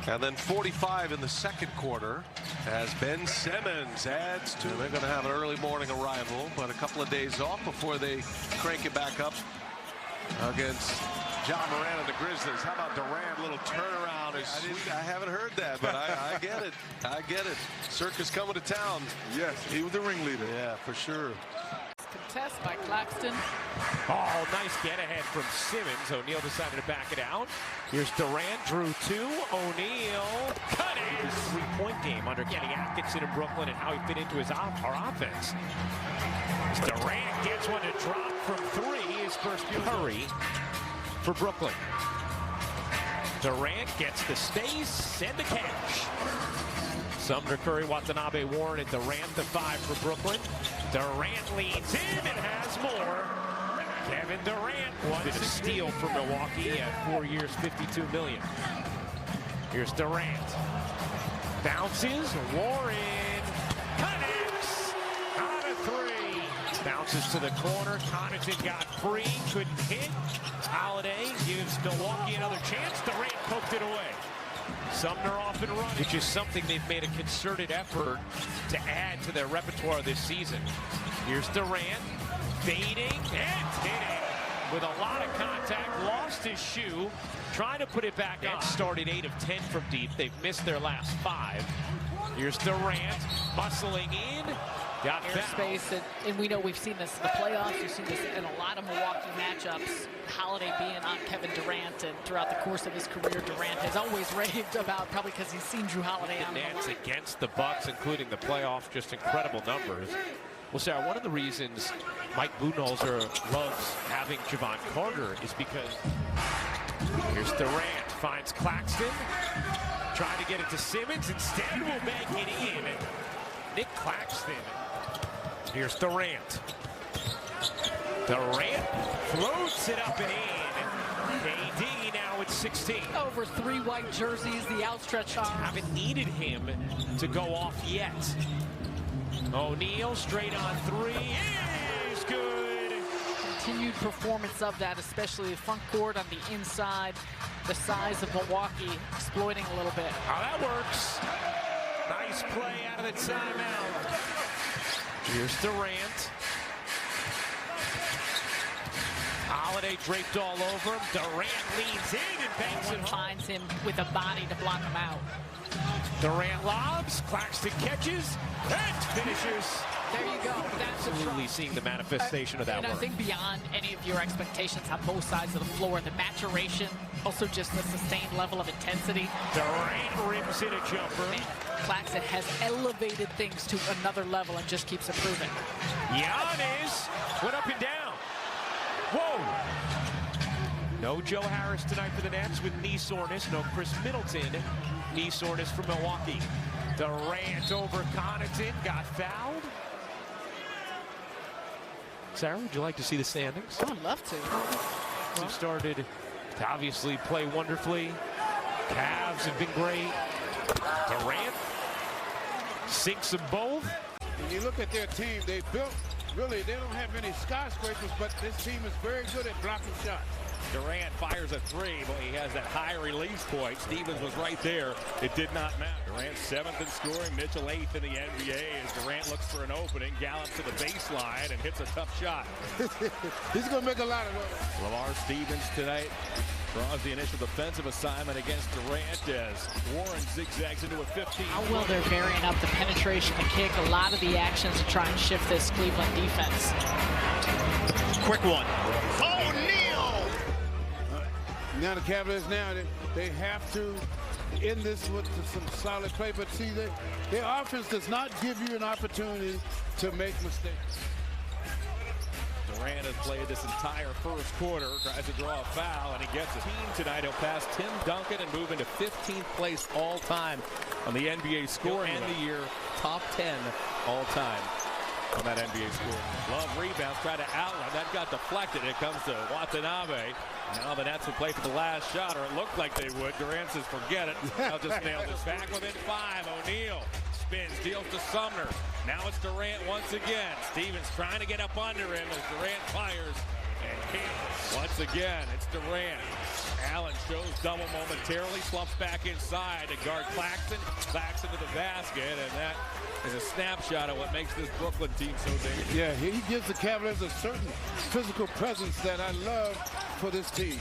And then 45 in the second quarter as Ben Simmons adds to. They're going to have an early morning arrival, but a couple of days off before they crank it back up against John Moran and the Grizzlies. How about Durant? Little turnaround. I haven't heard that, but I get it. I get it. Circus coming to town. Yes, he was the ringleader. Yeah, for sure. Contest by Claxton. Oh, nice get ahead from Simmons. O'Neal decided to back it out. Here's Durant, drew 2. O'Neal cut it. His 3-point game under Kenny Atkinson in Brooklyn and how he fit into our offense. Durant gets one to drop from 3. His first Curry for Brooklyn. Durant gets the space and the cash. Sumner, Curry, Watanabe, Warren, and Durant, the 5 for Brooklyn. Durant leads in and has more. Kevin Durant did a steal for Milwaukee at 4 years, $52 million. Here's Durant. Bounces. Warren connects on a 3. Bounces to the corner. Connaughton got free. Couldn't hit. Holiday gives Milwaukee another chance. Durant poked it away. Sumner off and running, which is something they've made a concerted effort to add to their repertoire this season. Here's Durant, fading and hitting with a lot of contact, lost his shoe, trying to put it back on. Started 8 of 10 from deep. They've missed their last 5. Here's Durant, muscling in. Got airspace, and we know we've seen this in the playoffs. We've seen this in a lot of Milwaukee matchups. Holiday being on Kevin Durant, and throughout the course of his career, Durant has always raved about, probably because he's seen Drew Holiday on the Nets against the Bucks, including the playoffs, just incredible numbers. Well, Sarah, one of the reasons Mike Budenholzer loves having Javon Carter is because here's Durant, finds Claxton, trying to get it to Simmons, instead will bank it in. Nick Claxton. Here's Durant. Durant floats it up and in. KD now at 16. Over 3 white jerseys, the outstretched arm. Haven't needed him to go off yet. O'Neal straight on 3 is good. Continued performance of that, especially the front court on the inside. The size of Milwaukee exploiting a little bit. How that works. Nice play out of the timeout. Here's Durant. Holiday draped all over him. Durant leans in and banks it. Finds him with a body to block him out. Durant lobs, Claxton catches, and finishes. There you go. That's absolutely seeing the manifestation of that and work. I think beyond any of your expectations on both sides of the floor, the maturation, also just the sustained level of intensity. Durant rims in a jumper. Claxton has elevated things to another level and just keeps improving. Giannis went up and down. Whoa! No Joe Harris tonight for the Nets with knee soreness. No Chris Middleton. Knee soreness for Milwaukee. Durant over Connaughton. Got fouled. Sarah, would you like to see the standings? Oh, I'd love to. Well, started to obviously play wonderfully. Cavs have been great. Durant sinks them both. When you look at their team, they built, really, they don't have any skyscrapers, but this team is very good at blocking shots. Durant fires a 3, but he has that high release point. Stevens was right there. It did not matter. Durant 7th in scoring, Mitchell 8th in the NBA as Durant looks for an opening, gallops to the baseline and hits a tough shot. He's going to make a lot of those. Lamar Stevens tonight draws the initial defensive assignment against Durant as Warren zigzags into a 15. How well they're varying up the penetration, the kick, a lot of the actions to try and shift this Cleveland defense. Quick one. Now the Cavaliers, they have to end this with some solid play. But see, their offense does not give you an opportunity to make mistakes. Durant has played this entire first quarter, tries to draw a foul, and he gets it. Tonight, he'll pass Tim Duncan and move into 15th place all-time on the NBA scoring. He'll end the year top 10 all-time on that NBA score. Love rebounds, try to outlet. That got deflected. It comes to Watanabe. Now the Nets will play for the last shot, or it looked like they would. Durant says, forget it. I'll just nail this. Back within 5. O'Neal spins, deals to Sumner. Now it's Durant once again. Stevens trying to get up under him as Durant fires. And hits. Once again, it's Durant. Allen shows double momentarily, sloughs back inside to guard Claxton. Claxton to the basket, and that is a snapshot of what makes this Brooklyn team so dangerous. Yeah, he gives the Cavaliers a certain physical presence that I love for this team.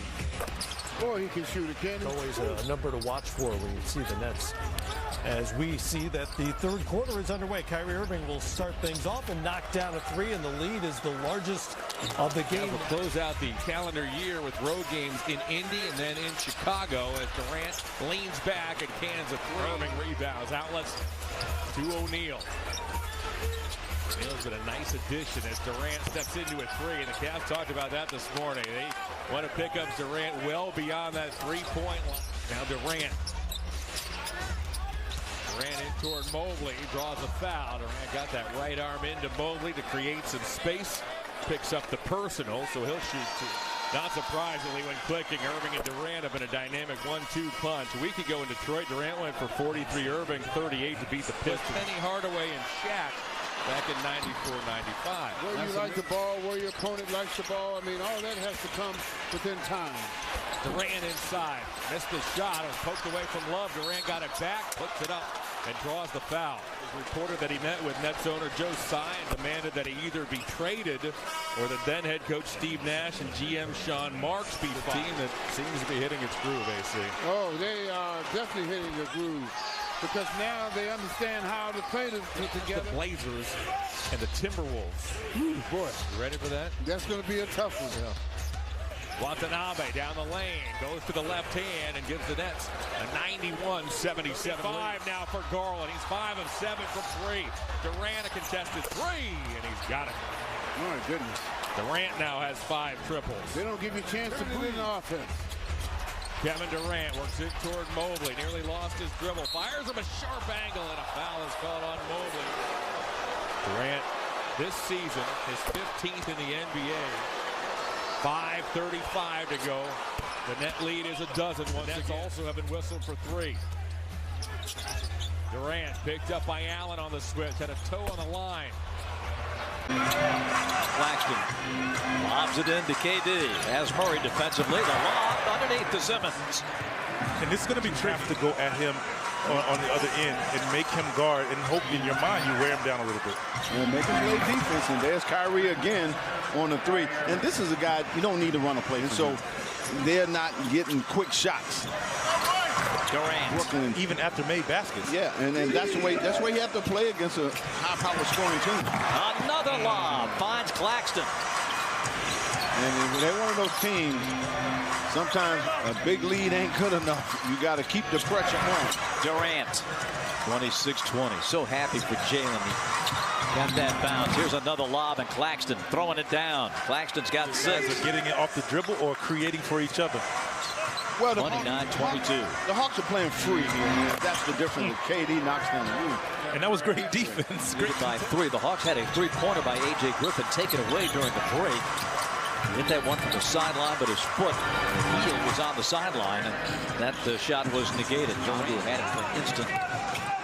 Boy, he can shoot it, can't he? Always a number to watch for when you see the Nets. As we see that the third quarter is underway, Kyrie Irving will start things off and knock down a 3, and the lead is the largest of the game. We'll close out the calendar year with road games in Indy and then in Chicago as Durant leans back and cans a 3. Irving rebounds, outlets to O'Neal. O'Neal's been a nice addition as Durant steps into a 3, and the Cavs talked about that this morning. They want to pick up Durant well beyond that 3-point line. Now Durant. Durant in toward Mobley. He draws a foul. Durant got that right arm into Mobley to create some space. Picks up the personal, so he'll shoot two. Not surprisingly, when clicking, Irving and Durant have been a dynamic 1-2 punch. A week ago in Detroit, Durant went for 43, Irving 38 to beat the Pistons. Penny Hardaway and Shaq back in 94-95. Where you like the ball, where your opponent likes the ball, I mean, all that has to come within time. Durant inside, missed the shot, it was poked away from Love. Durant got it back, puts it up, and draws the foul. It was reported that he met with Nets owner Joe Tsai and demanded that he either be traded or that then head coach Steve Nash and GM Sean Marks be fired. A team that seems to be hitting its groove, AC. Oh, they are definitely hitting the groove, because now they understand how to play together. The Blazers and the Timberwolves. Ooh, boy, you ready for that? That's going to be a tough one. Yeah. Watanabe down the lane, goes to the left hand and gives the Nets a 91-77 5 now for Garland. He's 5 of 7 from 3. Durant a contested 3, and he's got it. My goodness. Durant now has 5 triples. They don't give you a chance to put in the offense. Kevin Durant works it toward Mobley. Nearly lost his dribble. Fires him a sharp angle, and a foul is called on Mobley. Durant this season is 15th in the NBA. 5:35 to go. The net lead is a dozen. Nets also have been whistled for 3. Durant picked up by Allen on the switch. Had a toe on the line. Claxton lobs it into KD. As Murray defensively. The lob underneath to Simmons. And this is going to be tricky to go at him on the other end and make him guard, and hope in your mind you wear him down a little bit. Yeah, make him play defense, and there's Kyrie again on the 3. And this is a guy you don't need to run a play, and so they're not getting quick shots. Durant. Brooklyn, even after made baskets. Yeah, and that's the way you have to play against a high-power scoring team. Another lob finds Claxton. And they're one of those teams, sometimes a big lead ain't good enough. You got to keep the pressure on. Durant, 26-20. So happy for Jalen. Got that bounce. Here's another lob, and Claxton throwing it down. Claxton's got 6. Guys are getting it off the dribble or creating for each other. Well, 29-22. The Hawks are playing free here. Man. That's the difference. KD knocks them loose. And that was great defense. Great by 3. The Hawks had a 3-pointer by A.J. Griffin taken away during the break. Hit that one from the sideline, but his foot, the heel was on the sideline, and that shot was negated. John Who had it for an instant.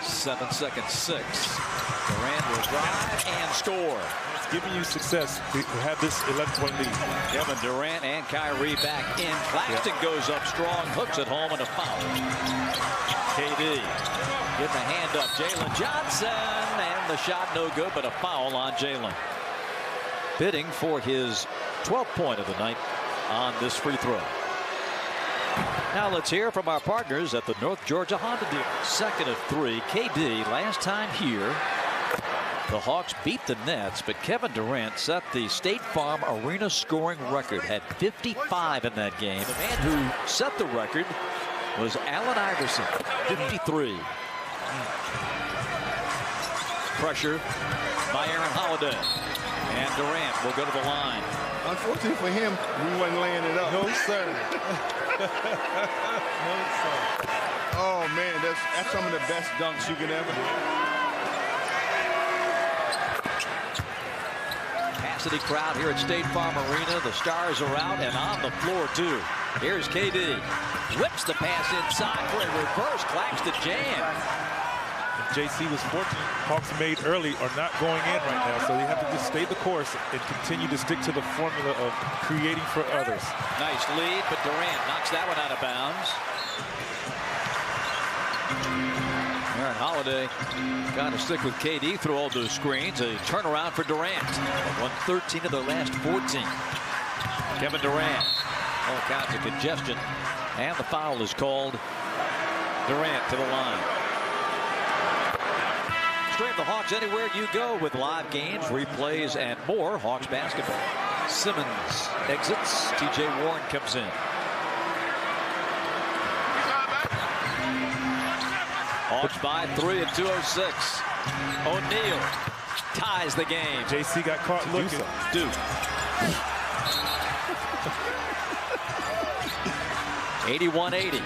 7 seconds, 6. Durant will drive and score. It's giving you success to have this 11-point lead. Kevin Durant and Kyrie back in. Claxton goes up strong, hooks it home, and a foul. KD getting the hand up. Jalen Johnson, and the shot no good, but a foul on Jalen. Bidding for his 12th point of the night on this free throw. Now let's hear from our partners at the North Georgia Honda dealer. 2nd of 3. KD last time here. The Hawks beat the Nets, but Kevin Durant set the State Farm Arena scoring record. Had 55 in that game. The man who set the record was Allen Iverson. 53. Pressure by Aaron Holiday. And Durant will go to the line. Unfortunately for him, we wasn't laying it up. No, sir. No, sir. Oh, man, that's some of the best dunks you could ever do. Capacity crowd here at State Farm Arena. The Stars are out and on the floor, too. Here's KD. Whips the pass inside for a reverse. Claxton jam. JC was fortunate. Hawks made early are not going in right now, so they have to just stay the course and continue to stick to the formula of creating for others. Nice lead, but Durant knocks that one out of bounds. Aaron Holiday got to stick with KD through all those screens. A turnaround for Durant. Won 13 of their last 14. Kevin Durant, all kinds of congestion, and the foul is called. Durant to the line. Stream the Hawks anywhere you go with live games, replays, and more. Hawks basketball. Simmons exits. T.J. Warren comes in. Hawks by 3 at 2:06. O'Neal ties the game. JC got caught looking. Duke. 81-80.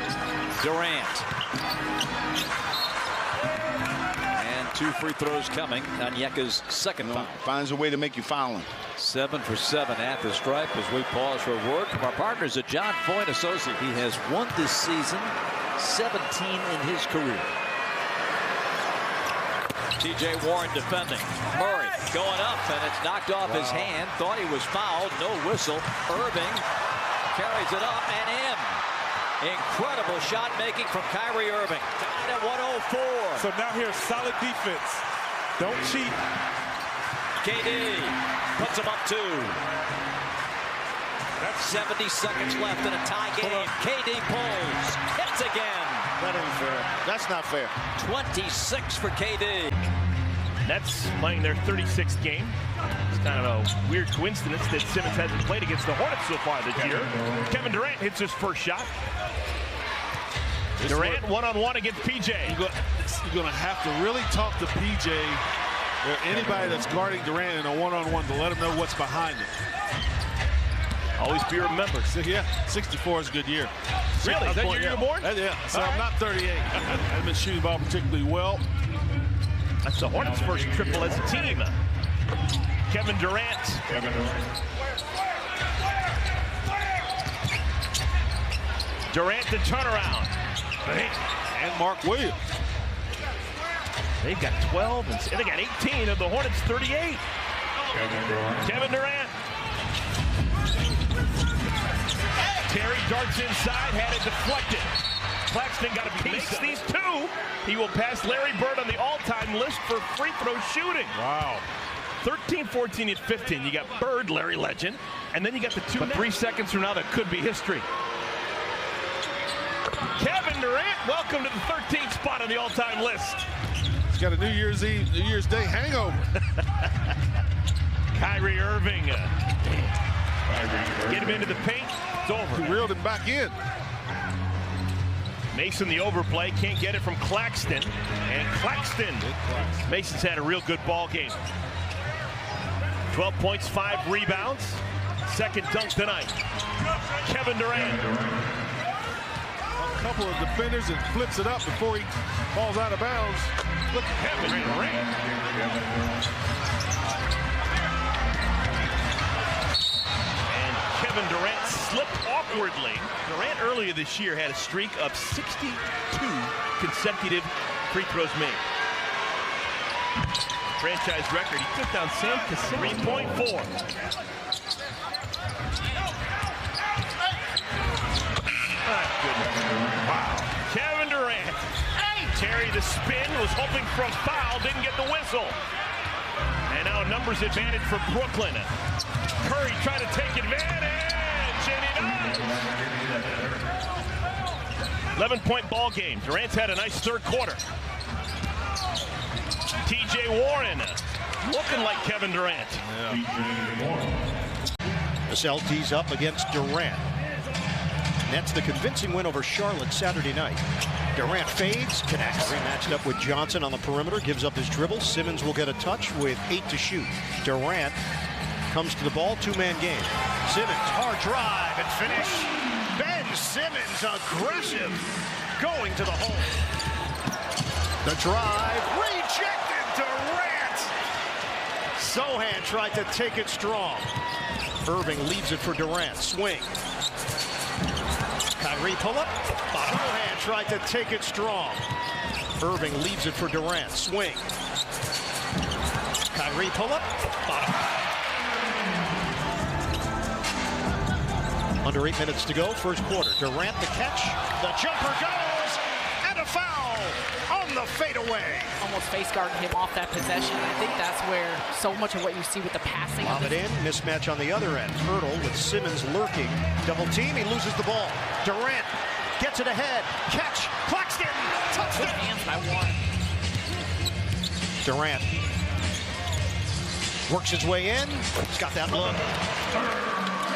Durant. And 2 free throws coming on Yeka's second foul. Finds a way to make you foul him. 7 for 7 at the stripe as we pause for a word from our partners at John Foyne Associates. He has won this season, 17 in his career. T.J. Warren defending. Murray going up, and it's knocked off his hand. Thought he was fouled. No whistle. Irving carries it up and in. Incredible shot making from Kyrie Irving. Tied at 104. So now here's solid defense. Don't cheat. KD puts him up 2. That's 70 seconds left in a tie game. KD pulls. Hits again. That ain't fair. That's not fair. 26 for KD. Nets playing their 36th game. It's kind of a weird coincidence that Simmons hasn't played against the Hornets so far this year. Kevin Durant hits his first shot. Durant one-on-one against PJ. You're going to have to really talk to PJ or anybody that's guarding Durant in a one-on-one to let him know what's behind him. Always be remembered. So, yeah, 64 is a good year. Really? Is that year you were born? Yeah. So I'm not 38. I haven't been shooting the ball particularly well. That's the Hornets' first triple as a team. Kevin Durant. Durant the turnaround. And Mark Williams. They've got 12 and they got 18 of the Hornets 38. Kevin Durant. Terry darts inside, had it deflected. Claxton got a piece. Makes these 2. He will pass Larry Bird on the all-time list for free throw shooting. Wow. 13, 14, and 15. You got Bird, Larry Legend, and then you got the 2. But 3 seconds from now, that could be history. Kevin Durant, welcome to the 13th spot on the all-time list. He's got a New Year's Eve, New Year's Day hangover. Kyrie Irving. Get him into the paint. It's over. He reeled him back in. Mason the overplay, can't get it from Claxton. And Claxton. Mason's had a real good ball game. 12 points, 5 rebounds. Second dunk tonight. Kevin Durant. A couple of defenders and flips it up before he falls out of bounds. Look at Kevin Durant. And Kevin Durant slipped awkwardly. Durant earlier this year had a streak of 62 consecutive free throws made. Franchise record. He took down Sam Cassell. 3.4. Wow. Kevin Durant. Terry the spin, was hoping for a foul, didn't get the whistle. And now a numbers advantage for Brooklyn. Curry trying to take advantage, and he does. 11-point ball game. Durant's had a nice third quarter. T.J. Warren looking like Kevin Durant. Cassell tees up against Durant. That's the convincing win over Charlotte Saturday night. Durant fades, connects. Matched up with Johnson on the perimeter, gives up his dribble. Simmons will get a touch with 8 to shoot. Durant comes to the ball, 2-man game. Simmons, hard drive and finish. Ben Simmons, aggressive, going to the hole. The drive, rejected. Durant. Sohan tried to take it strong. Irving leaves it for Durant. Swing. Kyrie pull up. Durant tried to take it strong. Irving leaves it for Durant. Swing. Kyrie pull up. Under 8 minutes to go, first quarter. Durant the catch. The jumper goes. And a foul on the fadeaway. Almost face guarding him off that possession. I think that's where so much of what you see with the passing. Lob it in. Mismatch on the other end. Hurdle with Simmons lurking. Double team. He loses the ball. Durant gets it ahead. Catch. Claxton. Touchdown. Good hands by Warren. Durant works his way in. He's got that look.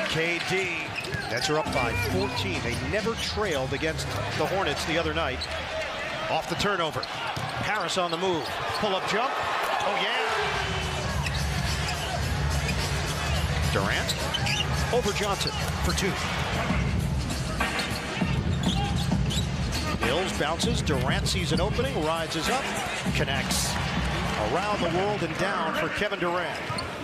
KD. Nets are up by 14. They never trailed against the Hornets the other night. Off the turnover. Harris on the move. Pull-up jump. Oh, yeah. Durant over Johnson for 2. Mills bounces. Durant sees an opening, rises up, connects. Around the world and down for Kevin Durant.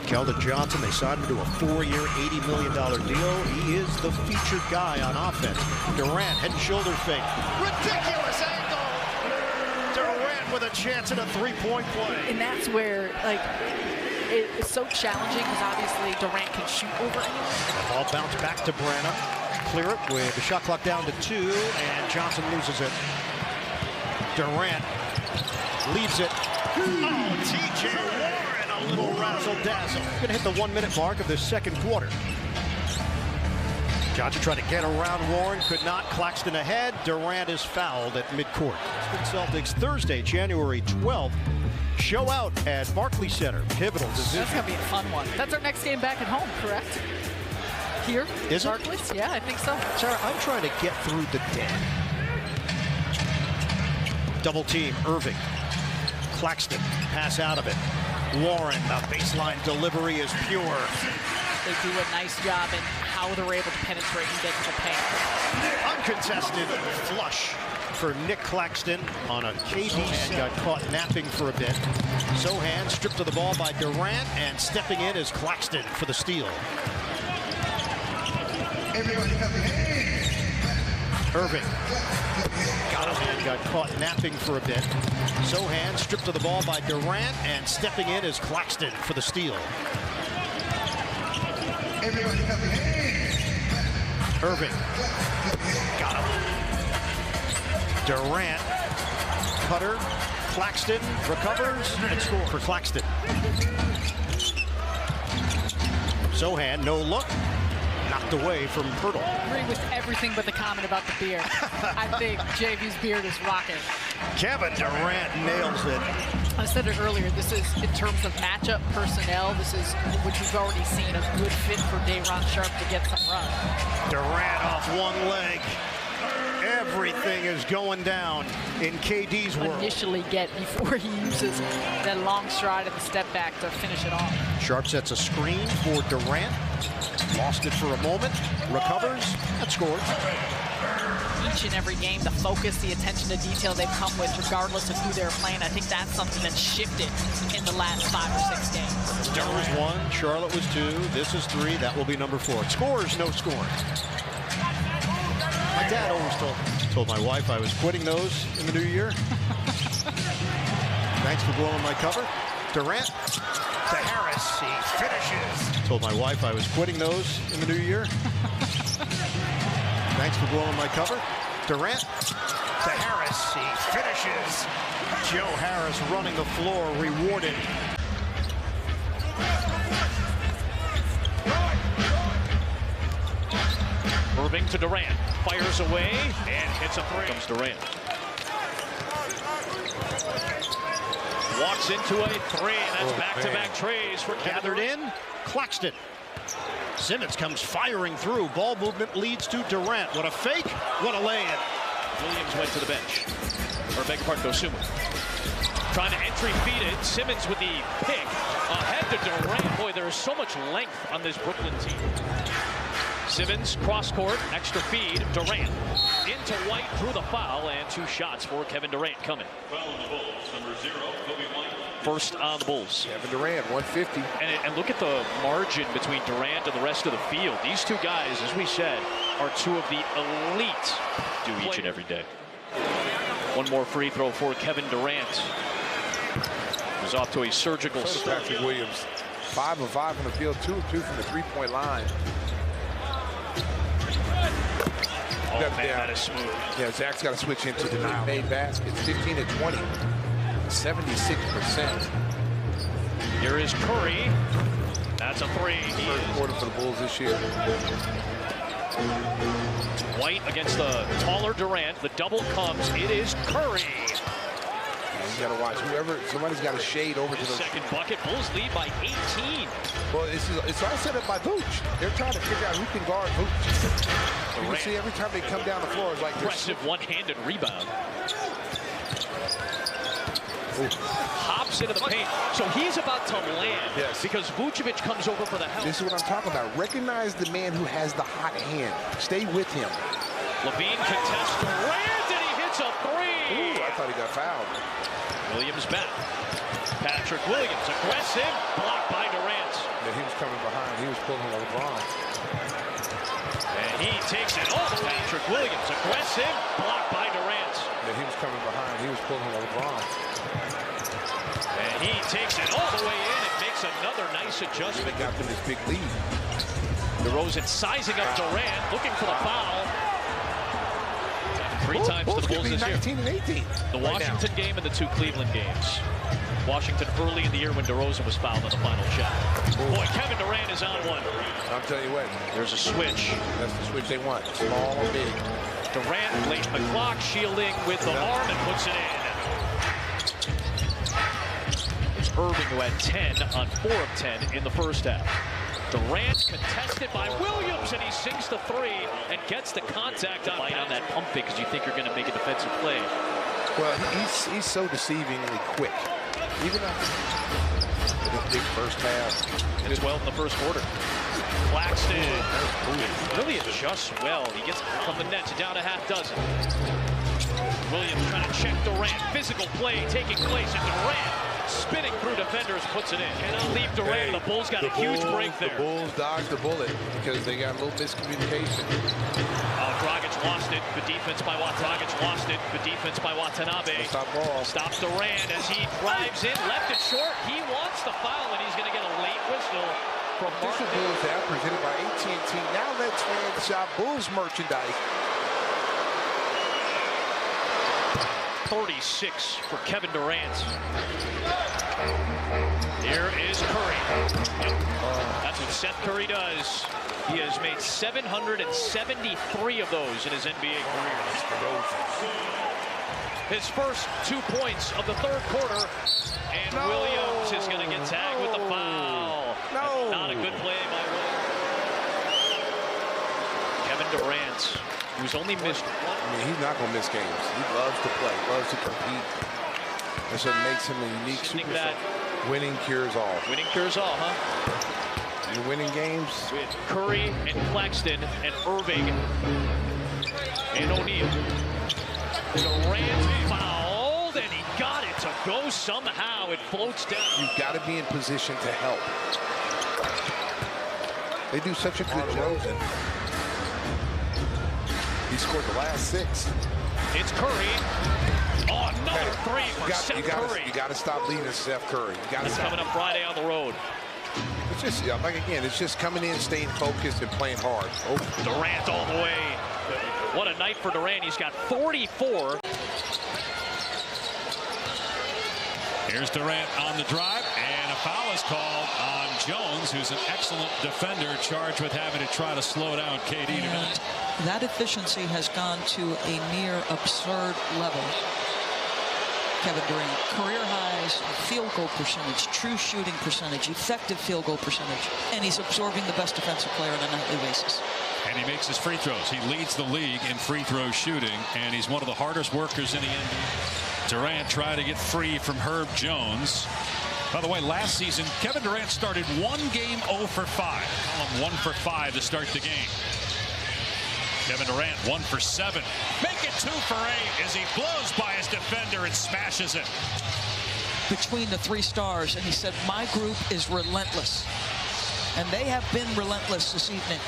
Keldon Johnson, they signed him to a 4-year, $80 million deal. He is the featured guy on offense. Durant, head and shoulder fake. Ridiculous angle! Durant with a chance at a three-point play. And that's where, like, it's so challenging because obviously Durant can shoot over anyone. The ball bounced back to Branna. Clear it with the shot clock down to 2, and Johnson loses it. Durant leaves it. Oh, T.J. Warren, a little razzle-dazzle. Going to hit the 1-minute mark of the second quarter. Johnson tried to get around Warren, could not. Claxton ahead. Durant is fouled at midcourt. Celtics Thursday, January 12th. Show out at Barclays Center. Pivotal decision. That's going to be a fun one. That's our next game back at home, correct? Here? Is it? Barclays? Yeah, I think so. Sarah, I'm trying to get through the day. Double team, Irving. Claxton, pass out of it. Warren, the baseline delivery is pure. They do a nice job in how they're able to penetrate and get to the paint. Uncontested flush for Nick Claxton on a KD. Got caught napping for a bit. Sohan stripped of the ball by Durant, and stepping in is Claxton for the steal. Irving. Got caught napping for a bit. Sohan stripped of the ball by Durant, and stepping in is Claxton for the steal. Irving. Got him. Durant. Cutter. Claxton recovers and scores for Claxton. Sohan, no look. Knocked away from Pirtle. I agree with everything but the comment about the beard. I think JV's beard is rocking. Kevin Durant nails it. I said it earlier, this is, in terms of matchup personnel, this is, which we've already seen, a good fit for Durant Sharp to get some run. Durant off one leg. Everything is going down in KD's world. Initially get before he uses that long stride and the step back to finish it off. Sharp sets a screen for Durant. Lost it for a moment. Recovers and scores. Each and every game, the focus, the attention to detail they've come with, regardless of who they're playing, I think that's something that's shifted in the last 5 or 6 games. Denver's 1, Charlotte was 2, this is 3, that will be number 4. Scores, no scoring. My dad always told my wife I was quitting those in the new year. Thanks for blowing my cover. Durant to Harris, he finishes. Told my wife I was quitting those in the new year. Thanks for blowing my cover. Durant to Harris, he finishes. Joe Harris running the floor, rewarded. Irving to Durant, fires away and hits a 3. Comes Durant. Walks into a 3, and that's back-to-back trays for Gathered in, Claxton. Simmons comes firing through. Ball movement leads to Durant. What a fake, what a lay-in. Williams went to the bench. Or beg your pardon, Dosunmu. Trying to entry feed it. Simmons with the pick. Ahead to Durant. Boy, there is so much length on this Brooklyn team. Simmons, cross court, extra feed. Durant into White, through the foul, and 2 shots for Kevin Durant coming. First on the Bulls. Kevin Durant, 150. And look at the margin between Durant and the rest of the field. These 2 guys, as we said, are 2 of the elite do each and every day. One more free throw for Kevin Durant. He's off to a surgical start. Patrick Williams, 5 of 5 from the field, 2 of 2 from the 3-point line. Oh, man, that is smooth. Yeah, Zach's got to switch into the made baskets. 15 to 20, 76%. Here is Curry. That's a 3. First quarter for the Bulls this year. White against the taller Durant. The double comes. It is Curry. You got to watch somebody's got to shade over to the second bucket. Bulls lead by 18. Well, it's all set up by Vooch. They're trying to figure out who can guard Vooch. You can see every time they come down the floor, it's like impressive one-handed rebound. Ooh. Hops into the paint. So he's about to land. Yes. Because Vucevic comes over for the help. This is what I'm talking about. Recognize the man who has the hot hand. Stay with him. Levine contests Durant, and he hits a 3. thought he got fouled. Williams back. Patrick Williams, aggressive, blocked by Durant. Yeah, he was coming behind. He was pulling LeBron. And he takes it all. Patrick Williams, aggressive, blocked by Durant. Yeah, he was coming behind. He was pulling LeBron. And he takes it all the way in and makes another nice adjustment. They got them this big lead. DeRozan sizing up Durant, looking for the foul. Three times to the Bulls this year. 19 and 18. The Washington game and the 2 Cleveland games. Washington early in the year when DeRozan was fouled on the final shot. Boy, Kevin Durant is on one. I'll tell you what. There's a switch. That's the switch they want. Small or big. Durant late in the clock, shielding with the arm and puts it in. It's Irving who had 10 on 4 of 10 in the first half. Durant contested by Williams, and he sinks the 3 and gets the contact on that pump fake because you think you're going to make a defensive play. Well, he's so deceivingly quick. Even after the big first half. And 12 in the first quarter. Claxton really adjusts well. He gets from the net to down a half dozen. Williams trying to check Durant. Physical play taking place, and Durant spinning through defenders, puts it in. Cannot leave Durant. The Bulls got a huge break there. The Bulls dodged the bullet because they got a little miscommunication. Dragic lost it. Good defense by Dragic lost it. Good defense by Watanabe. Stop ball. Stops Durant as he drives in. Left it short. He wants the foul, and he's going to get a late whistle from Martin. This is Bulls app presented by AT&T. Now let's fans shop Bulls merchandise. 36 for Kevin Durant. Here is Curry. That's what Seth Curry does. He has made 773 of those in his NBA career. His first 2 points of the third quarter, and Williams is going to get tagged with the foul. No. Not a good play by Williams. Kevin Durant, who's only missed one. I mean, he's not going to miss games. He loves to play, loves to compete. That's what makes him a unique superstar. Winning cures all. Winning cures all, huh? You're winning games. With Curry and Claxton and Irving and O'Neal. Durant fouled, and he got it to go somehow. It floats down. You've got to be in position to help. They do such a good job. He scored the last 6. It's Curry. Oh, another 3 for Seth Curry. You got to stop leading Seth Curry. He's coming up Friday on the road. It's just, like again, it's just coming in, staying focused, and playing hard. Oh. Durant all the way. What a night for Durant. He's got 44. Here's Durant on the drive, and a foul is called on Jones, who's an excellent defender, charged with having to try to slow down KD tonight. That efficiency has gone to a near absurd level. Kevin Durant, career highs, field goal percentage, true shooting percentage, effective field goal percentage, and he's absorbing the best defensive player on a nightly basis. And he makes his free throws. He leads the league in free throw shooting, and he's one of the hardest workers in the NBA. Durant trying to get free from Herb Jones. By the way, last season, Kevin Durant started 1 game 0 for 5. 1 for 5 to start the game. Kevin Durant 1 for 7. Make it 2 for 8 as he blows by his defender and smashes it. Between the 3 stars, and he said, my group is relentless. And they have been relentless this evening.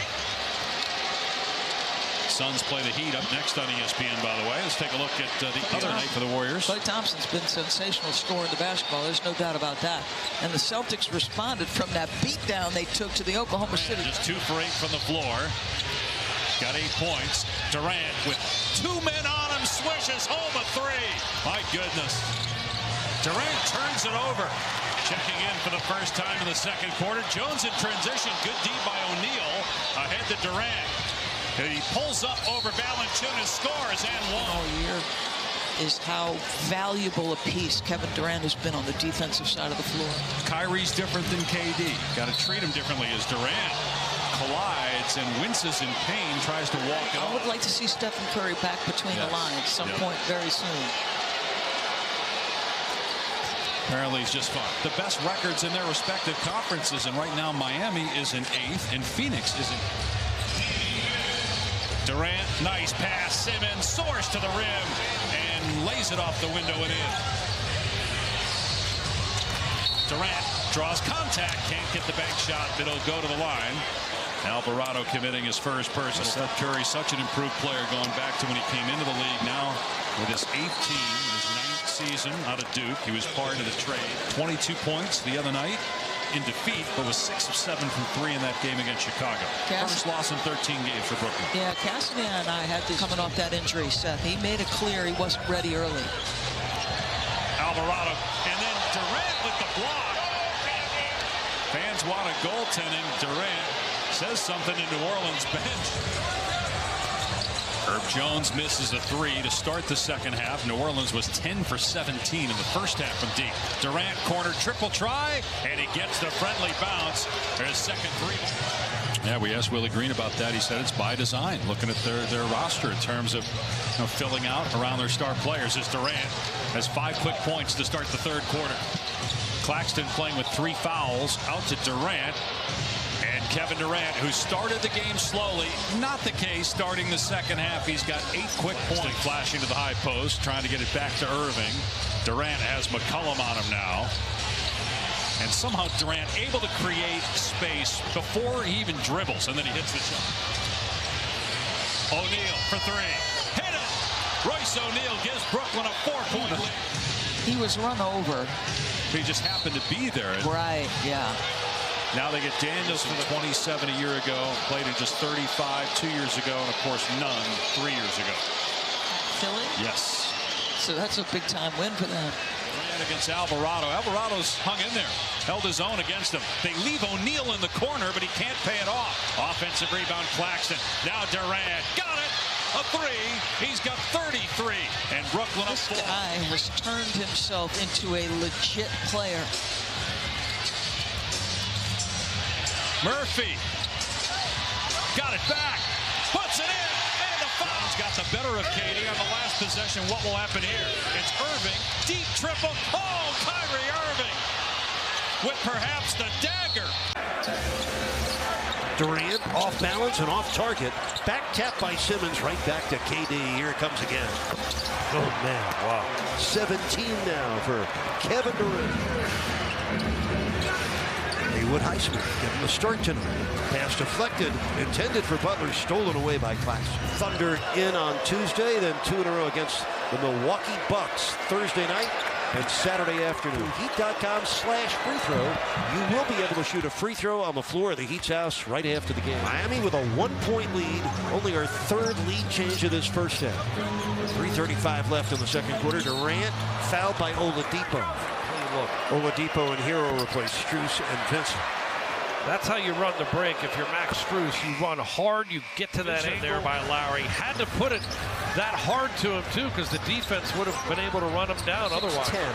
Suns play the Heat up next on ESPN, by the way. Let's take a look at the other night for the Warriors. Klay Thompson's been sensational scoring the basketball. There's no doubt about that. And the Celtics responded from that beatdown they took to the Oklahoma City. Just 2 for 8 from the floor. Got 8 points. Durant with 2 men on him, swishes home a 3. My goodness. Durant turns it over. Checking in for the first time in the second quarter. Jones in transition. Good D by O'Neal. Ahead to Durant. And he pulls up over Valanciunas, scores, and one. All year is how valuable a piece Kevin Durant has been on the defensive side of the floor. Kyrie's different than KD. Got to treat him differently as Durant collides and winces in pain, tries to walk it off. I would like to see Stephen Curry back between the lines some point very soon. Apparently he's just fine. The best records in their respective conferences, and right now Miami is in 8th and Phoenix is in. Durant, nice pass. Simmons soars to the rim and lays lays it off the window and in. Durant draws contact, can't get the bank shot, but it'll go to the line. Alvarado committing his first personal. Steph Curry, such an improved player going back to when he came into the league. Now with his 8th team, his 9th season out of Duke. He was part of the trade. 22 points the other night in defeat, but was 6 of 7 from 3 in that game against Chicago. First loss in 13 games for Brooklyn. Yeah, Cassidy and I had this coming off that injury, Seth. He made it clear he wasn't ready early. Alvarado, and then Durant with the block. Fans want a goaltending. Durant says something in New Orleans bench. Herb Jones misses a 3 to start the second half. New Orleans was 10 for 17 in the first half from deep. Durant corner triple try, and he gets the friendly bounce. There's second 3. Yeah, we asked Willie Green about that. He said it's by design, looking at their roster in terms of filling out around their star players. As Durant has 5 quick points to start the third quarter. Claxton playing with 3 fouls, out to Durant. And Kevin Durant, who started the game slowly, not the case starting the second half. He's got 8 quick points. Flashing to the high post, trying to get it back to Irving. Durant has McCollum on him now. And somehow Durant able to create space before he even dribbles, and then he hits the shot. O'Neal for 3. Hit it! Royce O'Neal gives Brooklyn a 4-point lead. He was run over. He just happened to be there. Right, yeah. Now they get Daniels for the 27 a year ago, played in just 35 2 years ago, and of course none 3 years ago. Philly? Yes. So that's a big-time win for them. Durant against Alvarado. Alvarado's hung in there, held his own against him. They leave O'Neal in the corner, but he can't pay it off. Offensive rebound, Claxton. Now Durant. Got it! A 3. He's got 33. And Brooklyn up 4. This guy has turned himself into a legit player. Murphy got it back, puts it in, and the foul's got the better of Katie on the last possession. What will happen here? It's Irving, deep triple. Oh, Kyrie Irving with perhaps the dagger. Durant off balance and off target. Back tap by Simmons, right back to KD. Here it comes again. Oh, man, wow. 17 now for Kevin Durant. Haywood Highsmith getting the start tonight. Pass deflected, intended for Butler, stolen away by Claxton. Thunder in on Tuesday, then 2 in a row against the Milwaukee Bucks Thursday night and Saturday afternoon. Heat.com/free throw. You will be able to shoot a free throw on the floor of the Heat's house right after the game. Miami with a 1-point lead, only our 3rd lead change of this first half. 3:35 left in the second quarter. Durant fouled by Oladipo. Look, Oladipo and Hero replace Strus and Vincent. That's how you run the break. If you're Max Strus, you run hard, you get to that end there by Lowry. Had to put it that hard to him, too, because the defense would have been able to run him down otherwise. 10.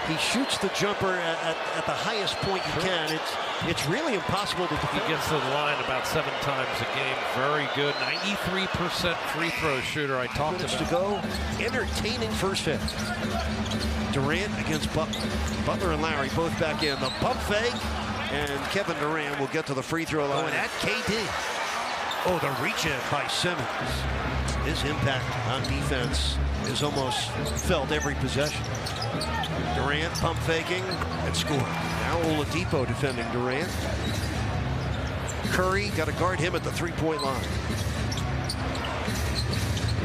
He shoots the jumper at the highest point you can. It's really impossible to defend. He gets to the line about 7 times a game. Very good. 93% free throw shooter I talked about. To go. Entertaining first half. Durant against Butler. Butler and Lowry both back in. The pump fake. And Kevin Durant will get to the free throw line at KD. Oh, the reach in by Simmons. His impact on defense is almost felt every possession. Durant pump faking and scoring. Now Oladipo defending Durant. Curry got to guard him at the 3-point line.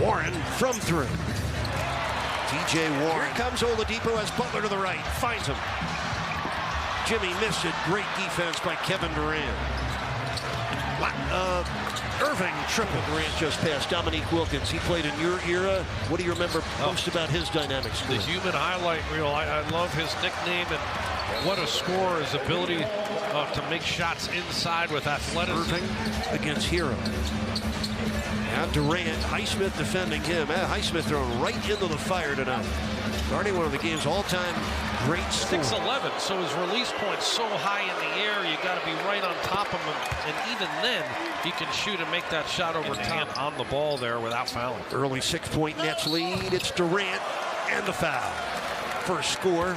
Warren from 3. TJ Warren. Here comes Oladipo as Butler to the right. Finds him. Jimmy missed it. Great defense by Kevin Durant. Irving triple. Durant just passed Dominique Wilkins. He played in your era. What do you remember most about his dynamics? The human highlight reel. I love his nickname and what a scorer, his ability to make shots inside with athleticism. Irving against Hero. Now Durant, Highsmith defending him. Highsmith thrown right into the fire tonight. Guarding one of the game's all-time great scorers. 6'11", so his release point's so high in the air, you got to be right on top of him. And even then, he can shoot and make that shot over top on the ball there without fouling. Early 6-point Nets lead. It's Durant and the foul. First score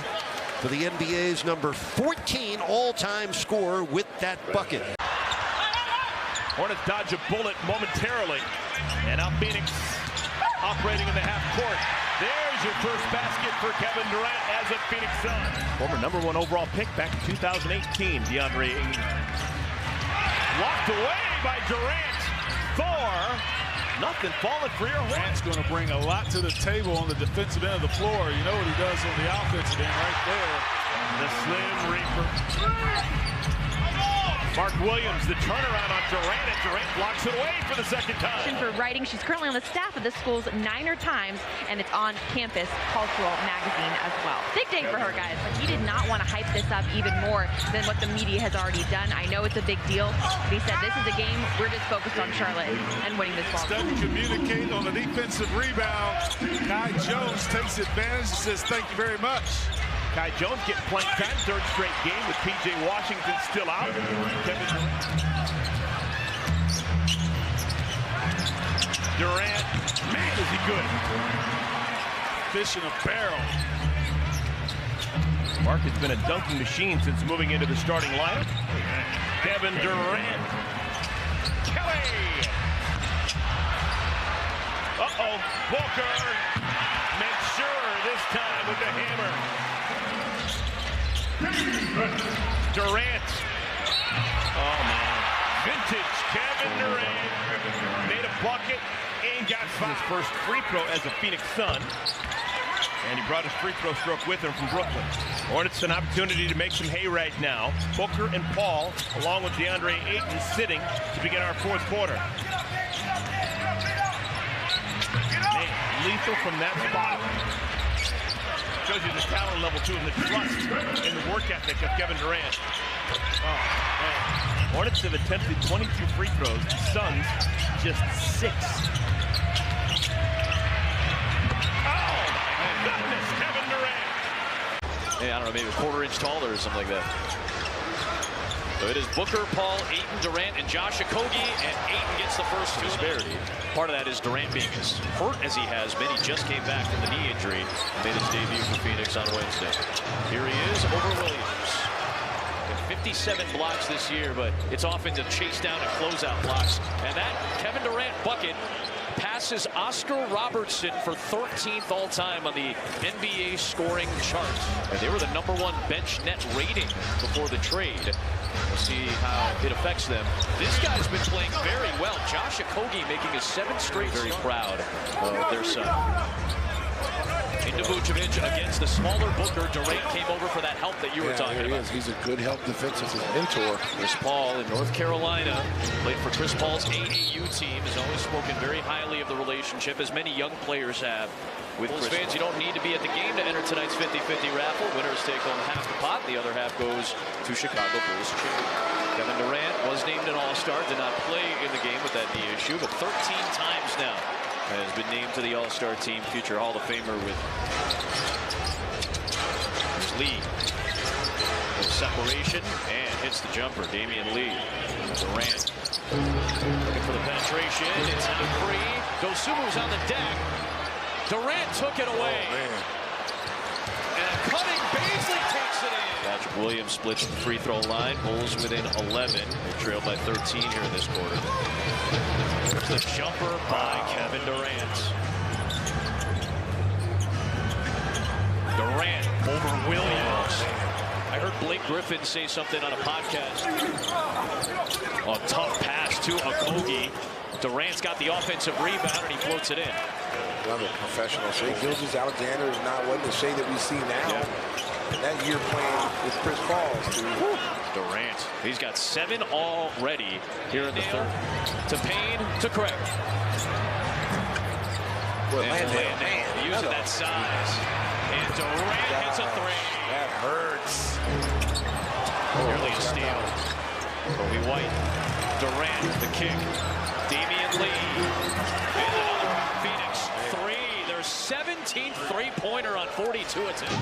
for the NBA's number 14 all-time scorer with that bucket. Hornets dodge a bullet momentarily. And now Phoenix operating in the half court. There There's your first basket for Kevin Durant as a Phoenix Sun. Former #1 overall pick back in 2018, DeAndre Ayton. Locked away by Durant. Nothing falling for your Durant's going to bring a lot to the table on the defensive end of the floor. You know what he does on the offensive end right there. The Slim Reaper. Mark Williams, the turnaround on Durant, and Durant blocks it away for the second time. For writing, she's currently on the staff of the school's Niner Times, and it's on Campus Cultural Magazine as well. Big day for her, guys. But he did not want to hype this up even more than what the media has already done. I know it's a big deal, but he said this is a game we're just focused on Charlotte and winning this ball. Doesn't communicate on the defensive rebound. Kai Jones takes advantage and says thank you very much. Kai Jones getting playing time, third straight game with P.J. Washington still out. Durant, man, is he good. Fish in a barrel. Mark has been a dunking machine since moving into the starting lineup. Kevin Durant. Kelly. Uh-oh, Booker makes sure this time with the hammer. Durant. Oh, man. Vintage Kevin Durant. Made a bucket and got his first free throw as a Phoenix Sun. And he brought his free throw stroke with him from Brooklyn. Hornets an opportunity to make some hay right now. Booker and Paul, along with DeAndre Ayton, sitting to begin our fourth quarter. Man, lethal from that spot. Shows you the talent level, too, and the trust and the work ethic of Kevin Durant. Oh, man. Hornets have attempted 22 free throws. The Suns, just 6. Oh, my goodness, Kevin Durant. Hey, I don't know, maybe a quarter-inch taller or something like that. So it is Booker, Paul, Ayton, Durant, and Josh Okogie, and Ayton gets the first disparity. Part of that is Durant being as hurt as he has been. He just came back from the knee injury, made his debut for Phoenix on Wednesday. Here he is over Williams. 57 blocks this year, but it's often to chase down and closeout blocks. And that Kevin Durant bucket passes Oscar Robertson for 13th all-time on the NBA scoring chart. And they were the #1 bench net rating before the trade. We'll see how it affects them. This guy's been playing very well. Josh Okogie making his 7th straight. Very proud of their son. Into Vucevic against the smaller Booker. Durant came over for that help that you were talking about. He's a good help defensive mentor. Chris Paul in North Carolina played for Chris Paul's AAU team. Has always spoken very highly of the relationship, as many young players have with Bulls fans. You don't need to be at the game to enter tonight's 50-50 raffle. Winners take home half the pot. The other half goes to Chicago Bulls. Kevin Durant was named an All-Star. Did not play in the game with that knee issue, but 13 times now has been named to the All-Star team. Future Hall of Famer with Lee. Separation and hits the jumper. Damian Lee. Durant looking for the penetration. It's out free. Dosumu's on the deck. Durant took it away. And a cutting Beasley takes it in. Patrick Williams splits the free throw line. Bulls within 11. They trail by 13 here in this quarter. There's the jumper by Kevin Durant. Durant over Williams. I heard Blake Griffin say something on a podcast. A tough pass to Okogie. Durant's got the offensive rebound and he floats it in. Another professional. Shea Gilgeous-Alexander is not what the Shea that we see now. And that year playing with Chris Paul. Durant, he's got 7 already here in the third. To Payne, to Craig. Well, Landale using that size. And Durant hits a 3. That hurts. Nearly a steal. Kobe White. Durant, the kick. Damian Lee. And another Phoenix 3. Their 17th three-pointer on 42 attempts.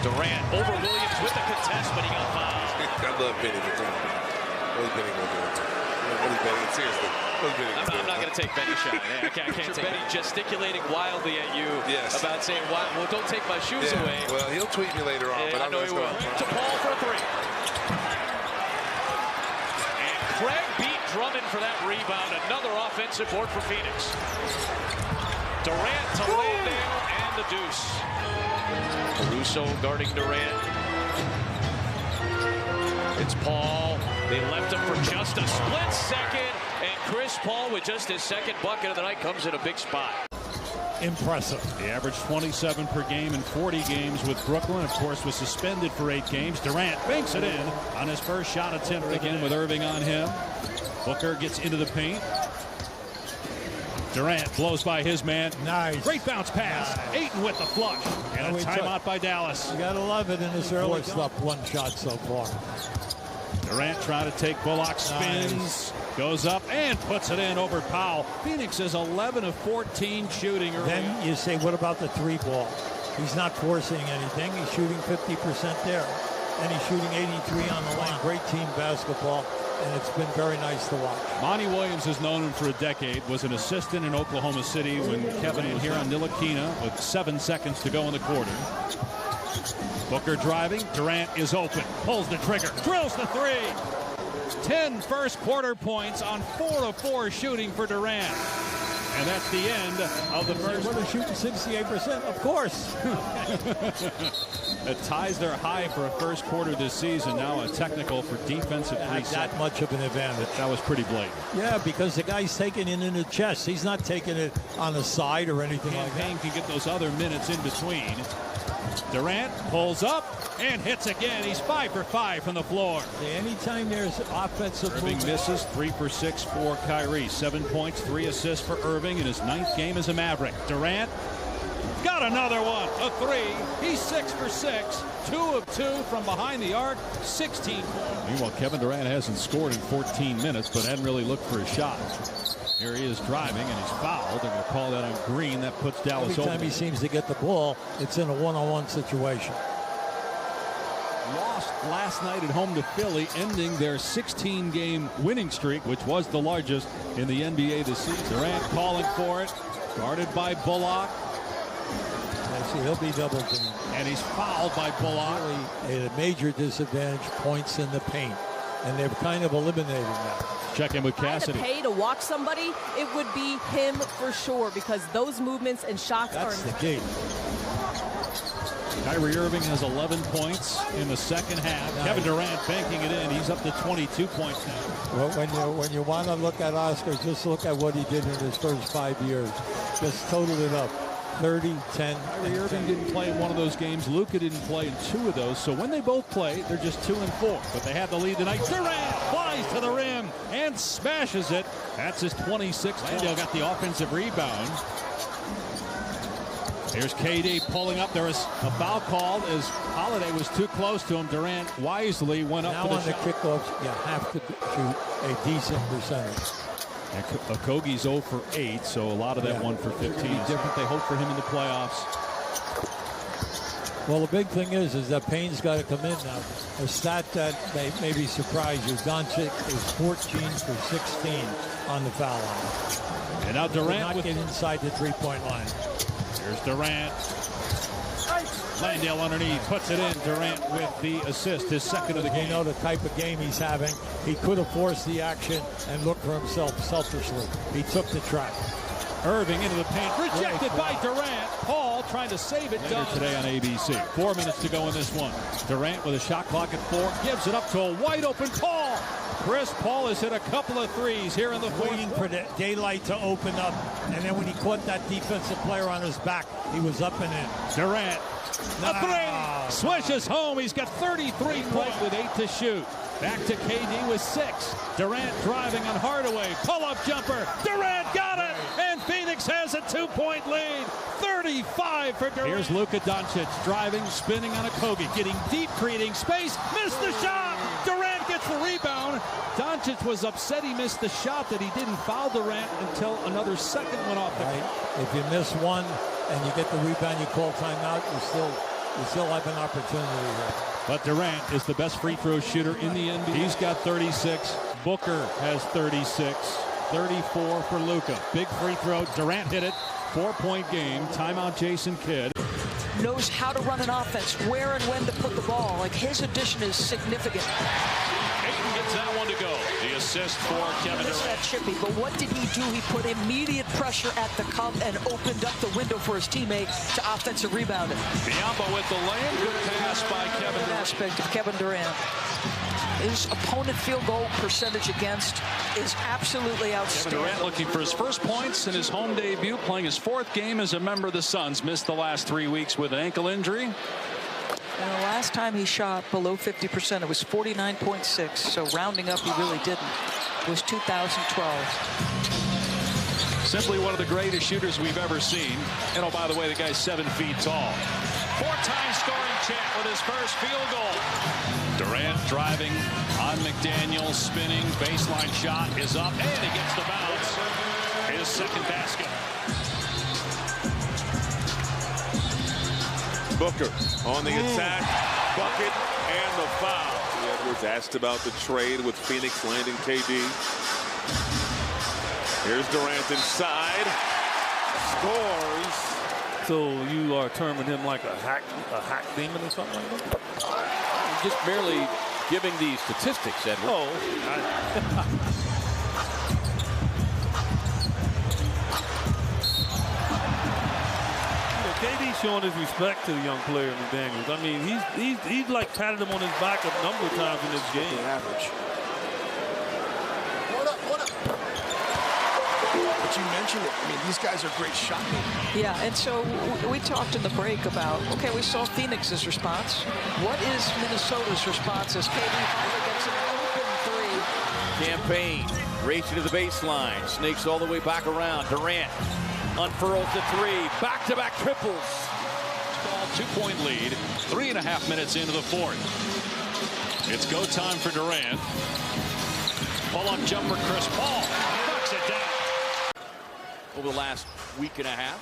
Durant over Williams with the contest, but he got fouled. I love Benny the Tank. What is Benny going to do? What is Benny? Seriously. I'm not going to take Benny's shot. I can't take Benny gesticulating wildly at you about saying, well, don't take my shoes away. Well, he'll tweet me later on, but I know he will. To Paul for a 3. And Craig beat Drummond for that rebound. Another offensive board for Phoenix. Durant to Landale and the deuce. Caruso guarding Durant. It's Paul. They left him for just a split second. And Chris Paul, with just his second bucket of the night, comes in a big spot. Impressive. He averaged 27 per game in 40 games with Brooklyn. Of course, was suspended for 8 games. Durant banks it in on his first shot attempt again with Irving on him. Booker gets into the paint. Durant blows by his man. Nice. Great bounce pass. Nice. Ayton with the flush. And a timeout by Dallas. You gotta love it in this early. Forced up one shot so far. Durant trying to take Bullock, spins, nice. Goes up and puts it in over Powell. Phoenix is 11 of 14 shooting early. Then you say, what about the 3-ball? He's not forcing anything. He's shooting 50% there. And he's shooting 83 on the line. Great team basketball. And it's been very nice to watch. Monty Williams has known him for a decade, was an assistant in Oklahoma City when Kevin was here on Nilakina with 7 seconds to go in the quarter. Booker driving, Durant is open, pulls the trigger, drills the 3. 10 first quarter points on 4 of 4 shooting for Durant. And that's the end of the first. Well, they're shooting 68%, of course. It ties their high for a first quarter this season. Now a technical for defensive free. That much of an advantage. That was pretty blatant. Yeah, because the guy's taking it in the chest. He's not taking it on the side or anything like that. Payne can get those other minutes in between. Durant pulls up and hits again. He's 5 for 5 from the floor. Anytime there's offensive Irving movement. misses. 3 for 6 for Kyrie. 7 points, 3 assists for Irving in his 9th game as a Maverick. Durant got another one, a 3. He's 6 for 6. 2 of 2 from behind the arc, 16 points. Meanwhile, Kevin Durant hasn't scored in 14 minutes, but hadn't really looked for a shot. Here he is driving, and he's fouled. They're going to call that on Green. That puts Dallas over. Every time he seems to get the ball, it's in a one-on-one situation. Lost last night at home to Philly, ending their 16-game winning streak, which was the largest in the NBA this season. Durant calling for it, guarded by Bullock. He'll be double teamed. And he's fouled by Bullock. Really, at a major disadvantage, points in the paint. And they're kind of eliminating that. Check in with Cassidy. If I had to pay to watch somebody, it would be him for sure, because those movements and shots That's are... the key. Kyrie Irving has 11 points in the second half. Nice. Kevin Durant banking it in. He's up to 22 points now. Well, when you want to look at Oscar, just look at what he did in his first 5 years. Just totaled it up. 30, 10. Kyrie Irving didn't play in one of those games. Luka didn't play in 2 of those. So when they both play, they're just 2 and 4. But they have the lead tonight. Durant flies to the rim and smashes it. That's his 26th. Landale got the offensive rebound. Here's KD pulling up. There was a foul called as Holiday was too close to him. Durant wisely went up now for the on shot. the kickoffs, you have to shoot a decent percentage. Okogie's 0 for 8, so a lot of that 1 for 15 is different. They hope for him in the playoffs. Well, the big thing is that Payne's got to come in now. A stat that may be surprise you. Doncic is 14 for 16 on the foul line. And now Durant not get inside the three-point line. Here's Durant. Landale underneath, puts it in. Durant with the assist, his second of the game. You know the type of game he's having. He could have forced the action and looked for himself selfishly. He took the trap. Irving into the paint, rejected by Durant. Paul trying to save it. Done today on ABC. 4 minutes to go in this one. Durant with a shot clock at 4, gives it up to a wide open Paul. Chris Paul has hit a couple of threes here in the fourth. Waiting for the daylight to open up, and then when he caught that defensive player on his back, he was up and in. Durant, a 3, swishes home. He's got 33 points with 8 to shoot. Back to KD with 6. Durant driving on Hardaway. Pull-up jumper. Durant got it, and Phoenix has a 2-point lead. 35 for Durant. Here's Luka Doncic driving, spinning on Okogie, getting deep, creating space. Missed the shot. Durant gets the rebound. Doncic was upset he missed the shot, that he didn't foul Durant until another second went off the clock. If you miss one and you get the rebound, you call timeout, you still have an opportunity here. But Durant is the best free throw shooter in the NBA. He's got 36. Booker has 36. 34 for Luka. Big free throw. Durant hit it. 4-point game. Timeout Jason Kidd. Knows how to run an offense, where and when to put the ball. Like, his addition is significant. Ayton gets that one to go. The assist for Kevin Durant. That chippy, but what did he do? He put immediate pressure at the cup and opened up the window for his teammate to offensive rebounding. Biombo with the lane. Good pass by Kevin Durant. Aspect of Kevin Durant. His opponent field goal percentage against is absolutely outstanding. Kevin Durant looking for his first points in his home debut, playing his 4th game as a member of the Suns. Missed the last 3 weeks with an ankle injury. And the last time he shot below 50%, it was 49.6. So rounding up, he really didn't. It was 2012. Simply one of the greatest shooters we've ever seen. And oh, by the way, the guy's 7 feet tall. 4-time scoring champ with his first field goal. Durant driving on McDaniel, spinning, baseline shot is up, and he gets the bounce. His second basket. Booker on the attack, bucket, and the foul. Edwards asked about the trade with Phoenix landing KD. Here's Durant inside, scores. So you are terming him like a hack demon or something like that? Just merely giving the statistics, Edward. Oh. KD's showing his respect to the young player, McDaniels. I mean, he's like patted him on his back a number of times in this game. Average. But you mentioned it. I mean, these guys are great shot makers. Yeah, and so we talked in the break about, okay, we saw Phoenix's response. What is Minnesota's response as KD finally gets an open three? Campaign racing to the baseline, snakes all the way back around. Durant unfurls the three, back-to-back triples. Small 2-point lead, 3.5 minutes into the 4th. It's go time for Durant. Pull-up jumper, Chris Paul knocks it down. Over the last week and a half,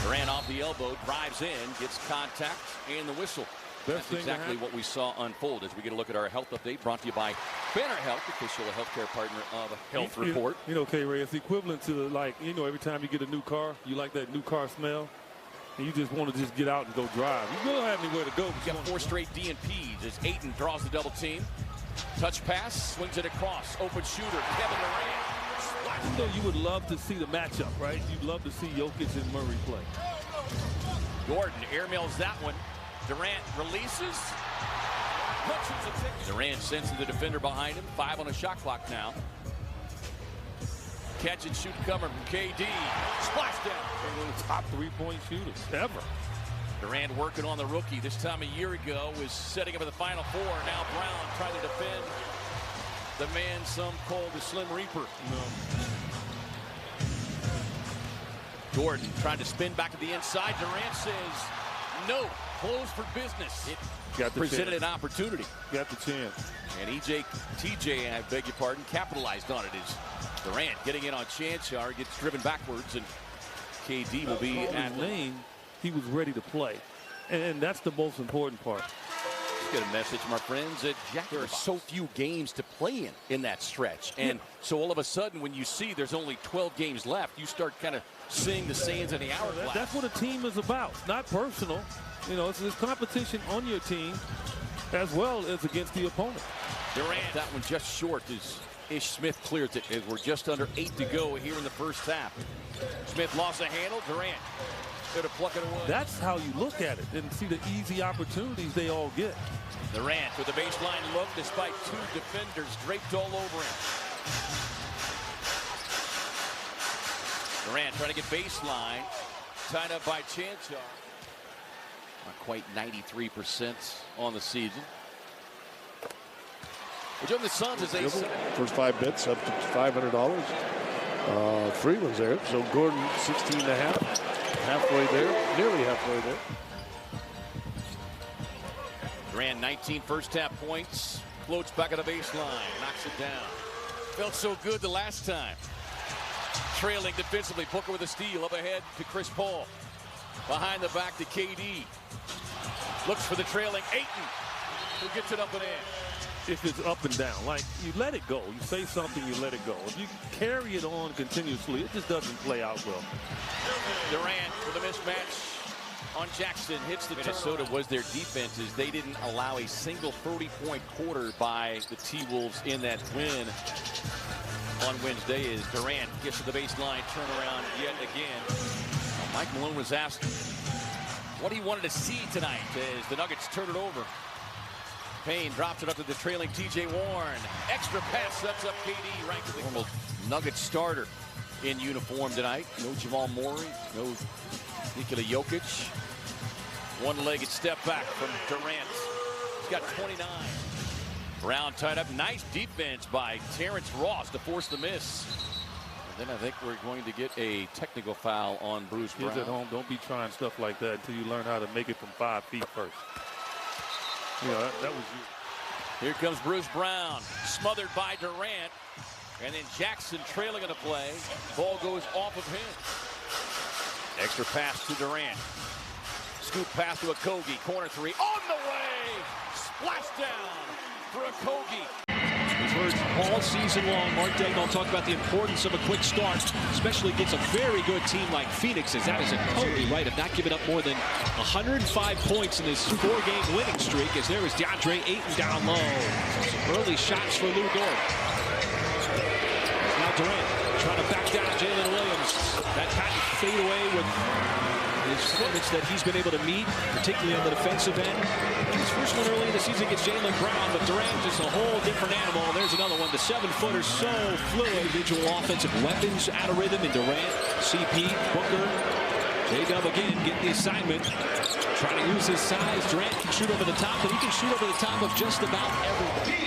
Durant off the elbow, drives in, gets contact, and the whistle. That's exactly what we saw unfold as we get a look at our health update, brought to you by Banner Health, official healthcare partner of Health Report. You know, K-Ray, it's equivalent to, like, you know, every time you get a new car, you like that new car smell, and you just want to just get out and go drive. You don't have anywhere to go. You got 4 straight DNPs as Ayton draws the double team. Touch pass, swings it across, open shooter, Kevin Durant. You know, you would love to see the matchup, right? You'd love to see Jokic and Murray play. Gordon airmails that one. Durant releases. Durant sends to the defender behind him. 5 on the shot clock now. Catch and shoot coming from KD. Splash down. One of the top 3-point shooters ever. Durant working on the rookie. This time a year ago was setting up at the Final Four. Now Brown trying to defend the man some call the Slim Reaper. No. Gordon trying to spin back to the inside. Durant says no. Closed for business. It presented an opportunity. Got the chance. And TJ, I beg your pardon, capitalized on it as Durant getting in on Chancellor, gets driven backwards, and KD will be at lane. He was ready to play. And that's the most important part. Let's get a message, my friends. There are so few games to play in that stretch. And so all of a sudden, when you see there's only 12 games left, you start kind of seeing the sands in the hourglass. That's what a team is about. Not personal. You know, it's competition on your team as well as against the opponent. Durant, that one just short as Ish Smith clears it as we're just under 8 to go here in the first half. Smith lost the handle. Durant going to pluck it away. That's how you look at it and see the easy opportunities they all get. Durant with the baseline look despite 2 defenders draped all over him. Durant trying to get baseline. Tied up by Chancellor. Not quite 93% on the season. We're doing the Suns as they first 5 bets up to $500. Freeland's there, so Gordon 16.5, halfway there, nearly halfway there. Durant 19 first half points, floats back at the baseline, knocks it down. Felt so good the last time. Trailing defensively, Booker with a steal up ahead to Chris Paul. Behind the back to KD. Looks for the trailing Ayton, who gets it up and in. If it's up and down, like you let it go. You say something, you let it go. If you carry it on continuously, it just doesn't play out well. Durant with a mismatch on Jackson, hits the Minnesota was their defense is they didn't allow a single 30-point quarter by the T-Wolves in that win on Wednesday. As Durant gets to the baseline, turnaround yet again. Mike Malone was asked what he wanted to see tonight as the Nuggets turn it over. Payne drops it up to the trailing T.J. Warren. Extra pass sets up KD, ranked the normal Nuggets starter in uniform tonight. No Jamal Murray, no Nikola Jokic. One-legged step back from Durant. He's got 29. Brown tied up. Nice defense by Terrence Ross to force the miss. And then I think we're going to get a technical foul on Bruce Brown. Kids at home, don't be trying stuff like that until you learn how to make it from 5 feet first. You know, that was you. Here comes Bruce Brown, smothered by Durant. And then Jackson trailing on the play. Ball goes off of him. Extra pass to Durant. Scoop pass to Okogie. Corner three on the way. Splash down for Okogie. We've heard all season long Mark Daigneault talk about the importance of a quick start, especially against a very good team like Phoenix, as that is a totally right of not giving up more than 105 points in this 4-game winning streak, as there is DeAndre Ayton down low. Some early shots for Lou Dort. Now Durant trying to back down Jalen Williams. That patent fade away with his performance that he's been able to meet, particularly on the defensive end. His first one early in the season against Jalen Brown, but Durant just a whole different animal. There's another one. The 7-footer so fluid. Individual offensive weapons out of rhythm in Durant, CP, Booker. J-Dub again getting the assignment. Trying to use his size. Durant can shoot over the top, but he can shoot over the top of just about everybody.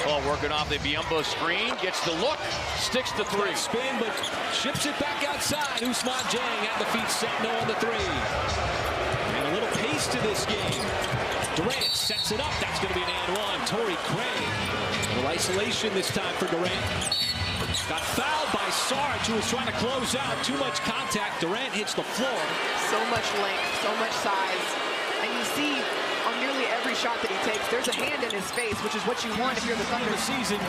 Ball working off the Biyombo screen. Gets the look. Sticks the three. Spin, but ships it back outside. Ousmane Dieng at the feet set. No on the three. And a little pace to this game. Durant sets it up. That's going to be an and one. Torrey Craig. A little isolation this time for Durant. Got fouled by Sarge, who was trying to close out. Too much contact. Durant hits the floor. So much length, so much size. And you see on nearly every shot that he takes, there's a hand in his face, which is what you want if you're the Thunder. The season,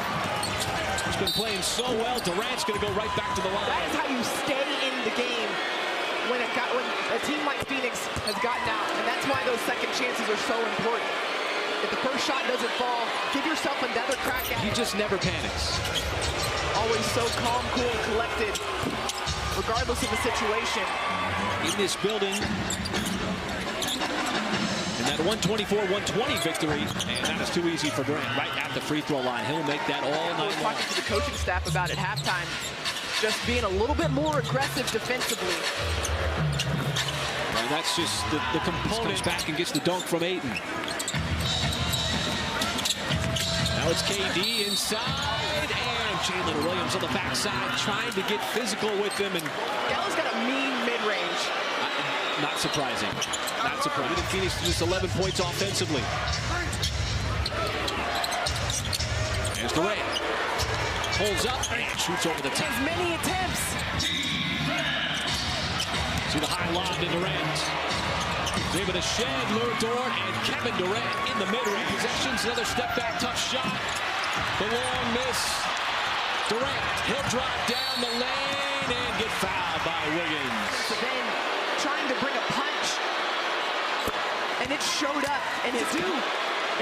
he's been playing so well. Durant's going to go right back to the line. That is how you stay in the game when a team like Phoenix has gotten out. And that's why those second chances are so important. If the first shot doesn't fall, give yourself another crack at it. He just never panics. Always so calm, cool, and collected, regardless of the situation. In this building, and that 124-120 victory, and that is too easy for Durant right at the free throw line. He'll make that all night long. I was talking to the coaching staff about it at halftime, just being a little bit more aggressive defensively. And that's just the component. Comes back and gets the dunk from Ayton. Now it's KD inside, and Jalen Williams on the backside trying to get physical with him. And Dell's got a mean mid-range. Not surprising. Not surprising. Phoenix just 11 points offensively. There's Durant. Pulls up and shoots over the top. As many attempts. See the high lob to Durant. He's able to shed Lou Dort and Kevin Durant in the mid-range possessions. Another step back, tough shot. The long miss. Durant, he'll drop down the lane and get fouled by Wiggins. So then trying to bring a punch, and it showed up, and it's due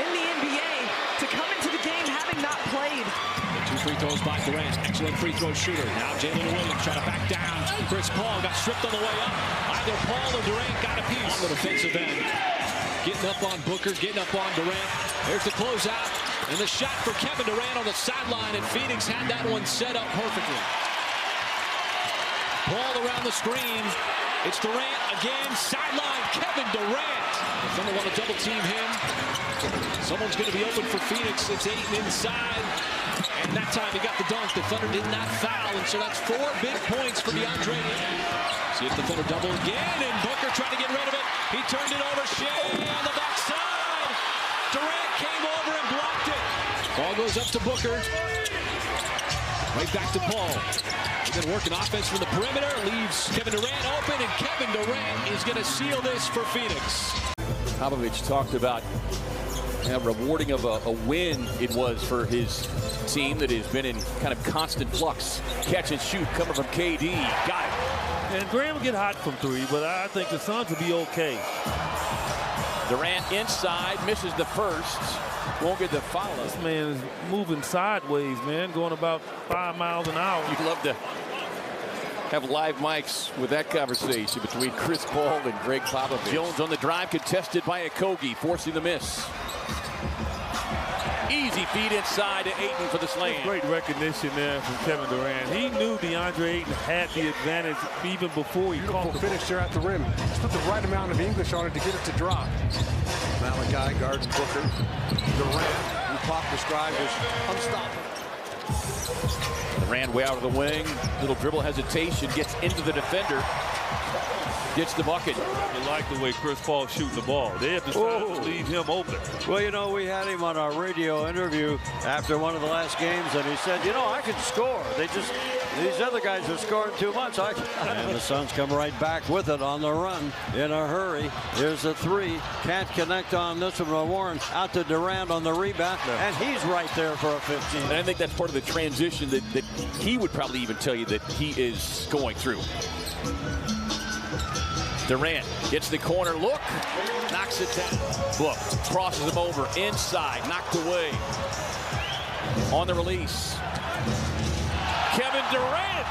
in the NBA to come into the game having not played. The 2 free throws by Durant. Excellent free throw shooter. Now Jalen Williams trying to back down. Chris Paul got stripped on the way up. Either Paul or Durant got a piece. On the defensive end. Getting up on Booker, getting up on Durant. There's the closeout. And the shot for Kevin Durant on the sideline, and Phoenix had that one set up perfectly. Ball around the screen. It's Durant again, sideline, Kevin Durant. The Thunder want to double team him. Someone's going to be open for Phoenix. It's Ayton inside. And that time he got the dunk. The Thunder did not foul, and so that's 4 big points for DeAndre Ayton. See if the Thunder double again, and Booker trying to get rid of it. He turned it over, Shea on the backside. Durant came over and blocked it. Ball goes up to Booker. Right back to Paul. He's been working offense from the perimeter, leaves Kevin Durant open, and Kevin Durant is going to seal this for Phoenix. Popovich talked about how rewarding of a win it was for his team that has been in kind of constant flux. Catch and shoot coming from KD. Got it. And Graham will get hot from three, but I think the Suns will be okay. Durant inside, misses the first. Won't get the foul. This man is moving sideways, man, going about 5 miles an hour. You'd love to have live mics with that conversation between Chris Paul and Greg Popovich. Jones on the drive, contested by Okogie, forcing the miss. Easy feed inside to Ayton for the slam. Great recognition there from Kevin Durant. He knew DeAndre Ayton had the advantage even before he caught the finish there at the rim. Just put the right amount of English on it to get it to drop. Malachi guards Booker. Durant, who Pop described as unstoppable. Durant way out of the wing. Little dribble hesitation, gets into the defender. Gets the bucket. You like the way Chris Paul shooting the ball. They have decided to leave him open. Well, you know, we had him on our radio interview after one of the last games, and he said, you know, I can score. These other guys are scoring too much. And the Suns come right back with it on the run in a hurry. Here's a three. Can't connect on this one. Warren out to Durant on the rebound, and he's right there for a 15. And I think that's part of the transition that he would probably even tell you that he is going through. Durant gets the corner look, knocks it down. Book crosses him over inside, knocked away. On the release, Kevin Durant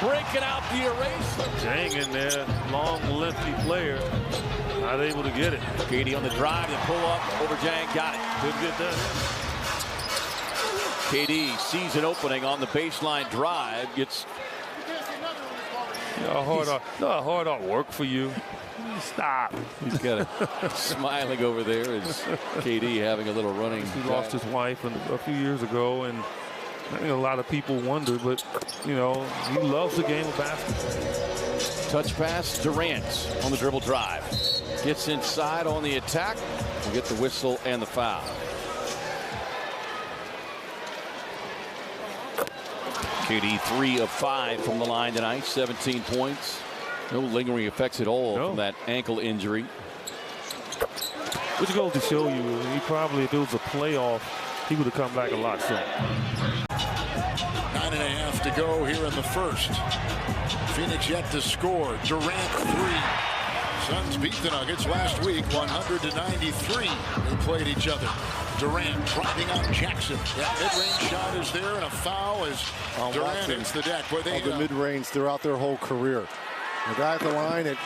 breaking out the eraser. Hang in there, long, lengthy player, not able to get it. KD on the drive and pull up over Jang, got it. Couldn't get that. KD sees an opening on the baseline drive, gets. How hard I work for you. Stop. He's got a smiling over there as KD having a little running. He lost his wife a few years ago, and I think a lot of people wonder, but, you know, he loves the game of basketball. Touch pass, Durant on the dribble drive. Gets inside on the attack. We'll get the whistle and the foul. KD 3 of 5 from the line tonight, 17 points. No lingering effects at all from that ankle injury. Which goes to show you, he probably, if it was a playoff, he would have come back a lot sooner. 9.5 to go here in the first. Phoenix yet to score. Durant 3. Suns beat the Nuggets last week, 100-93. They played each other. Durant driving on Jackson. That mid-range shot is there, and a foul as Durant hits the deck. Boy, they the mid-range throughout their whole career. The guy at the line,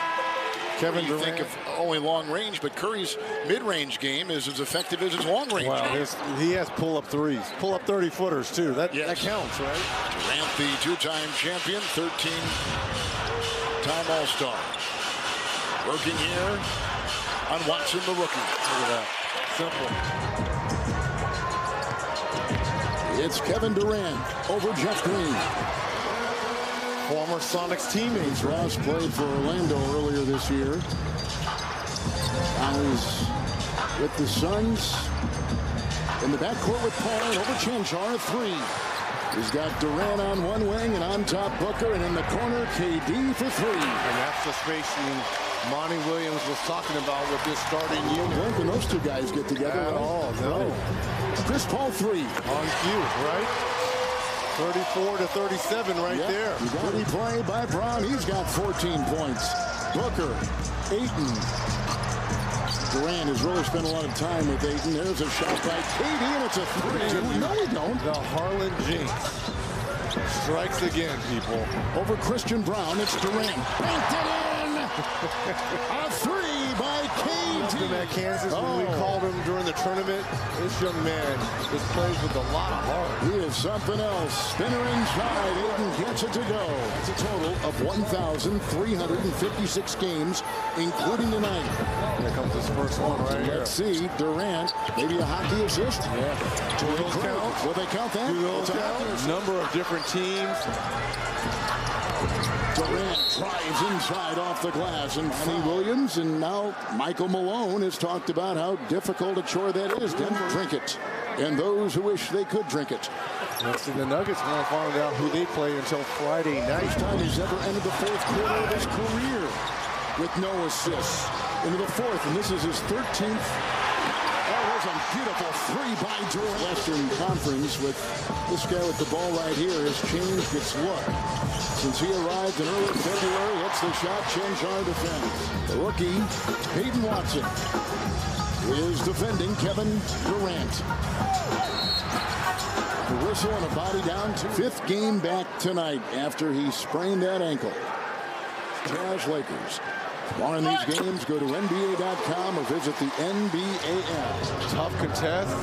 Kevin Durant. Think of only long range, but Curry's mid-range game is as effective as his long-range game. He has pull-up threes, pull-up 30-footers too. That counts, right? Durant, the two-time champion, 13-time All-Star. Working here on Watson, the rookie. Look at that. Simple. It's Kevin Durant over Jeff Green. Former Sonics teammates. Ross played for Orlando earlier this year. Now he's with the Suns in the backcourt with Paul over Chanchar, 3. He's got Durant on one wing and on top Booker, and in the corner KD for 3. And that's the spacing Monty Williams was talking about with this starting unit. When those two guys get together at all, no. Chris Paul 3 on cue, right? 34-37 right there. Good play by Brown. He's got 14 points. Booker, Ayton. Durant has really spent a lot of time with Ayton. There's a shot by KD, and it's a 3. No, we don't. The Harlan Jinx strikes again, people. Over Christian Brown, it's Durant. Banked it in. A 3 by KD. At Kansas, when we called him during the tournament, this young man just plays with a lot of heart. He is something else. Spinner inside. Ayton gets it to go. It's a total of 1,356 games, including tonight. Here comes this first one right here. Let's see. Durant, maybe a hockey assist. Yeah. Do those count? Will they count that? Do those count? Number of different teams. Durant drives inside off the glass, and Monty Williams and now Michael Malone has talked about how difficult a chore that is to drink it, and those who wish they could drink it. Next thing the Nuggets want to find out who they play until Friday night. First time he's ever entered the fourth quarter of his career with no assists. Into the fourth, and this is his 13th. Oh, There's a beautiful three by Durant. Western Conference with this guy with the ball right here has changed its look. Since he arrived in early February, hits the shot, changed our defense. The rookie, Hayden Watson, is defending Kevin Durant. The whistle and a body down to 5th game back tonight after he sprained that ankle. Jazz Lakers. More in these games, go to NBA.com or visit the NBA app. Tough contest.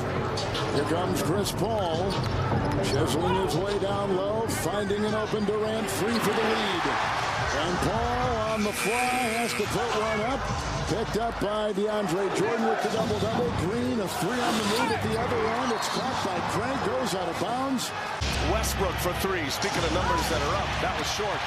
Here comes Chris Paul. Chiseling his way down low, finding an open Durant, free for the lead. And Paul on the fly has to put one up. Picked up by DeAndre Jordan with the double-double. Green, a 3 on the move at the other end. It's caught by Craig, goes out of bounds. Westbrook for 3. Speaking of numbers that are up, that was short.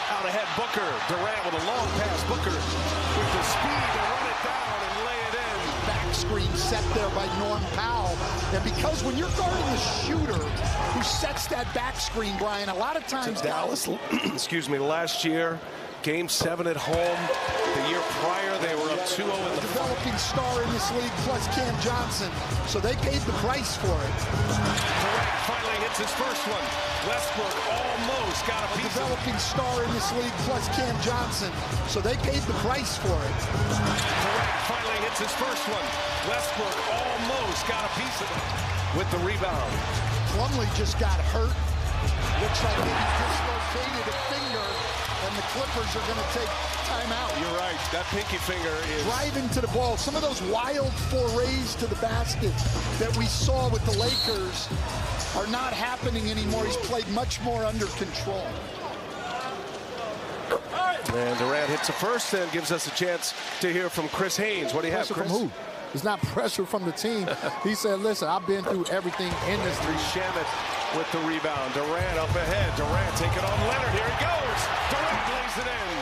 Out ahead, Booker. Durant with a long pass. Booker with the speed to run it down and lay it in. Back screen set there by Norm Powell. And because when you're guarding the shooter who sets that back screen, Brian, a lot of times Dallas, excuse me, last year, Game 7 at home. The year prior, they were up 2-0 in the developing star in this league, plus Cam Johnson. So they paid the price for it. Durant finally hits his first one. Westbrook almost got a piece. Developing star in this league, plus Cam Johnson. So they paid the price for it. Durant finally hits his first one. Westbrook almost got a piece of it with the rebound. Plumlee just got hurt. Looks like maybe dislocated a finger. And the Clippers are going to take timeout. You're right. That pinky finger is driving to the ball. Some of those wild forays to the basket that we saw with the Lakers are not happening anymore. He's played much more under control. And Durant hits a first and gives us a chance to hear from Chris Haynes. What do you have, Chris? From who? It's not pressure from the team. He said, listen, I've been through everything in this league. Shamet with the rebound. Durant up ahead. Durant taking on Leonard. Here he goes. Durant lays it in.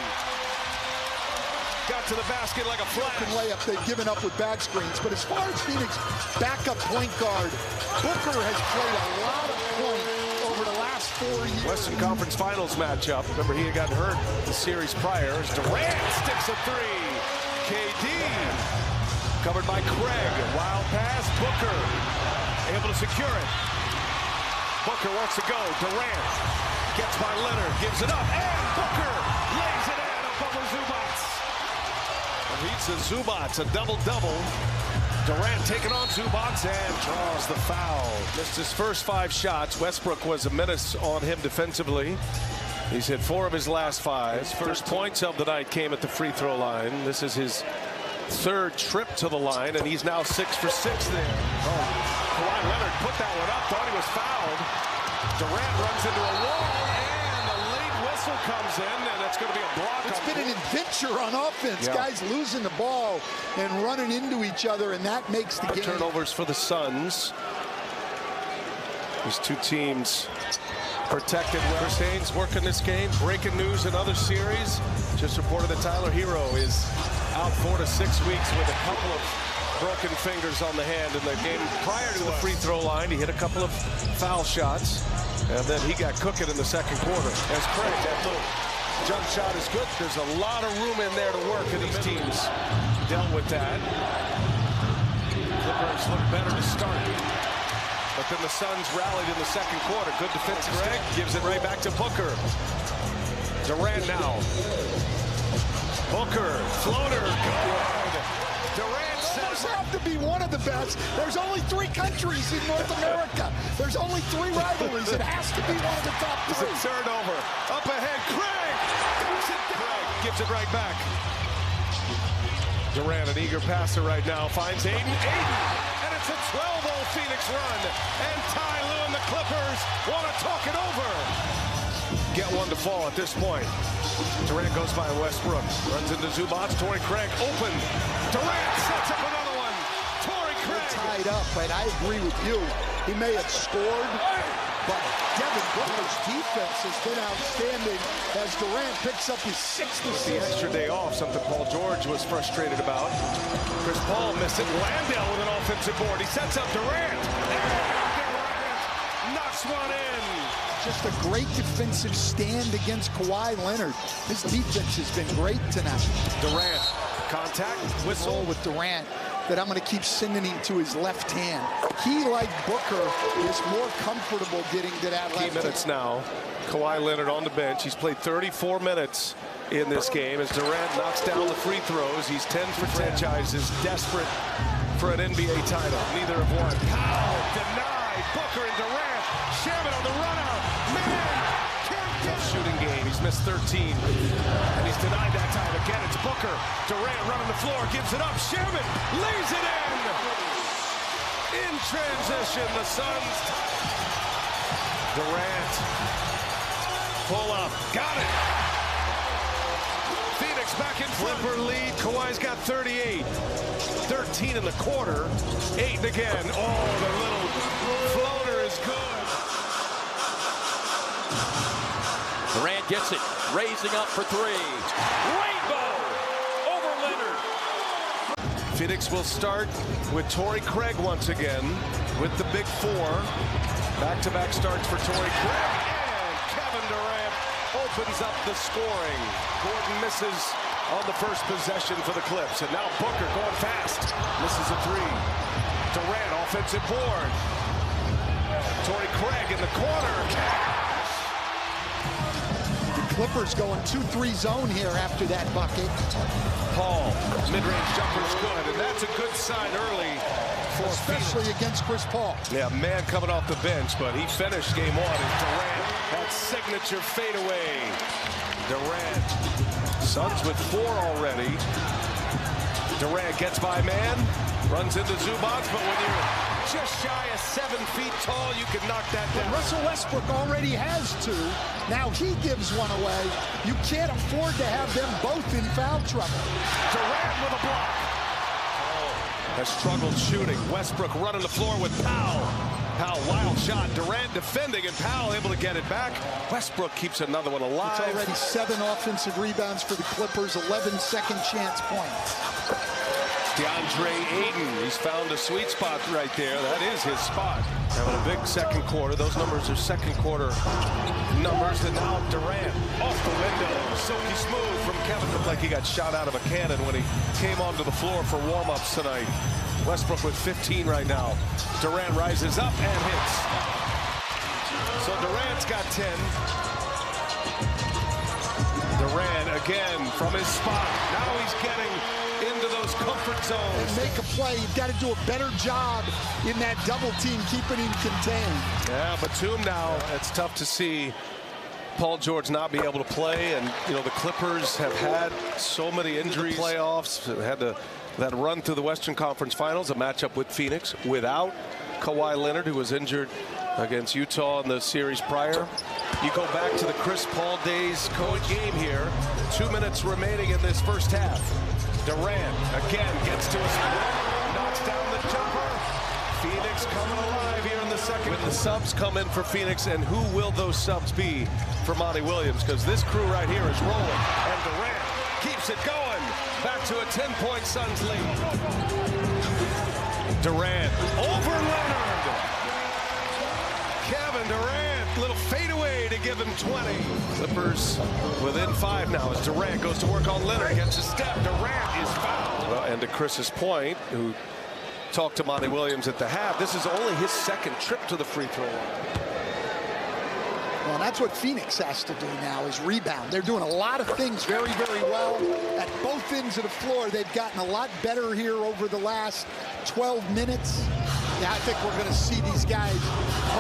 Got to the basket like a flash. Layup. They've given up with back screens. But as far as Phoenix backup point guard, Booker has played a lot of point over the last 4 years. Western Conference Finals matchup. Remember, he had gotten hurt the series prior. Durant sticks a 3. KD covered by Craig. Wild pass. Booker able to secure it. Booker wants to go. Durant gets by Leonard, gives it up, and Booker lays it in up over Zubac. Beats the Zubac, a double-double. Durant taking on Zubac and draws the foul. Missed his first 5 shots. Westbrook was a menace on him defensively. He's hit 4 of his last 5. His first points of the night came at the free throw line. This is his 3rd trip to the line, and he's now 6 for 6 there. Kawhi Leonard put that one up, thought he was fouled. Durant runs into a wall, and a late whistle comes in, and it's going to be a block. It's been an adventure on offense. Yeah. Guys losing the ball and running into each other, and that makes the game. Turnovers for the Suns. These two teams protected. Chris Haynes working this game. Breaking news in other series. Just reported that Tyler Hero is out 4 to 6 weeks with a couple of broken fingers on the hand. In the game prior to the free throw line, he hit a couple of foul shots, and then he got cooking in the second quarter. As Craig, that little jump shot is good. There's a lot of room in there to work, and these teams dealt with that. Clippers look better to start, but then the Suns rallied in the second quarter. Good defense. Craig gives it right back to Booker. Durant now. Booker, floater, good. Durant almost have to be one of the best. There's only 3 countries in North America. There's only 3 rivalries. It has to be one of the top 3. It's a turnover. Up ahead, Craig. Craig gives it right back. Durant, an eager passer right now, finds Aiden. And it's a 12-0 Phoenix run. And Ty Lue and the Clippers want to talk it over. Get one to fall at this point. Durant goes by Westbrook. Runs into Zubac. Torrey Craig open. Durant sets up another one. Torrey Craig. Tied up, and I agree with you. He may have scored, but Devin Booker's defense has been outstanding as Durant picks up his 6th assist. The extra day off, something Paul George was frustrated about. Chris Paul missed it. Landale with an offensive board. He sets up Durant. And Durant knocks one in. Just a great defensive stand against Kawhi Leonard. His defense has been great tonight. Durant, contact, whistle with Durant. that I'm going to keep sending him to his left hand. He, like Booker, is more comfortable getting to that left minutes hand. now. Kawhi Leonard on the bench. He's played 34 minutes in this game as Durant knocks down the free throws. He's 10 for 10. Franchise is desperate for an NBA title. Neither have won. Powell denied. Booker and Durant. Sherman on the run out. Man, tough shooting game. He's missed 13. And he's denied that time. Again, it's Booker. Durant running the floor. Gives it up. Sherman lays it in. In transition, the Suns. Durant. Pull up. Got it. Phoenix back in front. Clipper lead. Kawhi's got 38. 13 in the quarter. 8 again. Oh, the little floater is good. Durant gets it. Raising up for three. Rainbow over Leonard. Phoenix will start with Torrey Craig once again with the big four. Back-to-back starts for Torrey Craig. And Kevin Durant opens up the scoring. Gordon misses on the first possession for the Clips. And now Booker going fast. Misses a three. Durant offensive board. Torrey Craig in the corner. The Clippers going 2-3 zone here after that bucket. Paul, mid-range jumper's good. And that's a good sign early. Especially against Chris Paul. Yeah, man coming off the bench, but he finished game one. And Durant, that signature fadeaway. Durant, Suns with 4 already. Durant gets by man, runs into Zubac, but when you're just shy of 7 feet tall, you can knock that down. But Russell Westbrook already has 2. Now he gives one away. You can't afford to have them both in foul trouble. Durant with a block. Has struggled shooting. Westbrook running the floor with Powell. Powell, wild shot. Durant defending, and Powell able to get it back. Westbrook keeps another one alive. It's already 7 offensive rebounds for the Clippers, 11 second chance points. DeAndre Ayton, he's found a sweet spot right there. That is his spot. Having a big second quarter. Those numbers are second quarter numbers. And now Durant off the window. Silky smooth from Kevin. Looked like he got shot out of a cannon when he came onto the floor for warm-ups tonight. Westbrook with 15 right now. Durant rises up and hits. So Durant's got 10. Durant again from his spot. Now he's getting into those comfort zones. And make a play. You've got to do a better job in that double team, keeping him contained. Yeah, Batum now, it's tough to see Paul George not be able to play. And, you know, the Clippers have had so many injuries. Playoffs, had that run through the Western Conference Finals, a matchup with Phoenix without Kawhi Leonard, who was injured against Utah in the series prior. You go back to the Chris Paul days, Cohen game here. 2 minutes remaining in this first half. Durant again gets to his foot, knocks down the jumper. Phoenix coming alive here in the second. When the subs come in for Phoenix, and who will those subs be for Monty Williams? Because this crew right here is rolling, and Durant keeps it going. Back to a 10-point Suns lead. Durant over Leonard. Kevin Durant, little fadeaway to give him 20. Clippers within 5 now as Durant goes to work on Leonard. Gets a step. Durant is fouled. Well, and to Chris's point, who talked to Monty Williams at the half, this is only his second trip to the free throw line. Well, that's what Phoenix has to do now, is rebound. They're doing a lot of things very, very well at both ends of the floor. They've gotten a lot better here over the last 12 minutes. Yeah, I think we're going to see these guys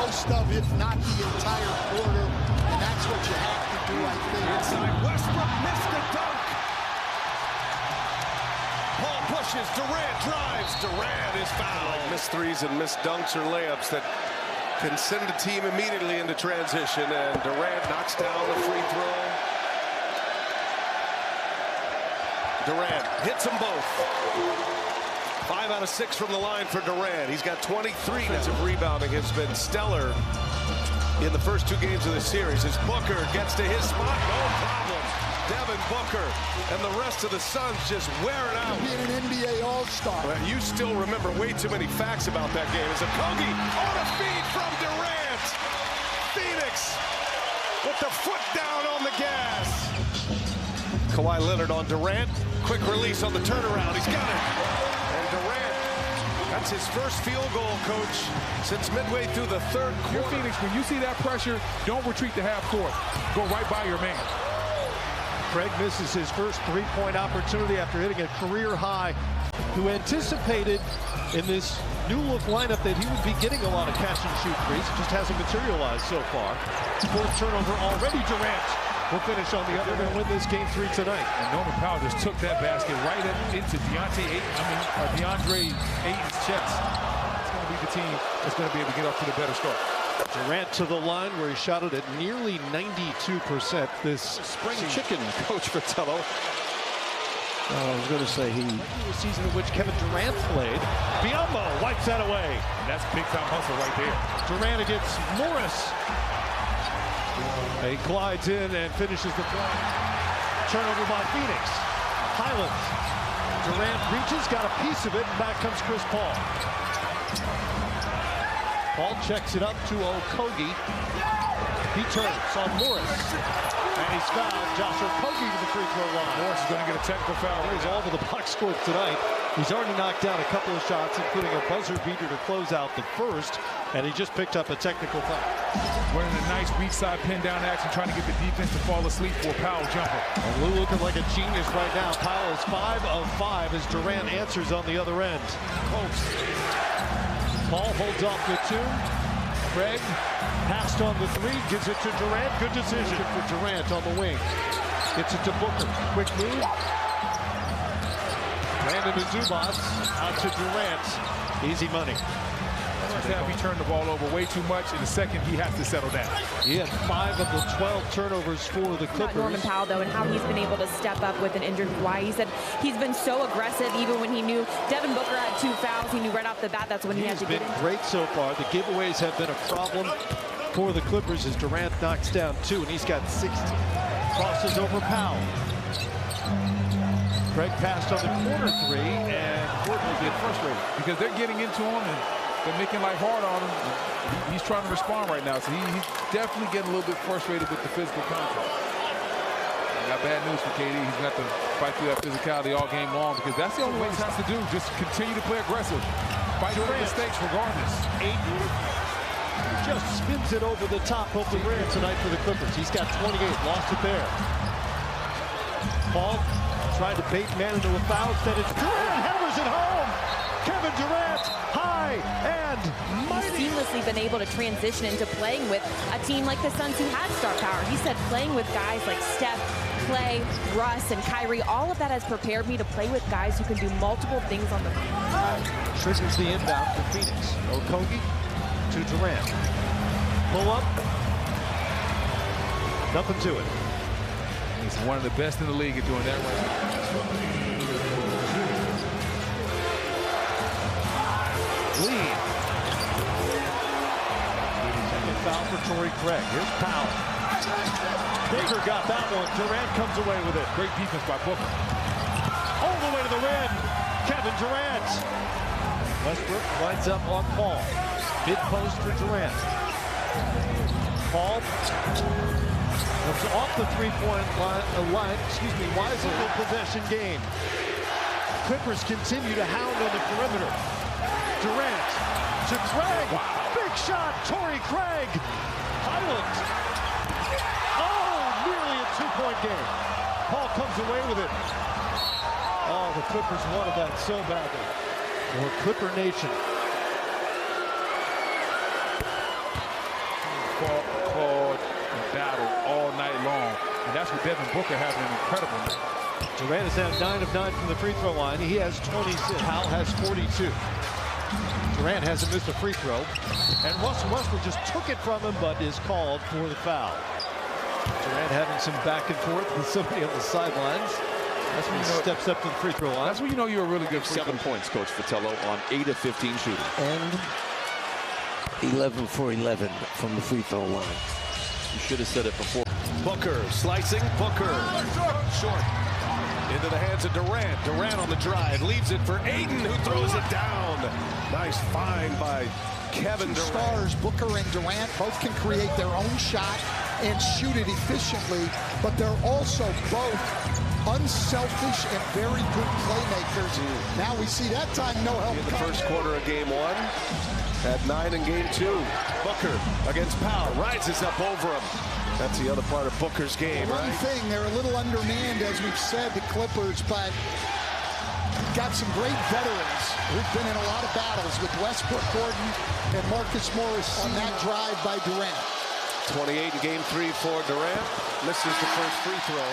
most of, if not the entire quarter, and that's what you have to do, I think. Inside, Westbrook missed the dunk. Paul pushes, Durant drives. Durant is fouled. Like missed threes and missed dunks or layups that can send a team immediately into transition, and Durant knocks down the free throw. Durant hits them both. 5 out of 6 from the line for Durant. He's got 23 now. Rebounding has been stellar in the first 2 games of the series as Booker gets to his spot. No problem. Devin Booker and the rest of the Suns just wear it out. Being an NBA All-Star. Well, you still remember way too many facts about that game. As a Kogi on a feed from Durant. Phoenix with the foot down on the gas. Kawhi Leonard on Durant. Quick release on the turnaround. He's got it. And Durant That's his first field goal, Coach, since midway through the third quarter. Phoenix, when you see that pressure, don't retreat to half court. Go right by your man. Craig misses his first three-point opportunity after hitting a career high. Who anticipated in this new look lineup that he would be getting a lot of catch and shoot threes. It just hasn't materialized so far. Fourth turnover already. Durant will finish on the other. They're going to win this game 3 tonight. And Norman Powell just took that basket right into DeAndre Ayton's chest. It's going to be the team that's going to be able to get up to the better start. Durant to the line where he shot it at nearly 92%. This spring chicken, Coach Fratello. I was going to say the season in which Kevin Durant played. Biyombo wipes that away. And that's big-time hustle right there. Durant against Morris. He glides in and finishes the play. Turnover by Phoenix. Highlands. Durant reaches, got a piece of it, and back comes Chris Paul. Paul checks it up to Okogie. He turns on Morris. And he's fouled. Josh Okogie to the free throw line. Morris is going to get a technical foul. He's all over the box score tonight. He's already knocked down a couple of shots, including a buzzer beater to close out the first. And he just picked up a technical foul. Running a nice weak side pin down action, trying to get the defense to fall asleep for a Powell jumper. And Lou looking like a genius right now. Powell is 5 of 5 as Durant answers on the other end. Paul holds off the 2. Craig passed on the 3, gives it to Durant. Good decision for Durant on the wing. Gets it to Booker. Quick move. Brandon to Zubas. Out to Durant. Easy money. First half, he turned the ball over way too much. In the second, he has to settle down. He had 5 of the 12 turnovers for the Clippers. Norman Powell, though, and how he's been able to step up with an injured Kawhi. He said he's been so aggressive, even when he knew Devin Booker had 2 fouls. He knew right off the bat that's when he had to get in. He's been great so far. The giveaways have been a problem for the Clippers as Durant knocks down 2, and he's got 16. Crosses over Powell. Craig passed on the corner 3, and Gordon will get frustrated. Because they're getting into him, and they're making life hard on him. He's trying to respond right now, so he's definitely getting a little bit frustrated with the physical contact. I got bad news for KD. He's got to fight through that physicality all game long, because that's the only way he has to do. Just continue to play aggressive. Fight through mistakes regardless. Ayton just spins it over the top of the rim tonight for the Clippers. He's got 28, lost it there. Paul tried to bait man into a foul. Instead it's Durant hammers it home. Kevin Durant, high and mighty. He's seamlessly been able to transition into playing with a team like the Suns who had star power. He said playing with guys like Steph, Clay, Russ, and Kyrie, all of that has prepared me to play with guys who can do multiple things on the court. Triggers the inbound for Phoenix. Okogie to Durant. Pull up. Nothing to it. He's one of the best in the league at doing that right now. Lead. Second foul for Torrey Craig. Here's Powell. Baker got that one. Durant comes away with it. Great defense by Booker. All the way to the rim. Kevin Durant. Westbrook lines up on Paul. Mid post for Durant. Paul comes off the three-point line. Wisely possession game. Clippers continue to hound on the perimeter. Durant to Craig. Wow. Big shot, Torrey Craig. Highland. Oh, nearly a 2-point game. Paul comes away with it. Oh, the Clippers wanted that so badly. Or Clipper Nation. Clawed and battled all night long. And that's what Devin Booker having an incredible night. Durant is now 9 of 9 from the free throw line. He has 26. Powell has 42. Durant hasn't missed a free throw. And Russell Westbrook just took it from him, but is called for the foul. Durant having some back and forth with somebody on the sidelines. That's when he steps up to the free throw line. That's when you know you're a really good free 7 points, Coach Fratello, on 8 of 15 shooting. And 11 for 11 from the free throw line. You should have said it before. Booker slicing. Booker short. Into the hands of Durant. Durant on the drive. Leaves it for Ayton, who throws it down. Nice find by Kevin Durant. Stars, Booker and Durant, both can create their own shot and shoot it efficiently, but they're also both unselfish and very good playmakers. Now we see that time no help. In the first quarter of game 1, had 9 in game 2. Booker against Powell, rises up over him. That's the other part of Booker's game, One right? thing, they're a little undermanned, as we've said, the Clippers, but got some great veterans who've been in a lot of battles with Westbrook, Gordon, and Marcus Morris on that drive by Durant. 28 in game 3 for Durant. Misses the first free throw.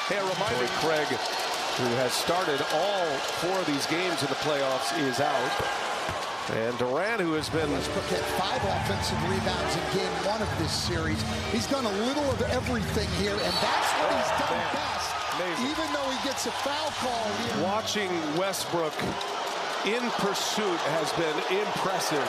Hey, a reminder, Craig, who has started all 4 of these games in the playoffs, is out. And Durant, who has been... Westbrook had 5 offensive rebounds in game 1 of this series. He's done a little of everything here, and that's what he's done best. Amazing. Even though he gets a foul call here. Watching Westbrook in pursuit has been impressive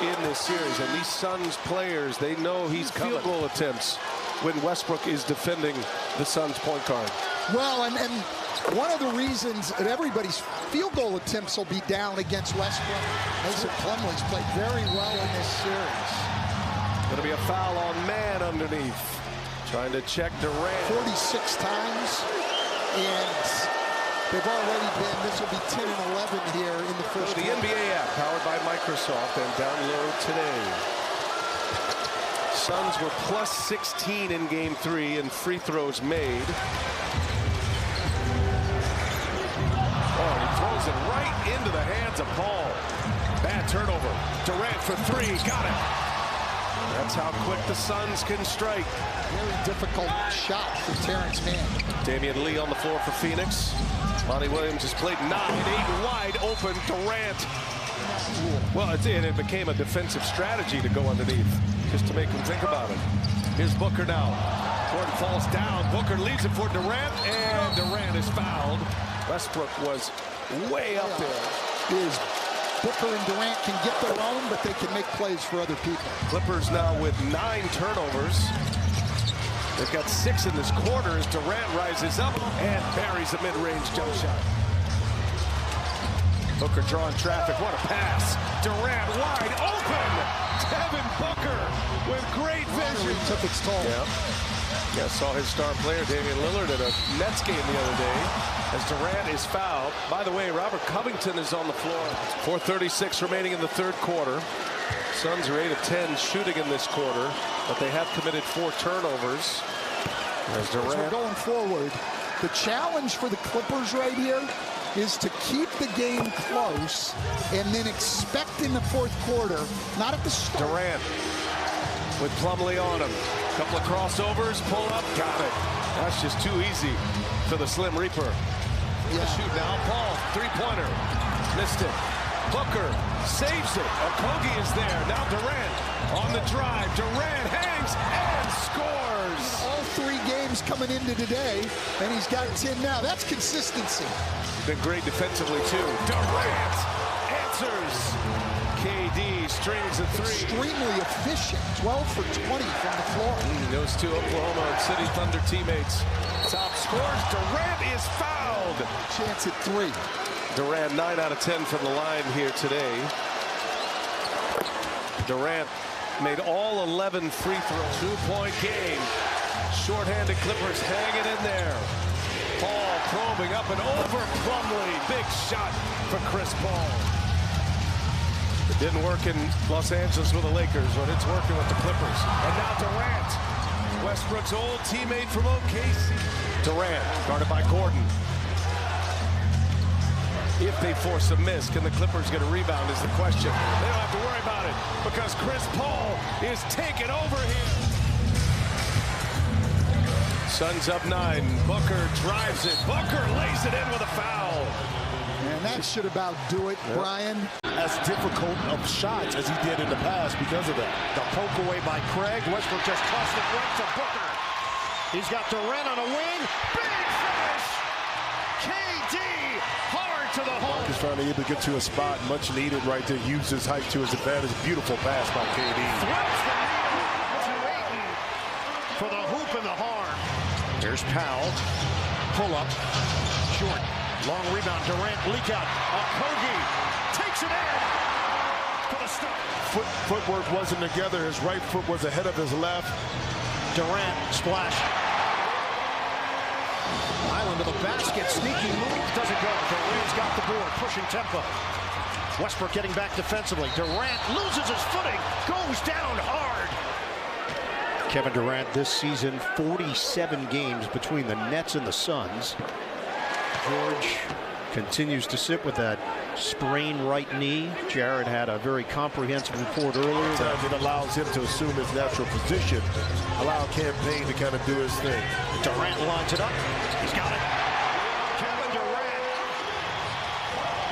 in this series. And these Suns players, they know he's field goal attempts when Westbrook is defending the Suns point guard. Well, and one of the reasons that everybody's field goal attempts will be down against Westbrook. Mason Plumlee's played very well in this series. Going to be a foul on man underneath. Trying to check Durant. 46 times. And they've already been, this will be 10 and 11 here in the first The quarter. NBA app, powered by Microsoft, and download today. Suns were plus 16 in game 3 in free throws made. Oh, he throws it right into the hands of Paul. Bad turnover. Durant for 3, got it. That's how quick the Suns can strike. Very difficult shot for Terrence Mann. Damian Lee on the floor for Phoenix. Monty Williams has played 9, 8 wide open. Durant. Well, it became a defensive strategy to go underneath, just to make him think about it. Here's Booker now. Gordon falls down. Booker leaves it for Durant, and Durant is fouled. Westbrook was way up there. Booker and Durant can get their own, but they can make plays for other people. Clippers now with 9 turnovers. They've got 6 in this quarter as Durant rises up and buries a mid-range jump shot. Booker drawing traffic. What a pass. Durant wide open. Devin Booker with great vision. Took its toll. Yeah, saw his star player, Damian Lillard, at a Nets game the other day as Durant is fouled. By the way, Robert Covington is on the floor. 4:36 remaining in the third quarter. Suns are 8 of 10 shooting in this quarter, but they have committed 4 turnovers. As Durant... As we're going forward, the challenge for the Clippers right here is to keep the game close and then expect in the fourth quarter, not at the start. Durant with Plumlee on him. Couple of crossovers, pull up, got it. That's just too easy for the Slim Reaper. Shoot now, Paul, 3-pointer, missed it. Booker saves it. Okogie is there. Now Durant on the drive. Durant hangs and scores. All 3 games coming into today, and he's got 10 now. That's consistency. Been great defensively too. Durant answers. KD strings a 3. Extremely efficient. 12 for 20 from the floor. Those 2 Oklahoma City Thunder teammates. Top scores. Durant is fouled. Chance at 3. Durant 9 out of 10 from the line here today. Durant made all 11 free throws. 2-point game. Short-handed Clippers hanging in there. Paul probing up and over Plumlee. Big shot for Chris Paul. It didn't work in Los Angeles with the Lakers, but it's working with the Clippers. And now Durant, Westbrook's old teammate from OKC. Durant, guarded by Gordon. If they force a miss, can the Clippers get a rebound is the question. They don't have to worry about it because Chris Paul is taking over here. Suns up 9. Booker drives it. Booker lays it in with a foul. And that should about do it, Brian. As difficult of shots as he did in the past because of that. The poke away by Craig. Westbrook just tossed it right to Booker. He's got Durant on a wing. Big finish. KD hard to the hole. He's finally able to get to a spot much needed right there. Use his height to his advantage. Beautiful pass by KD. Threads the needle to Ayton for the hoop and the horn. Here's Powell. Pull up. Short. Long rebound. Durant leak out. Okogie takes it in for the stop. Footwork wasn't together. His right foot was ahead of his left. Durant splash. Island to the basket. Sneaky move. Doesn't go. Durant's got the board. Pushing tempo. Westbrook getting back defensively. Durant loses his footing. Goes down hard. Kevin Durant this season, 47 games between the Nets and the Suns. George continues to sit with that sprained right knee. Jared had a very comprehensive report earlier. Sometimes it allows him to assume his natural position. Allow Campaign to kind of do his thing. Durant lines it up. He's got it. Kevin Durant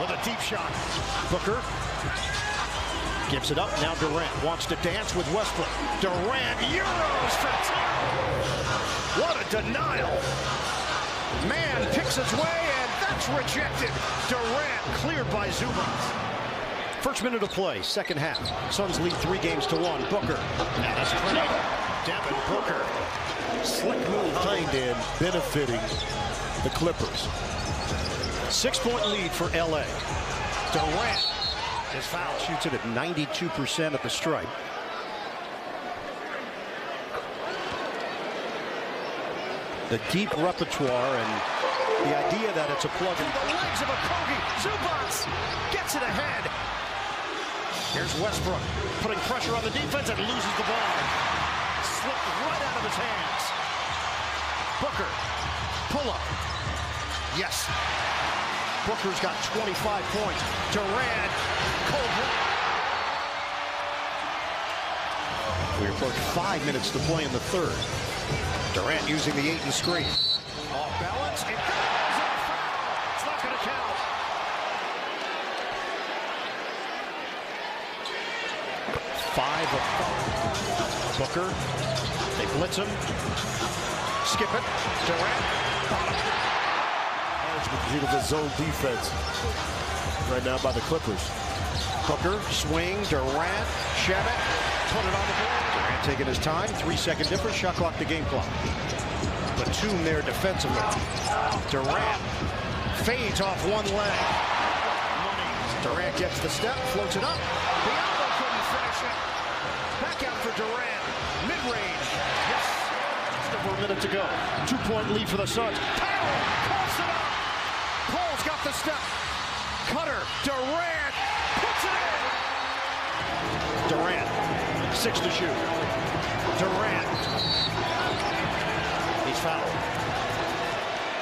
with a deep shot. Booker gives it up. Now Durant wants to dance with Westbrook. Durant Euros for two. What a denial. Man picks his way, and that's rejected. Durant cleared by Zubac. First minute of play, second half. Suns lead 3-1. Booker. Now that's pretty. Devin Booker. Slick move behind and benefiting the Clippers. 6-point lead for LA. Durant is fouled. Shoots it at 92% at the stripe. The deep repertoire and the idea that it's a plug in the legs of Okogie. Zubac gets it ahead. Here's Westbrook putting pressure on the defense and loses the ball. Slipped right out of his hands. Booker, pull up. Yes. Booker's got 25 points. Durant, cold blood. We approach 5 minutes to play in the third. Durant using the 8 and screen. Off balance. It goes. It's not going to count. Five of 5. Booker. They blitz him. Skip it. Durant. Bottom. Because of the zone defense right now by the Clippers. Booker, swing, Durant, shove it, put it on the board. Durant taking his time, 3-second difference, shot clock to game clock. Batum there defensively. Durant fades off one leg. Durant gets the step, floats it up. Biombo couldn't finish it. Back out for Durant. Mid-range. Yes. Just over a minute to go. 2-point lead for the Suns. Powell pulls it up. Paul's got the step. Cutter. Durant puts it in. Durant. 6 to shoot. Durant. He's fouled.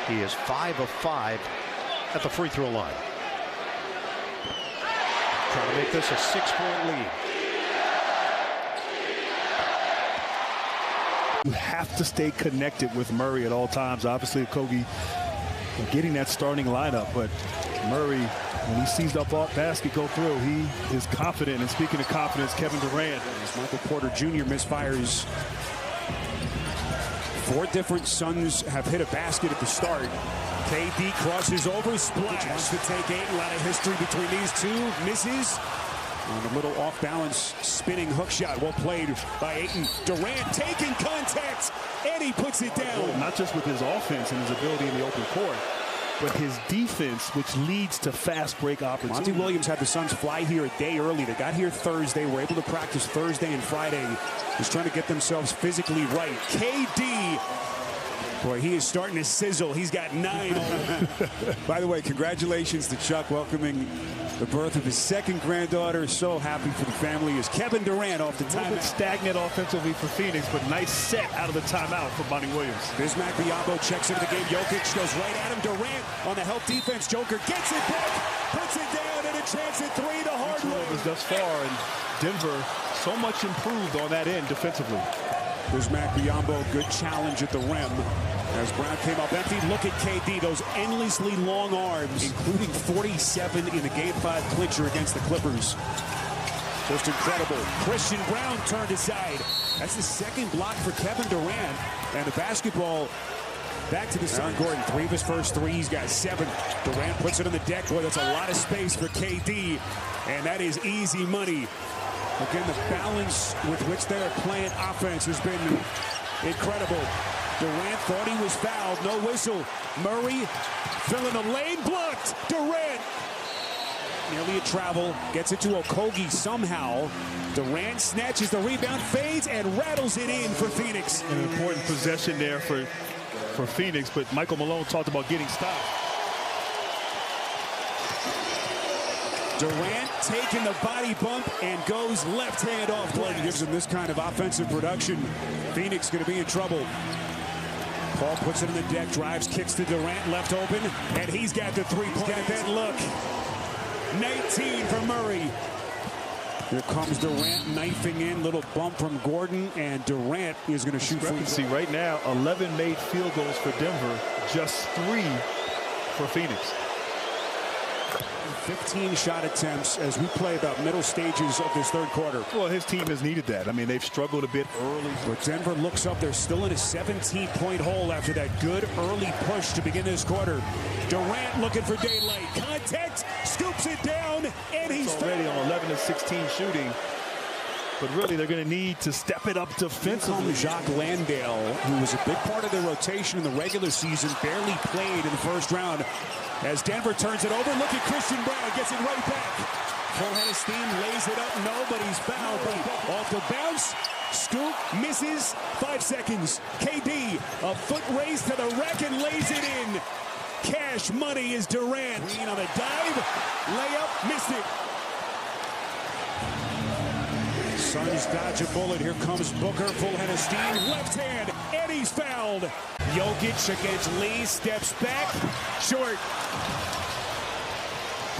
He is 5 of 5 at the free throw line. Trying to make this a 6-point lead. You have to stay connected with Murray at all times. Obviously, Okogie getting that starting lineup, but Murray, when he sees that basket go through, he is confident. And speaking of confidence, Kevin Durant. As Michael Porter Jr. misfires. 4 different Suns have hit a basket at the start. KD crosses over, splash. Wants to take 8. A lot of history between these two. Misses. And a little off-balance spinning hook shot. Well played by Ayton. Durant taking contact, and he puts it down. Well, not just with his offense and his ability in the open court, but his defense, which leads to fast break opportunities. Monty Williams had the Suns fly here a day early. They got here Thursday. Were able to practice Thursday and Friday. Just trying to get themselves physically right. KD. Boy, he is starting to sizzle. He's got 9. By the way, congratulations to Chuck welcoming the birth of his second granddaughter. So happy for the family as Kevin Durant off the timeout. A little bit stagnant offensively for Phoenix, but nice set out of the timeout for Monty Williams. Bismack Biyombo checks into the game. Jokic goes right at him. Durant on the help defense. Joker gets it back, puts it down, and a chance at 3 the hard way. Thus far, and Denver so much improved on that end defensively. Bismack Biyombo, good challenge at the rim. As Brown came up empty, look at KD, those endlessly long arms, including 47 in the Game 5 clincher against the Clippers. Just incredible. Christian Brown turned aside. That's the second block for Kevin Durant. And the basketball back to the Suns. Gordon, 3 of his first 3. He's got 7. Durant puts it on the deck. Boy, that's a lot of space for KD. And that is easy money. Again, the balance with which they're playing offense has been incredible. Durant thought he was fouled. No whistle. Murray filling the lane. Blocked. Durant. Nearly a travel. Gets it to Okogie somehow. Durant snatches the rebound, fades, and rattles it in for Phoenix. An important possession there for for Phoenix, but Michael Malone talked about getting stopped. Durant taking the body bump and goes left hand off glass. Gives him this kind of offensive production. Phoenix going to be in trouble. Paul puts it in the deck, drives, kicks to Durant, left open, and he's got the three-point. That look. 19 for Murray. Here comes Durant knifing in, little bump from Gordon, and Durant is going to shoot free throw. Right now, 11 made field goals for Denver, just 3 for Phoenix. 15 shot attempts as we play about middle stages of this third quarter. Well, his team has needed that. I mean, they've struggled a bit early. But Denver looks up. They're still in a 17-point hole after that good early push to begin this quarter. Durant looking for daylight. Contact, scoops it down, and he's already on 11 of 16 shooting. But really, they're going to need to step it up defensively. Jacques Landale, who was a big part of their rotation in the regular season, barely played in the first round. As Denver turns it over, look at Christian Brown, gets it right back. Full head of steam, lays it up, nobody's fouled. Off the bounce, scoop, misses, 5 seconds. KD, a foot race to the rack and lays it in. Cash money is Durant. Green on a dive, layup, missed it. Suns dodge a bullet. Here comes Booker, full head of steam, left hand, and he's fouled. Jokic against Lee, steps back, short.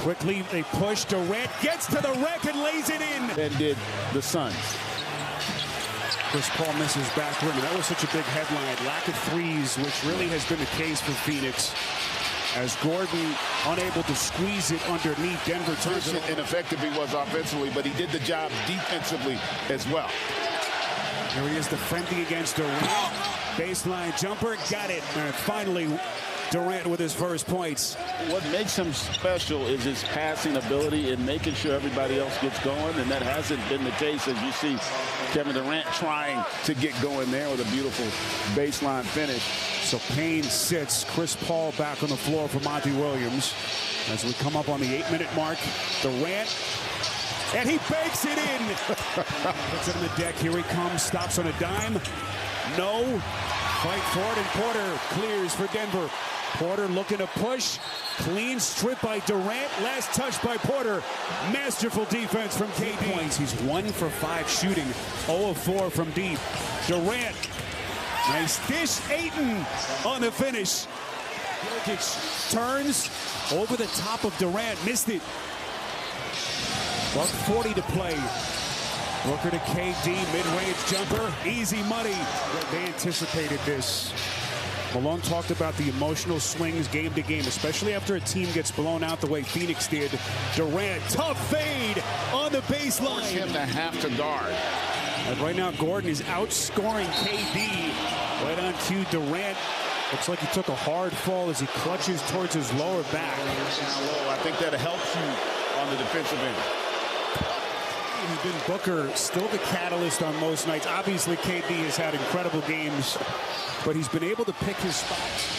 Quickly, they push. Durant gets to the rack and lays it in. And did the Suns. Chris Paul misses back rim. That was such a big headline. Lack of threes, which really has been the case for Phoenix. As Gordon unable to squeeze it underneath, Denver turns it. Ineffective he was offensively, but he did the job defensively as well. Here he is defending against Durant. Baseline jumper, got it. And finally, Durant with his first points. What makes him special is his passing ability and making sure everybody else gets going, and that hasn't been the case, as you see Kevin Durant trying to get going there with a beautiful baseline finish. So Payne sits. Chris Paul back on the floor for Monty Williams. As we come up on the 8-minute mark, Durant, and he banks it in. Puts it on the deck. Here he comes. Stops on a dime. No. Fight for it, and Porter clears for Denver. Porter looking to push. Clean strip by Durant. Last touch by Porter. Masterful defense from KD. He's 1 for 5 shooting. 0 of 4 from deep. Durant. Nice dish. Ayton on the finish. Jokic turns over the top of Durant. Missed it. 1:40 to play. Booker to KD. Mid-range jumper. Easy money. They anticipated this. Malone talked about the emotional swings game to game, especially after a team gets blown out the way Phoenix did. Durant, tough fade on the baseline. Force him to have to guard. And right now, Gordon is outscoring KD. Right on cue, Durant. Looks like he took a hard fall as he clutches towards his lower back. I think that helps you on the defensive end. He's been Booker, still the catalyst on most nights. Obviously, KD has had incredible games, but he's been able to pick his spots.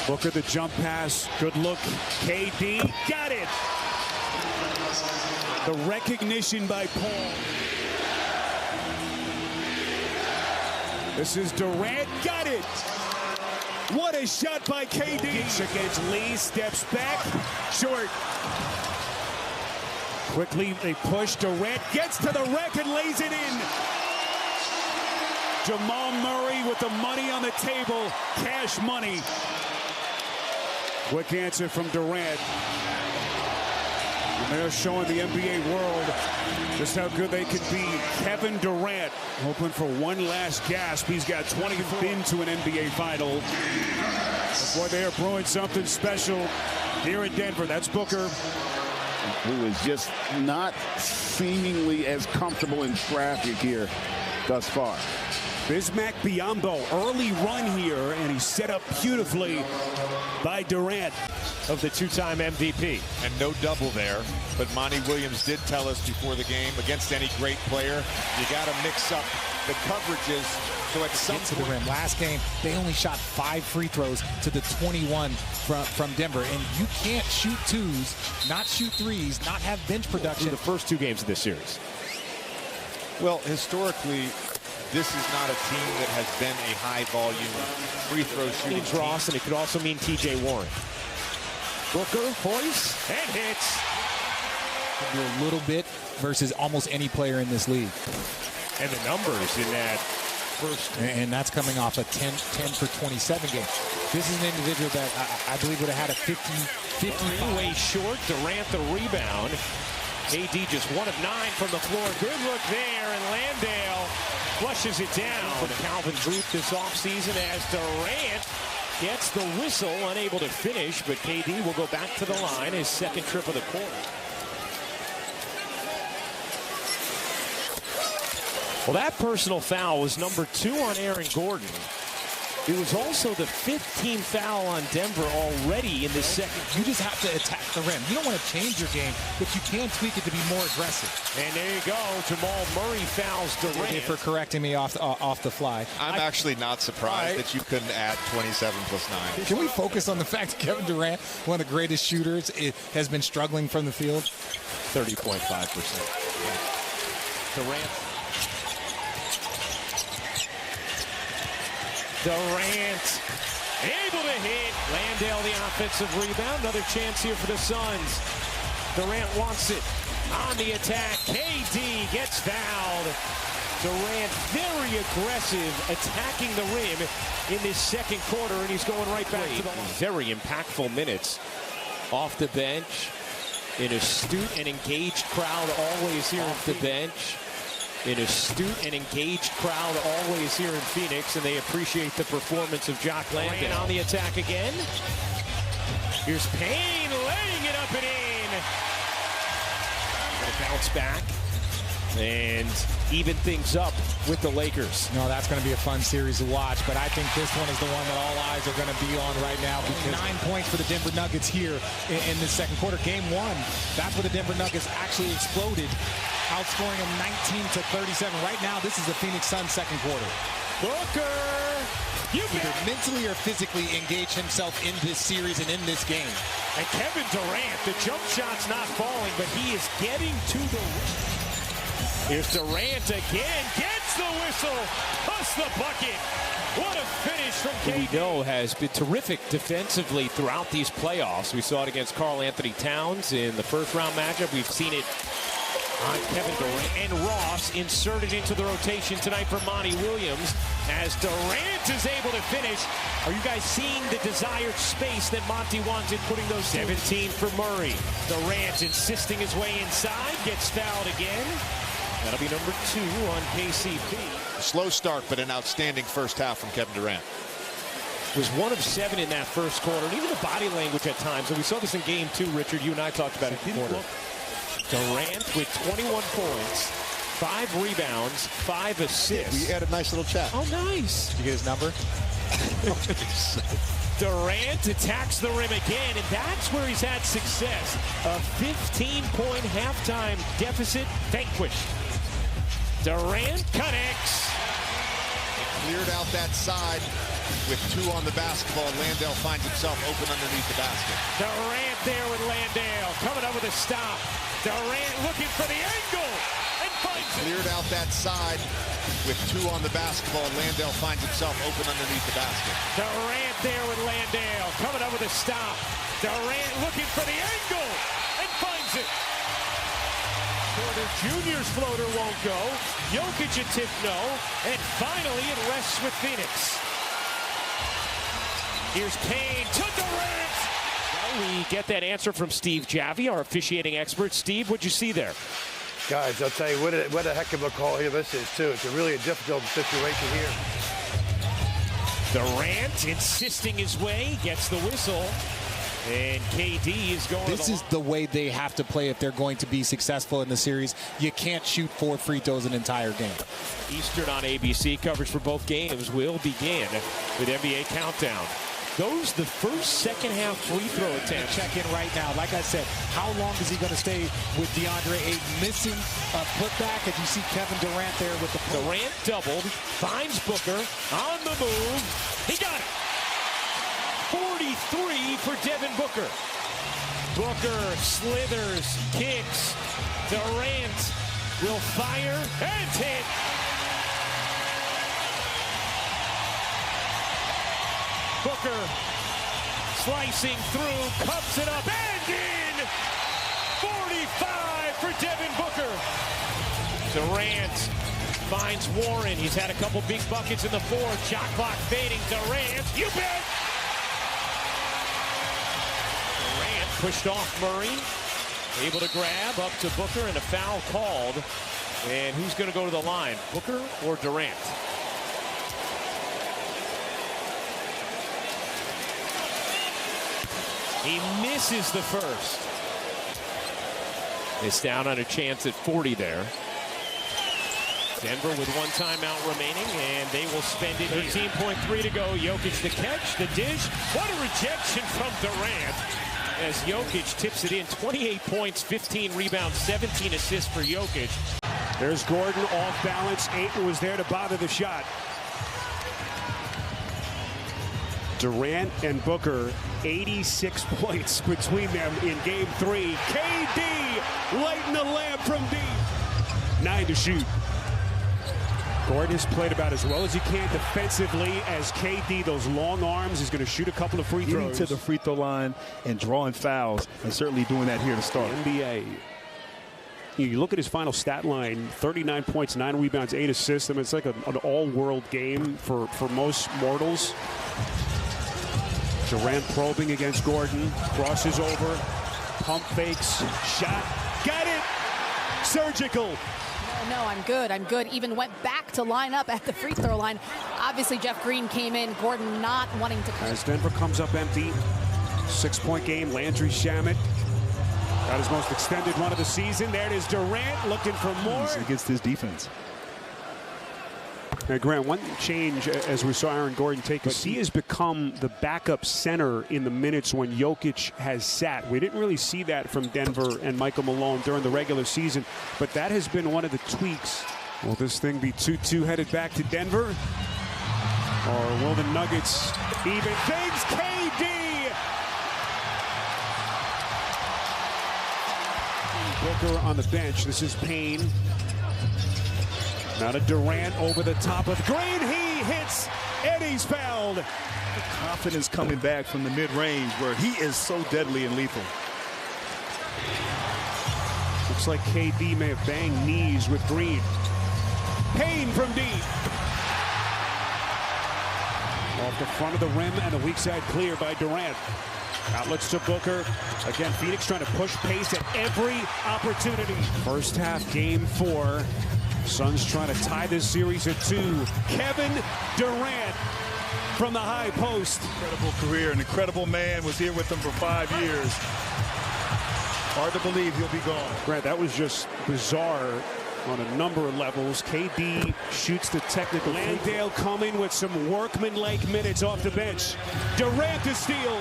Booker, the jump pass, good look. KD, got it. The recognition by Paul. This is Durant, got it. What a shot by KD. Against Lee, steps back, short. Quickly, they push. Durant gets to the rack and lays it in. Jamal Murray with the money on the table. Cash money. Quick answer from Durant. And they're showing the NBA world just how good they can be. Kevin Durant hoping for one last gasp. He's got 20 been to an NBA final. Boy, they are brewing something special here in Denver. That's Booker, who is just not seemingly as comfortable in traffic here thus far. Bismack Biyombo, early run here, and he's set up beautifully by Durant. Of the two-time MVP. And no double there, but Monty Williams did tell us before the game, against any great player, you got to mix up the coverages. So at some to the rim. Last game, they only shot 5 free throws to the 21 from Denver. And you can't shoot twos, not shoot threes, not have bench production. The first 2 games of this series. Well, historically, this is not a team that has been a high-volume free throw shooting team. Ross, and it could also mean T.J. Warren. Booker hoists and hits. Do a little bit versus almost any player in this league. And the numbers in that first. And that's coming off a 10 for 27 game. This is an individual that I believe would have had a 50 way short. Durant the rebound. AD just 1 of 9 from the floor. Good look there, and Landale flushes it down. From Calvin Booth this offseason as Durant gets the whistle, unable to finish, but KD will go back to the line, his second trip of the quarter. Well, that personal foul was number 2 on Aaron Gordon. It was also the 15th foul on Denver already in the second. You just have to attack the rim. You don't want to change your game, but you can tweak it to be more aggressive. And there you go. Jamal Murray fouls Durant. Thank you for correcting me off the fly. I'm actually not surprised that you couldn't add 27 plus 9. Can we focus on the fact that Kevin Durant, one of the greatest shooters, has been struggling from the field? 30.5%. Durant. Durant able to hit. Landale the offensive rebound. Another chance here for the Suns. Durant wants it on the attack. KD gets fouled. Durant very aggressive attacking the rim in this second quarter, and he's going right back to the line. Very impactful minutes off the bench. An astute and engaged crowd always here off the bench. An astute and engaged crowd always here in Phoenix, and they appreciate the performance of Jock Landale. On the attack again. Here's Payne laying it up and in. Gonna bounce back and even things up with the Lakers. No, that's going to be a fun series to watch, but I think this one is the one that all eyes are going to be on right now, because 9 points for the Denver Nuggets here in the second quarter. Game 1, that's where the Denver Nuggets actually exploded, outscoring them 19-37. Right now, this is the Phoenix Suns second quarter. Booker! Either mentally or physically engage himself in this series and in this game. And Kevin Durant, the jump shot's not falling, but he is getting to the... Here's Durant again, gets the whistle, plus the bucket. What a finish from KD. We know has been terrific defensively throughout these playoffs. We saw it against Karl Anthony Towns in the first round matchup. We've seen it on Kevin Durant, and Ross inserted into the rotation tonight for Monty Williams as Durant is able to finish. Are you guys seeing the desired space that Monty wanted, putting those 17 for Murray? Durant insisting his way inside, gets fouled again. That'll be number 2 on KCP. A slow start, but an outstanding first half from Kevin Durant. Was 1 of 7 in that first quarter, and even the body language at times. And we saw this in game 2, Richard. You and I talked about it in the quarter. Durant with 21 points, 5 rebounds, 5 assists. We had a nice little chat. Oh, nice. Did you get his number? Durant attacks the rim again, and that's where he's had success. A 15-point halftime deficit vanquished. Durant connects. Cleared out that side with 2 on the basketball. Landale finds himself open underneath the basket. Durant there with Landale, coming up with a stop. Durant looking for the angle and finds it. Cleared out that side with 2 on the basketball. Landale finds himself open underneath the basket. Durant there with Landale, coming up with a stop. Durant looking for the angle and finds it. Porter Jr.'s floater won't go. Jokic a tip no. And finally it rests with Phoenix. Here's Payne to Durant. Well, we get that answer from Steve Javi, our officiating expert. Steve, what'd you see there? Guys, I'll tell you what a heck of a call here this is, too. It's a really difficult situation here. Durant insisting his way, gets the whistle. And KD is going. This is the way they have to play if they're going to be successful in the series. You can't shoot 4 free throws an entire game. Eastern on ABC. Coverage for both games will begin with NBA Countdown. Those the first second half free throw attempts. Check in right now. Like I said, how long is he going to stay with DeAndre Ayton? Missing a putback, as you see Kevin Durant there with the pull. Durant doubled, finds Booker on the move. He got it. 43 for Devin Booker. Booker slithers, kicks. Durant will fire and hit. Booker slicing through, cups it up, and in! 45 for Devin Booker. Durant finds Warren. He's had a couple big buckets in the fourth. Shot clock fading. Durant, you bet! Durant pushed off Murray. Able to grab up to Booker, and a foul called. And who's going to go to the line, Booker or Durant? He misses the first. It's down on a chance at 40 there. Denver with one timeout remaining, and they will spend it. 13.3 to go. Jokic the catch, the dish. What a rejection from Durant as Jokic tips it in. 28 points, 15 rebounds, 17 assists for Jokic. There's Gordon off balance. Ayton was there to bother the shot. Durant and Booker, 86 points between them in game 3. KD lighting the lamp from deep. 9 to shoot. Gordon has played about as well as he can defensively as KD. Those long arms. He's going to shoot a couple of free throws. Getting to the free throw line and drawing fouls, and certainly doing that here to start. NBA. You look at his final stat line, 39 points, 9 rebounds, 8 assists. I mean, it's like an all-world game for most mortals. Durant probing against Gordon. Crosses over. Pump fakes. Shot. Got it! Surgical. No, I'm good. I'm good. Even went back to line up at the free throw line. Obviously, Jeff Green came in. Gordon not wanting to. As Denver comes up empty. 6-point game. Landry Shamet got his most extended run of the season. There it is. Durant looking for more. Against his defense. Now, Grant, one change as we saw Aaron Gordon take a seat. He has become the backup center in the minutes when Jokic has sat. We didn't really see that from Denver and Michael Malone during the regular season, but that has been one of the tweaks. Will this thing be 2-2 headed back to Denver? Or will the Nuggets even things? KD! Booker on the bench. This is Payne. Now to Durant over the top of Green. He hits, and he's fouled. The confidence coming back from the mid-range where he is so deadly and lethal. Looks like KD may have banged knees with Green. Payne from deep. Off the front of the rim and the weak side clear by Durant. Outlets to Booker. Again, Phoenix trying to push pace at every opportunity. First half, game 4. Suns trying to tie this series at 2. Kevin Durant from the high post. Incredible career, an incredible man, was here with them for 5 years. Hard to believe he'll be gone. Grant, that was just bizarre on a number of levels. KD shoots the technical. Landale coming with some workman-like minutes off the bench. Durant to steal.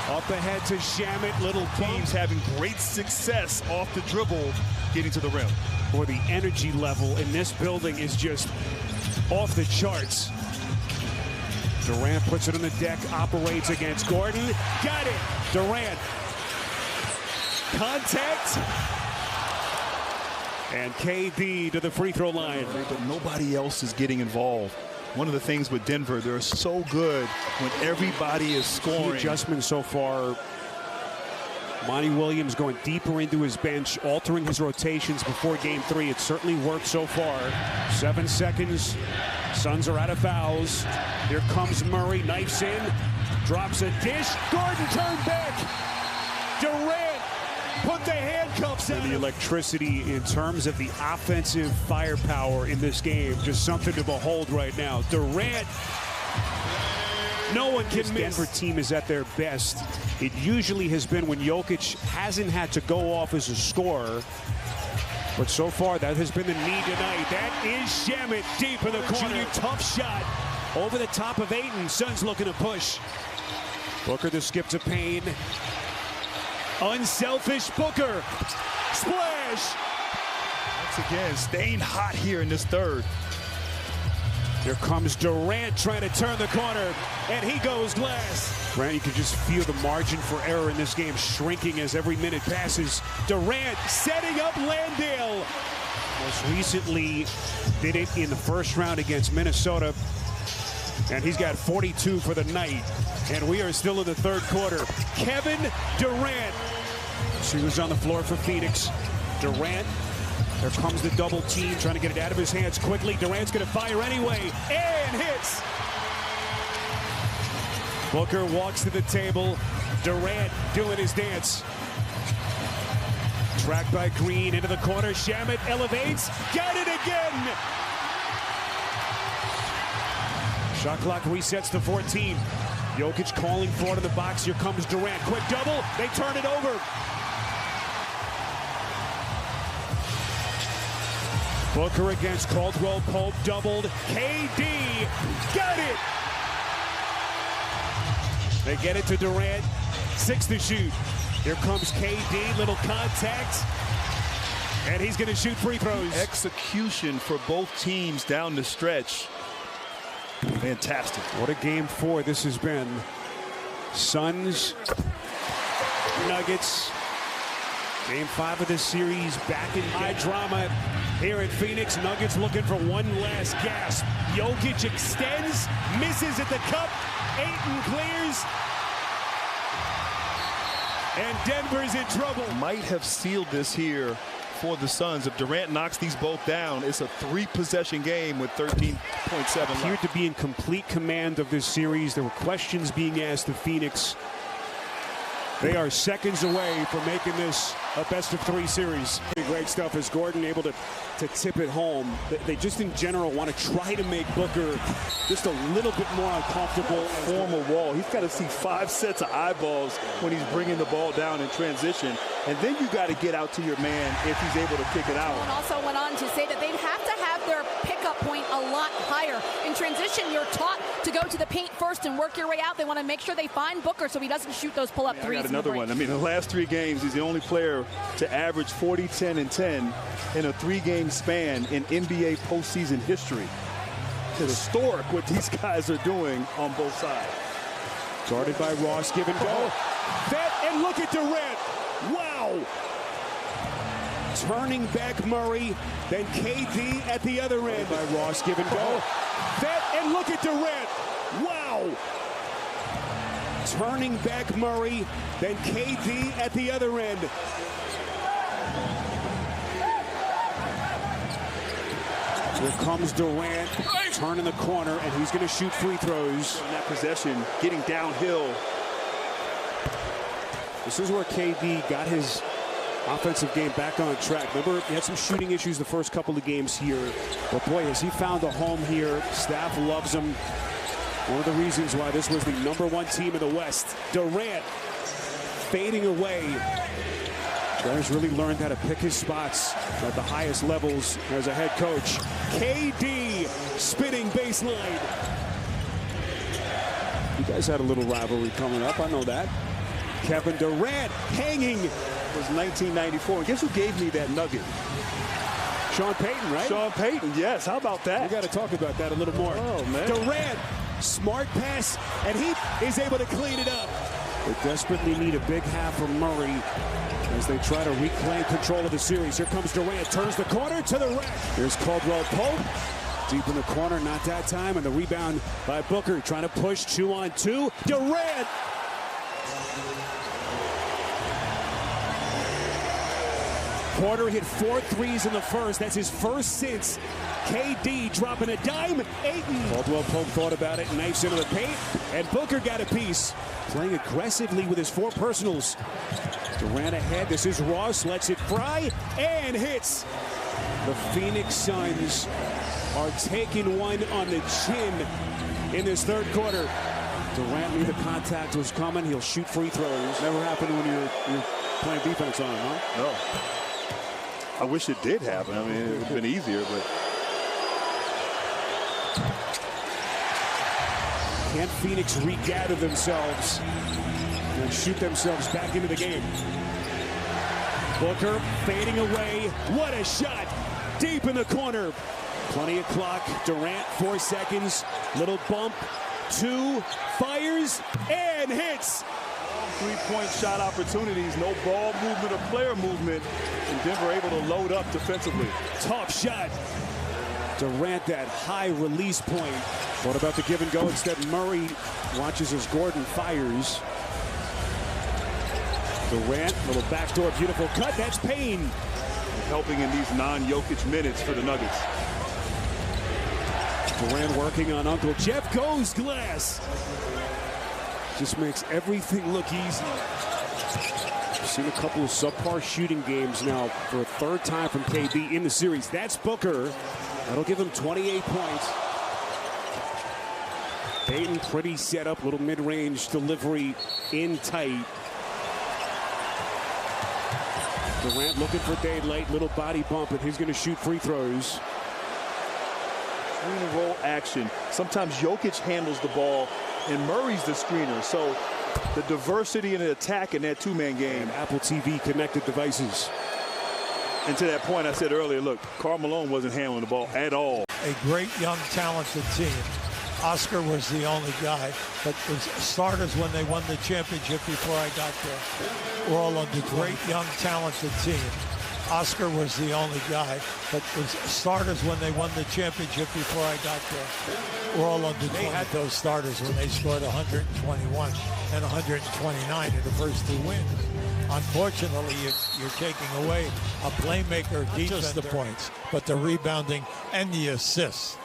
Up ahead to Shamet, little teams having great success off the dribble, getting to the rim. Boy, the energy level in this building is just off the charts. Durant puts it on the deck, operates against Gordon. Got it! Durant. Contact. And KD to the free throw line. But nobody else is getting involved. One of the things with Denver, they're so good when everybody is scoring. Key adjustment so far. Monty Williams going deeper into his bench, altering his rotations before game 3. It certainly worked so far. 7 seconds. Suns are out of fouls. Here comes Murray, knifes in, drops a dish. Gordon turned back. Durant put the handcuffs on. The electricity in terms of the offensive firepower in this game, just something to behold right now. Durant, no one can miss. This Denver team is at their best. It usually has been when Jokic hasn't had to go off as a scorer. But so far, that has been the need tonight. That is Shamet deep in the corner. Junior, tough shot over the top of Ayton. Suns looking to push. Booker the skip to Payne. Unselfish Booker. Splash. Once again, staying hot here in this third. Here comes Durant trying to turn the corner, and he goes glass. Grant, you can just feel the margin for error in this game shrinking as every minute passes. Durant setting up Landale. Most recently did it in the first round against Minnesota. and he's got 42 for the night. And we are still in the third quarter. Kevin Durant. She was on the floor for Phoenix. Durant. There comes the double team, trying to get it out of his hands quickly. Durant's going to fire anyway, and hits. Booker walks to the table. Durant doing his dance. Tracked by Green into the corner. Shamet elevates. Got it again. Shot clock resets to 14. Jokic calling for it in the box. Here comes Durant. Quick double. They turn it over. Booker against Caldwell Pope. Doubled. KD. Got it. They get it to Durant. 6 to shoot. Here comes KD. Little contact. And he's going to shoot free throws. Execution for both teams down the stretch. Fantastic. What a game 4 this has been. Suns, Nuggets. Game 5 of this series back in high drama here in Phoenix. Nuggets looking for one last gasp. Jokic extends, misses at the cup. Ayton clears. And Denver's in trouble. Might have sealed this here for the Suns. If Durant knocks these both down, it's a 3-possession game with 13.7 left. Appeared to be in complete command of this series. There were questions being asked of Phoenix. They are seconds away from making this a best-of-3 series. Great stuff as Gordon able to tip it home. They just in general want to try to make Booker just a little bit more uncomfortable. Form a wall. He's got to see 5 sets of eyeballs when he's bringing the ball down in transition. And then you got to get out to your man if he's able to kick it out. And also went on to say that they'd have to have their pickup point a lot higher. In transition, you're taught to go to the paint first and work your way out. They want to make sure they find Booker so he doesn't shoot those pull-up threes. Another one. I mean, the last 3 games, he's the only player to average 40, 10, and 10 in a 3-game span in NBA postseason history. It's historic what these guys are doing on both sides. Guarded by Ross, give and go. And look at Durant. Wow. Turning back Murray, then KD at the other end. By Ross, give and go. And look at Durant. Wow. Turning back Murray, then KD at the other end. Here comes Durant, turning the corner, and he's going to shoot free throws. In that possession, getting downhill. This is where KD got his offensive game back on track. Remember, he had some shooting issues the first couple of games here. But boy, has he found a home here. Staff loves him. One of the reasons why this was the #1 team in the West. Durant fading away. Guys really learned how to pick his spots at the highest levels as a head coach. KD spinning baseline. You guys had a little rivalry coming up, I know that. Kevin Durant hanging. It was 1994. And guess who gave me that nugget? Sean Payton, right? Sean Payton, yes. How about that? We got to talk about that a little more. Oh, man. Durant, smart pass, and he is able to clean it up. They desperately need a big half from Murray as they try to reclaim control of the series. Here comes Durant, turns the corner to the rack. Here's Caldwell Pope. Deep in the corner, not that time, and the rebound by Booker, trying to push 2-on-2. Durant! Porter hit 4 threes in the first. That's his first since. KD dropping a dime. Ayton. Caldwell Pope thought about it. Knifes into the paint. And Booker got a piece. Playing aggressively with his 4 personals. Durant ahead. This is Ross. Lets it fly. And hits. The Phoenix Suns are taking one on the chin in this third quarter. Durant knew the contact was coming. He'll shoot free throws. Never happened when you're playing defense on him, huh? No. I wish it did happen. I mean, it would have been easier, but. Can Phoenix regather themselves and shoot themselves back into the game? Booker fading away. What a shot. Deep in the corner. Plenty of clock. Durant, 4 seconds. Little bump. 2. Fires and hits. 3-point shot opportunities, no ball movement or player movement, and Denver able to load up defensively. Tough shot. Durant, that high release point. What about the give and go? Instead, Murray watches as Gordon fires. Durant, little backdoor, beautiful cut. That's Payne. Helping in these non-Jokic minutes for the Nuggets. Durant working on Uncle Jeff. Goes glass. Just makes everything look easy. We've seen a couple of subpar shooting games now for a third time from KD in the series. That's Booker. That'll give him 28 points. Payton pretty set up, little mid-range delivery in tight. Durant looking for daylight, little body bump, and he's going to shoot free throws. Screen and roll action. Sometimes Jokic handles the ball, and Murray's the screener. So the diversity in the attack in that two-man game. And Apple TV connected devices. And to that point I said earlier, look, Karl Malone wasn't handling the ball at all. A great, young, talented team. Oscar was the only guy, but the starters when they won the championship before I got there were all on the great, young, talented team. Oscar was the only guy, but the starters when they won the championship before I got there were all on the. They had those starters when they scored 121 and 129 in the first two wins. Unfortunately, you're taking away a playmaker, defender. Just the points, but the rebounding and the assists.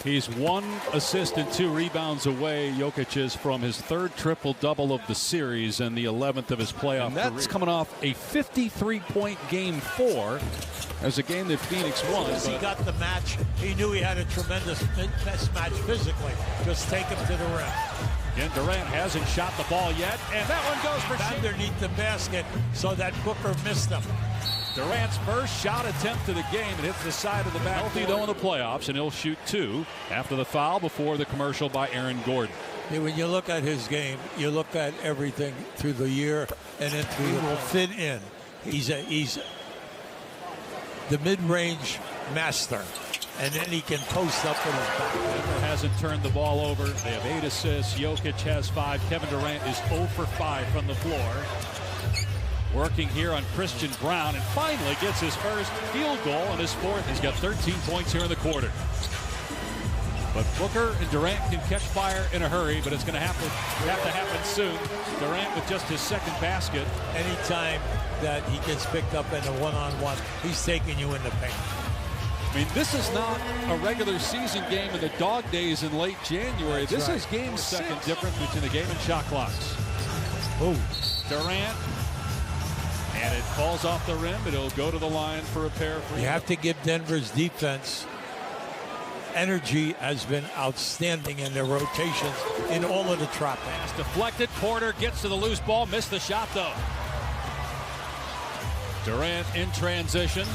He's 1 assist and 2 rebounds away. Jokic is from his third triple-double of the series and the 11th of his playoff career. That's coming off a 53-point game 4 as a game that Phoenix won. As he got the match, he knew he had a tremendous mismatch physically. Just take him to the rim. Again, Durant hasn't shot the ball yet, and that one goes for underneath the basket so that Booker missed him. Durant's first shot attempt of the game. It hits the side of the back. Healthy though in the playoffs, and he'll shoot 2 after the foul before the commercial by Aaron Gordon. Yeah, when you look at his game, you look at everything through the year, and then he will fit in. He's the mid-range master, and then he can post up with his back. Denver hasn't turned the ball over. They have 8 assists. Jokic has 5. Kevin Durant is 0 for 5 from the floor. Working here on Christian Brown, and finally gets his first field goal and his 4th. He's got 13 points here in the quarter. But Booker and Durant can catch fire in a hurry, but it's going to have to happen soon. Durant with just his 2nd basket. Anytime that he gets picked up in a one-on-one, he's taking you in the paint. I mean, this is not a regular season game in the dog days in late January. This is game 6. Difference between the game and shot clocks. Oh, Durant. And it falls off the rim. It'll go to the line for a pair. You have to give Denver's defense energy has been outstanding in their rotations in all of the trap. Pass deflected. Porter gets to the loose ball. Missed the shot, though. Durant in transition.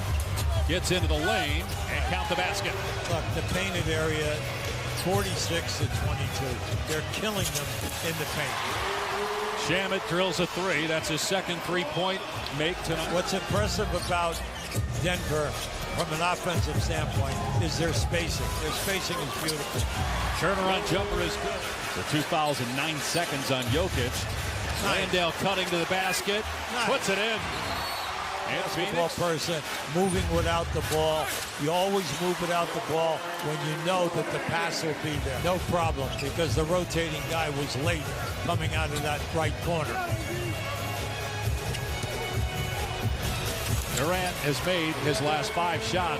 Gets into the lane and count the basket. Look, the painted area, 46 and 22. They're killing them in the paint. Shamet drills a 3. That's his 2nd 3-point make tonight. What's impressive about Denver from an offensive standpoint is their spacing. Their spacing is beautiful. Turnaround jumper is good. The 2 fouls in 9 seconds on Jokic. Landale cutting to the basket. Puts it in. And Basketball person moving without the ball. You always move without the ball when you know that the pass will be there. No problem, because the rotating guy was late coming out of that right corner. Durant has made his last 5 shots.